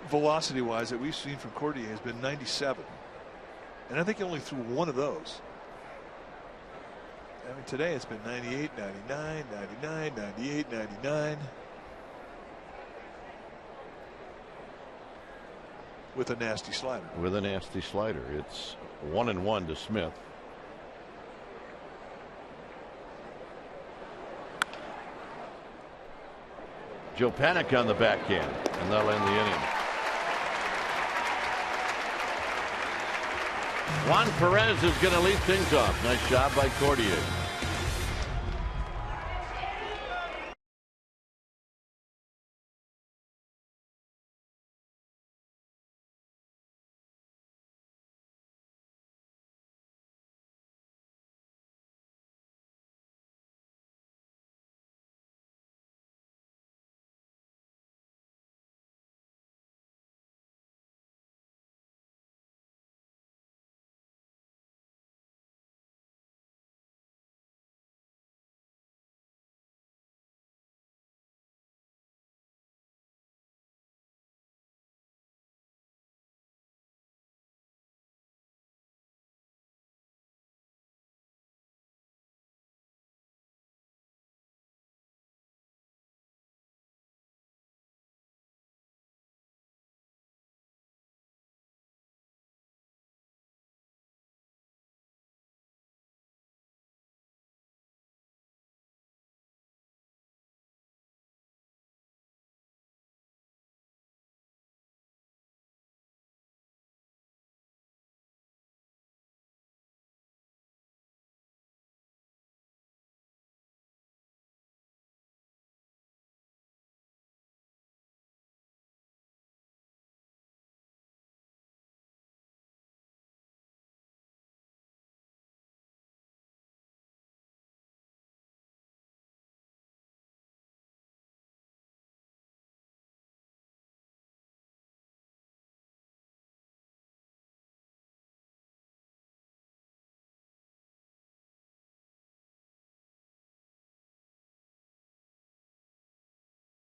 velocity-wise, that we've seen from Cordier has been 97. And I think he only threw 1 of those. I mean, today it's been 98, 99, 99, 98, 99. with a nasty slider. With a nasty slider. It's 1-1 to Smith. Joe Panik on the backhand, and they'll end the inning. Juan Perez is going to lead things off. Nice job by Cordier.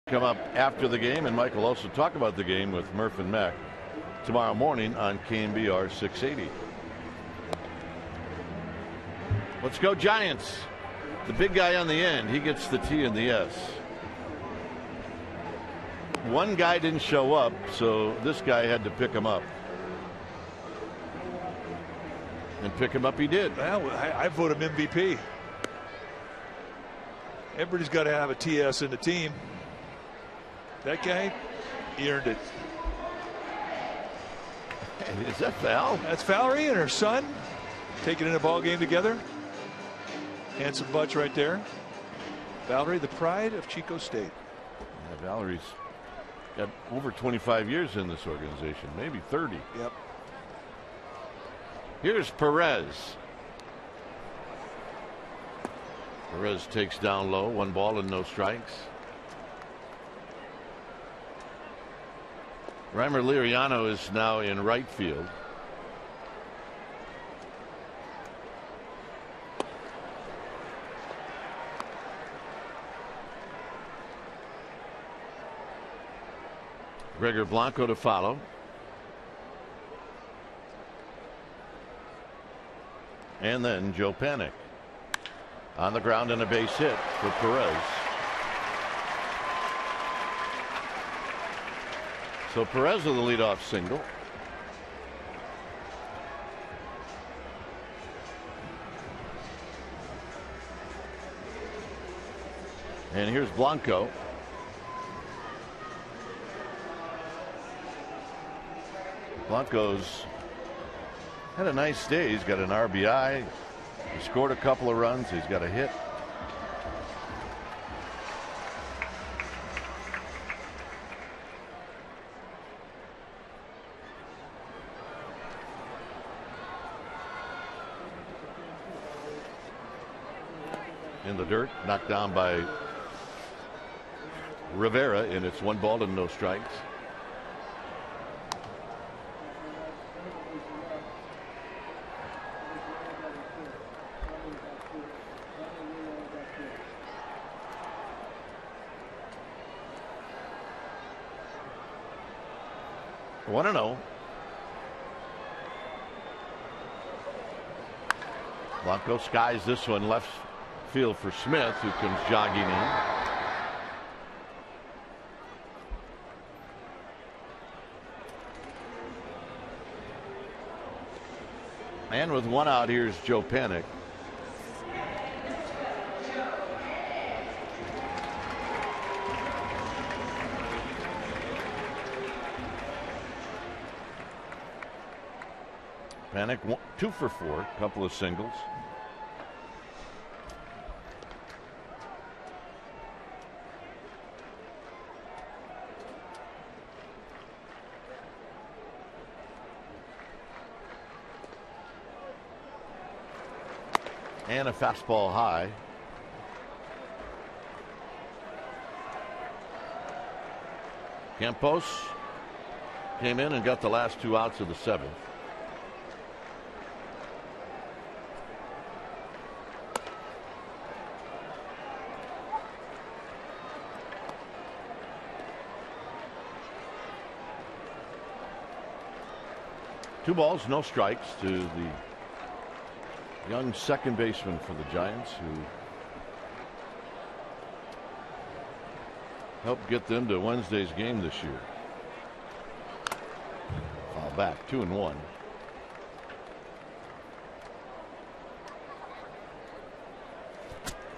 Come up after the game, and Mike will also talk about the game with Murph and Mac tomorrow morning on KNBR 680. Let's go Giants. The big guy on the end, he gets the T and the S. One guy didn't show up, so this guy had to pick him up. And pick him up he did. Well, I vote him MVP. Everybody's got to have a TS in the team. That guy, he earned it. Is that Val? That's Valerie and her son taking in a ball game together. Handsome bunch right there. Valerie, the pride of Chico State. Yeah, Valerie's got over 25 years in this organization, maybe 30. Yep. Here's Perez. Perez takes down low, 1 ball and no strikes. Reimer Liriano is now in right field. Gregor Blanco to follow. And then Joe Panik on the ground and a base hit for Perez. So Perez with the leadoff single. And here's Blanco. Blanco's had a nice day. He's got an RBI. He scored a couple of runs. He's got a hit. In the dirt, knocked down by Rivera, and it's 1 ball and no strikes. I don't know. Blanco skies this one left field for Smith, who comes jogging in. And with one out, here's Joe Panik. Panik 2 for 4, couple of singles. And a fastball high. Campos came in and got the last 2 outs of the 7th. Two balls, no strikes to the young second baseman for the Giants, who helped get them to Wednesday's game this year. Foul back, 2-1.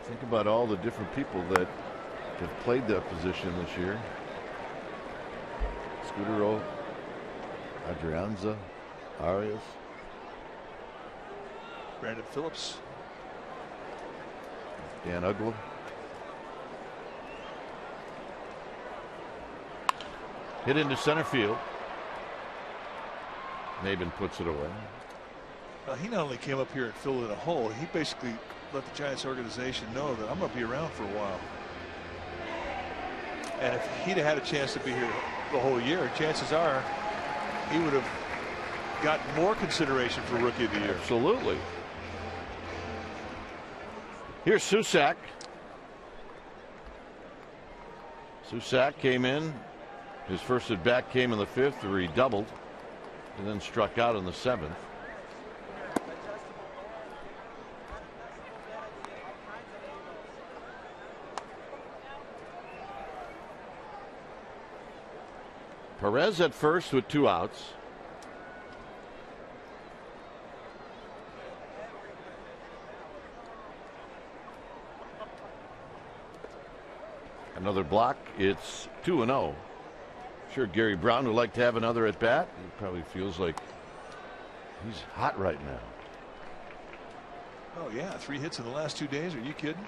Think about all the different people that have played that position this year. Scudero, Adrianza, Arias, Brandon Phillips, Dan Uggla. Hit into center field. Maben puts it away. Well, he not only came up here and filled in a hole, he basically let the Giants organization know that I'm going to be around for a while. And if he'd have had a chance to be here the whole year, chances are he would have got more consideration for Rookie of the Year. Absolutely. Here's Susac. Susac came in. His first at bat came in the 5th, where he doubled and then struck out in the 7th. Perez at first with 2 outs. Another block. It's 2-0. Sure, Gary Brown would like to have another at bat. He probably feels like he's hot right now. Oh yeah, 3 hits in the last 2 days. Are you kidding?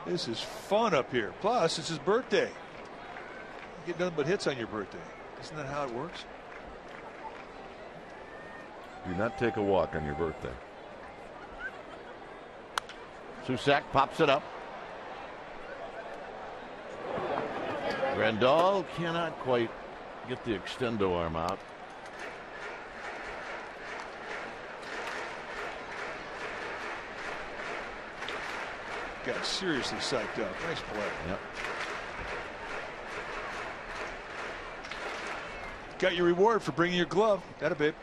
This is fun up here. Plus, it's his birthday. You get nothing but hits on your birthday. Isn't that how it works? Do not take a walk on your birthday. Susac pops it up. Grandal cannot quite get the extendo arm out. Got seriously psyched up. Nice play. Yep. Got your reward for bringing your glove. That a bit.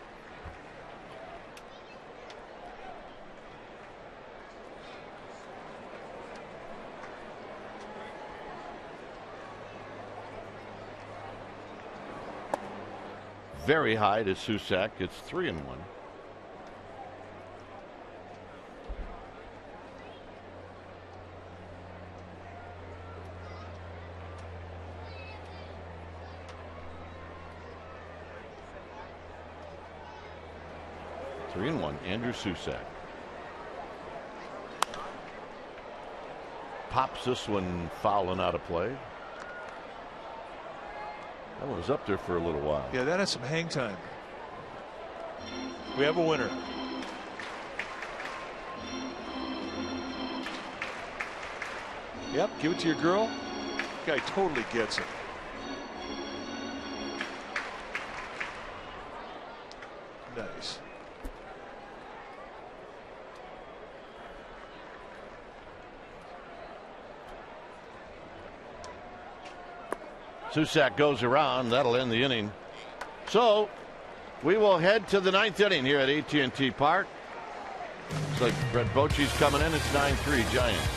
Very high to Susac. It's 3-1. Andrew Susac pops this one fouling out of play. That one was up there for a little while. Yeah, that had some hang time. We have a winner. Yep, give it to your girl. Guy totally gets it. Nice. Susac goes around. That'll end the inning. So we will head to the 9th inning here at AT&T Park. Looks like Brett Bochy's coming in. It's 9-3 Giants.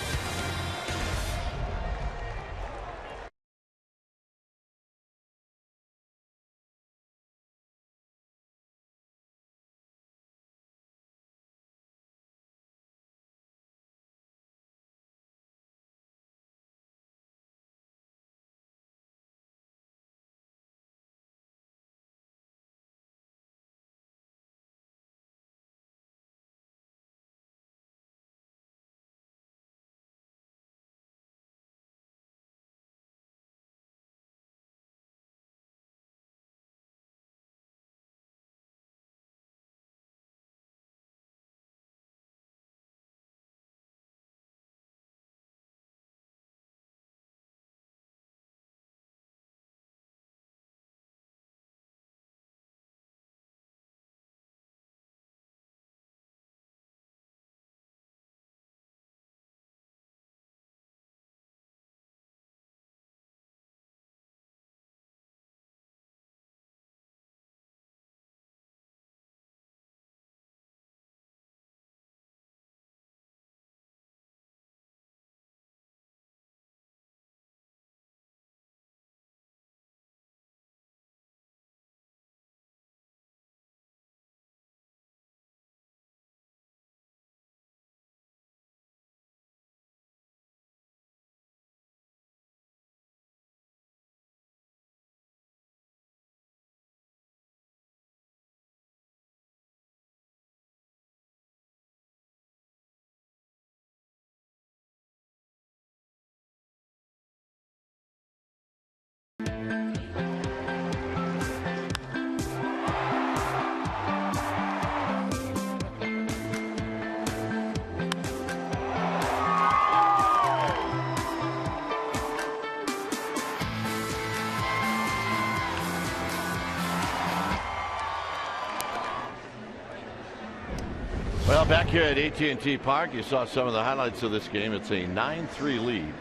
Well, back here at AT&T Park, you saw some of the highlights of this game. It's a 9-3 lead.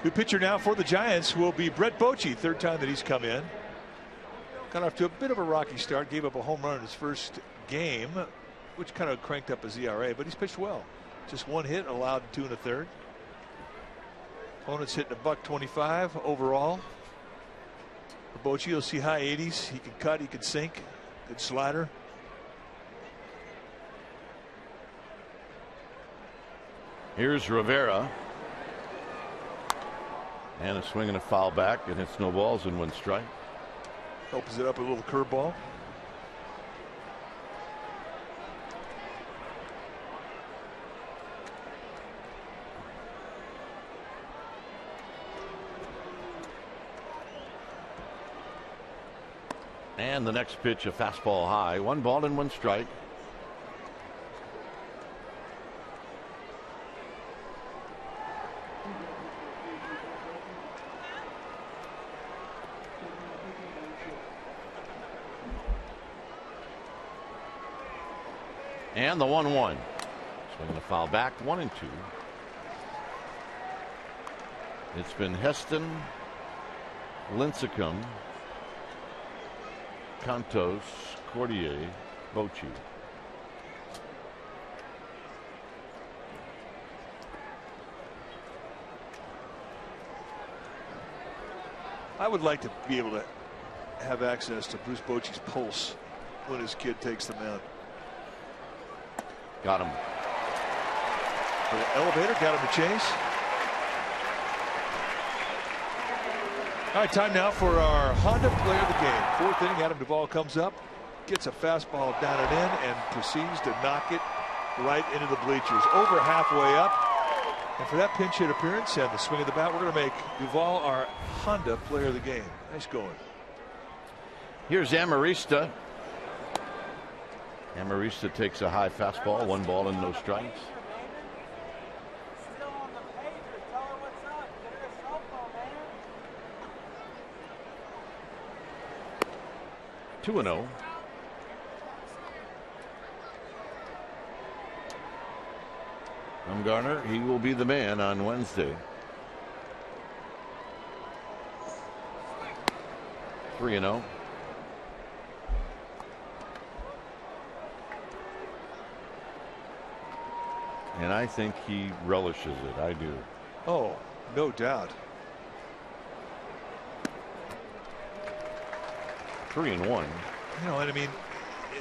New pitcher now for the Giants will be Brett Bochy, third time that he's come in. Got off to a bit of a rocky start, gave up a home run in his first game, which kind of cranked up his ERA, but he's pitched well. Just one hit, allowed 2 1/3. Opponent's hitting $125 overall. For Bochy, you'll see high 80s. He can cut, he can sink. Good slider. Here's Rivera. And a swing and a foul back, and it's no balls and 1 strike. Opens it up a little curveball. And the next pitch, a fastball high. 1 ball and 1 strike. And the 1-1. Swinging a foul back, 1 and 2. It's been Heston, Lincecum, Cantos, Cordier, Bochy. I would like to be able to have access to Bruce Bochy's pulse when his kid takes the mound. Got him. For the elevator, got him to chase. All right, time now for our Honda player of the game. 4th inning, Adam Duvall comes up, gets a fastball down and in, and proceeds to knock it right into the bleachers. Over halfway up. And for that pinch hit appearance and the swing of the bat, we're going to make Duvall our Honda player of the game. Nice going. Here's Amarista. Amarista takes a high fastball, 1 ball and no strikes. Two and 0. Bumgarner, he will be the man on Wednesday. 3 and 0. And I think he relishes it. I do. Oh, no doubt. 3 and 1. You know, and I mean,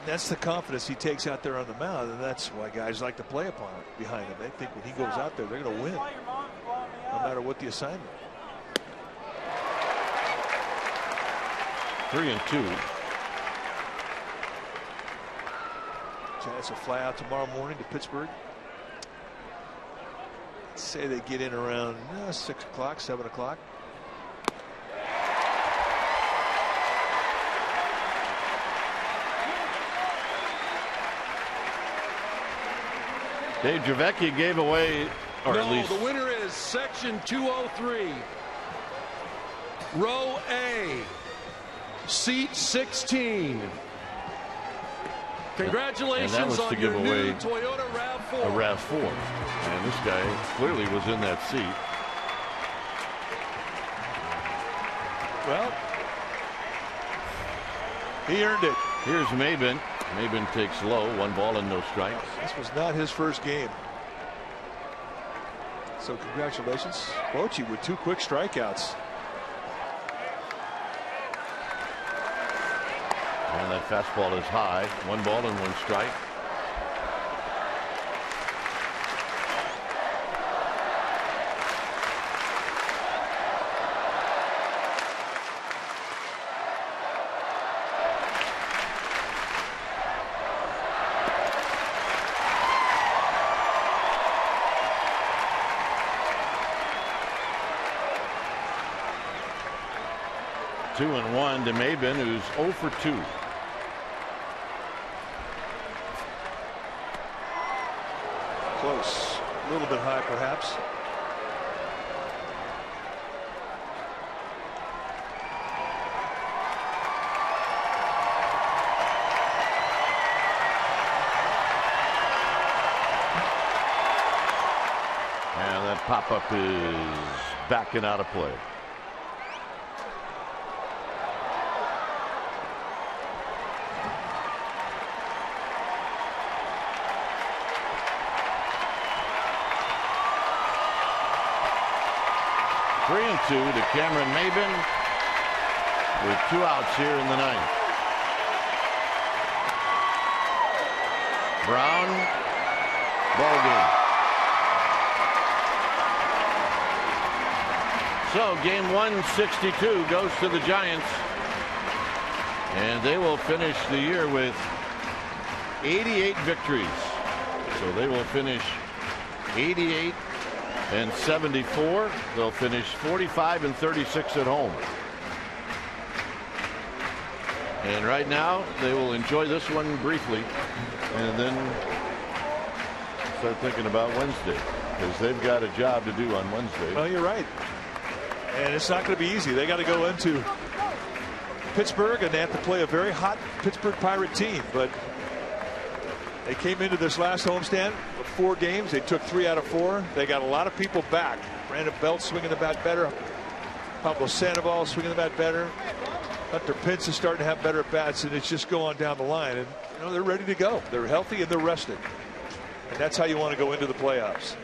that's the confidence he takes out there on the mound, and that's why guys like to play upon it behind him. They think when he goes out there, they're going to win, no matter what the assignment. 3 and 2. Giants will fly out tomorrow morning to Pittsburgh. Let's say they get in around 6 o'clock, 7 o'clock. Dave Javecki gave away, or at least. The winner is section 203. Row A. Seat 16. Congratulations on your new Toyota RAV4. A RAV4. And this guy clearly was in that seat. Well, he earned it. Here's Maben. Maben takes low, 1 ball and no strikes. This was not his first game. So congratulations. Bochy with 2 quick strikeouts. And that fastball is high. 1 ball and 1 strike. Two and 1 to Maben, who's 0 for 2. Close. A little bit high, perhaps. pop-up is back and out of play. Three and two to Cameron Maben with 2 outs here in the ninth. Brown, ball game. So game 162 goes to the Giants, and they will finish the year with 88 victories. So they will finish 88 and 74. They'll finish 45 and 36 at home. And right now they will enjoy this one briefly and then start thinking about Wednesday, because they've got a job to do on Wednesday. Well, you're right. And it's not going to be easy. They got to go into Pittsburgh, and they have to play a very hot Pittsburgh Pirate team. But they came into this last homestand with 4 games. They took 3 out of 4. They got a lot of people back. Brandon Belt swinging the bat better. Pablo Sandoval swinging the bat better. Hunter Pence is starting to have better at bats, and it's just going down the line. And you know, they're ready to go. They're healthy and they're rested. And that's how you want to go into the playoffs.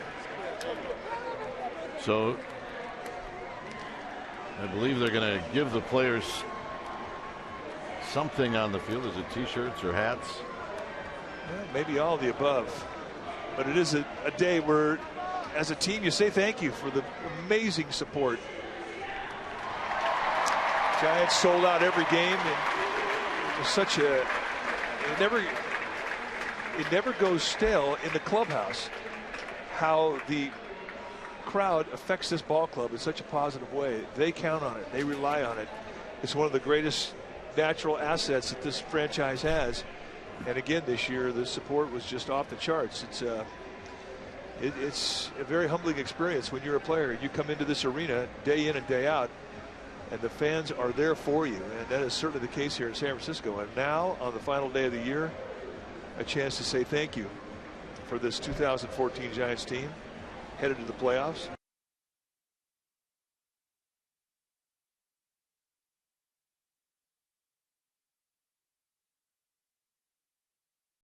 So I believe they're going to give the players something on the field. Is it t-shirts or hats? Well, maybe all of the above. But it is a day where, as a team, you say thank you for the amazing support. Giants sold out every game, and it was such a, it never goes stale in the clubhouse how the crowd affects this ball club in such a positive way. They count on it. They rely on it. It's one of the greatest natural assets that this franchise has. And again, this year, the support was just off the charts. It's a very humbling experience when you're a player. You come into this arena day in and day out, and the fans are there for you. And that is certainly the case here in San Francisco. And now, on the final day of the year, a chance to say thank you for this 2014 Giants team headed to the playoffs.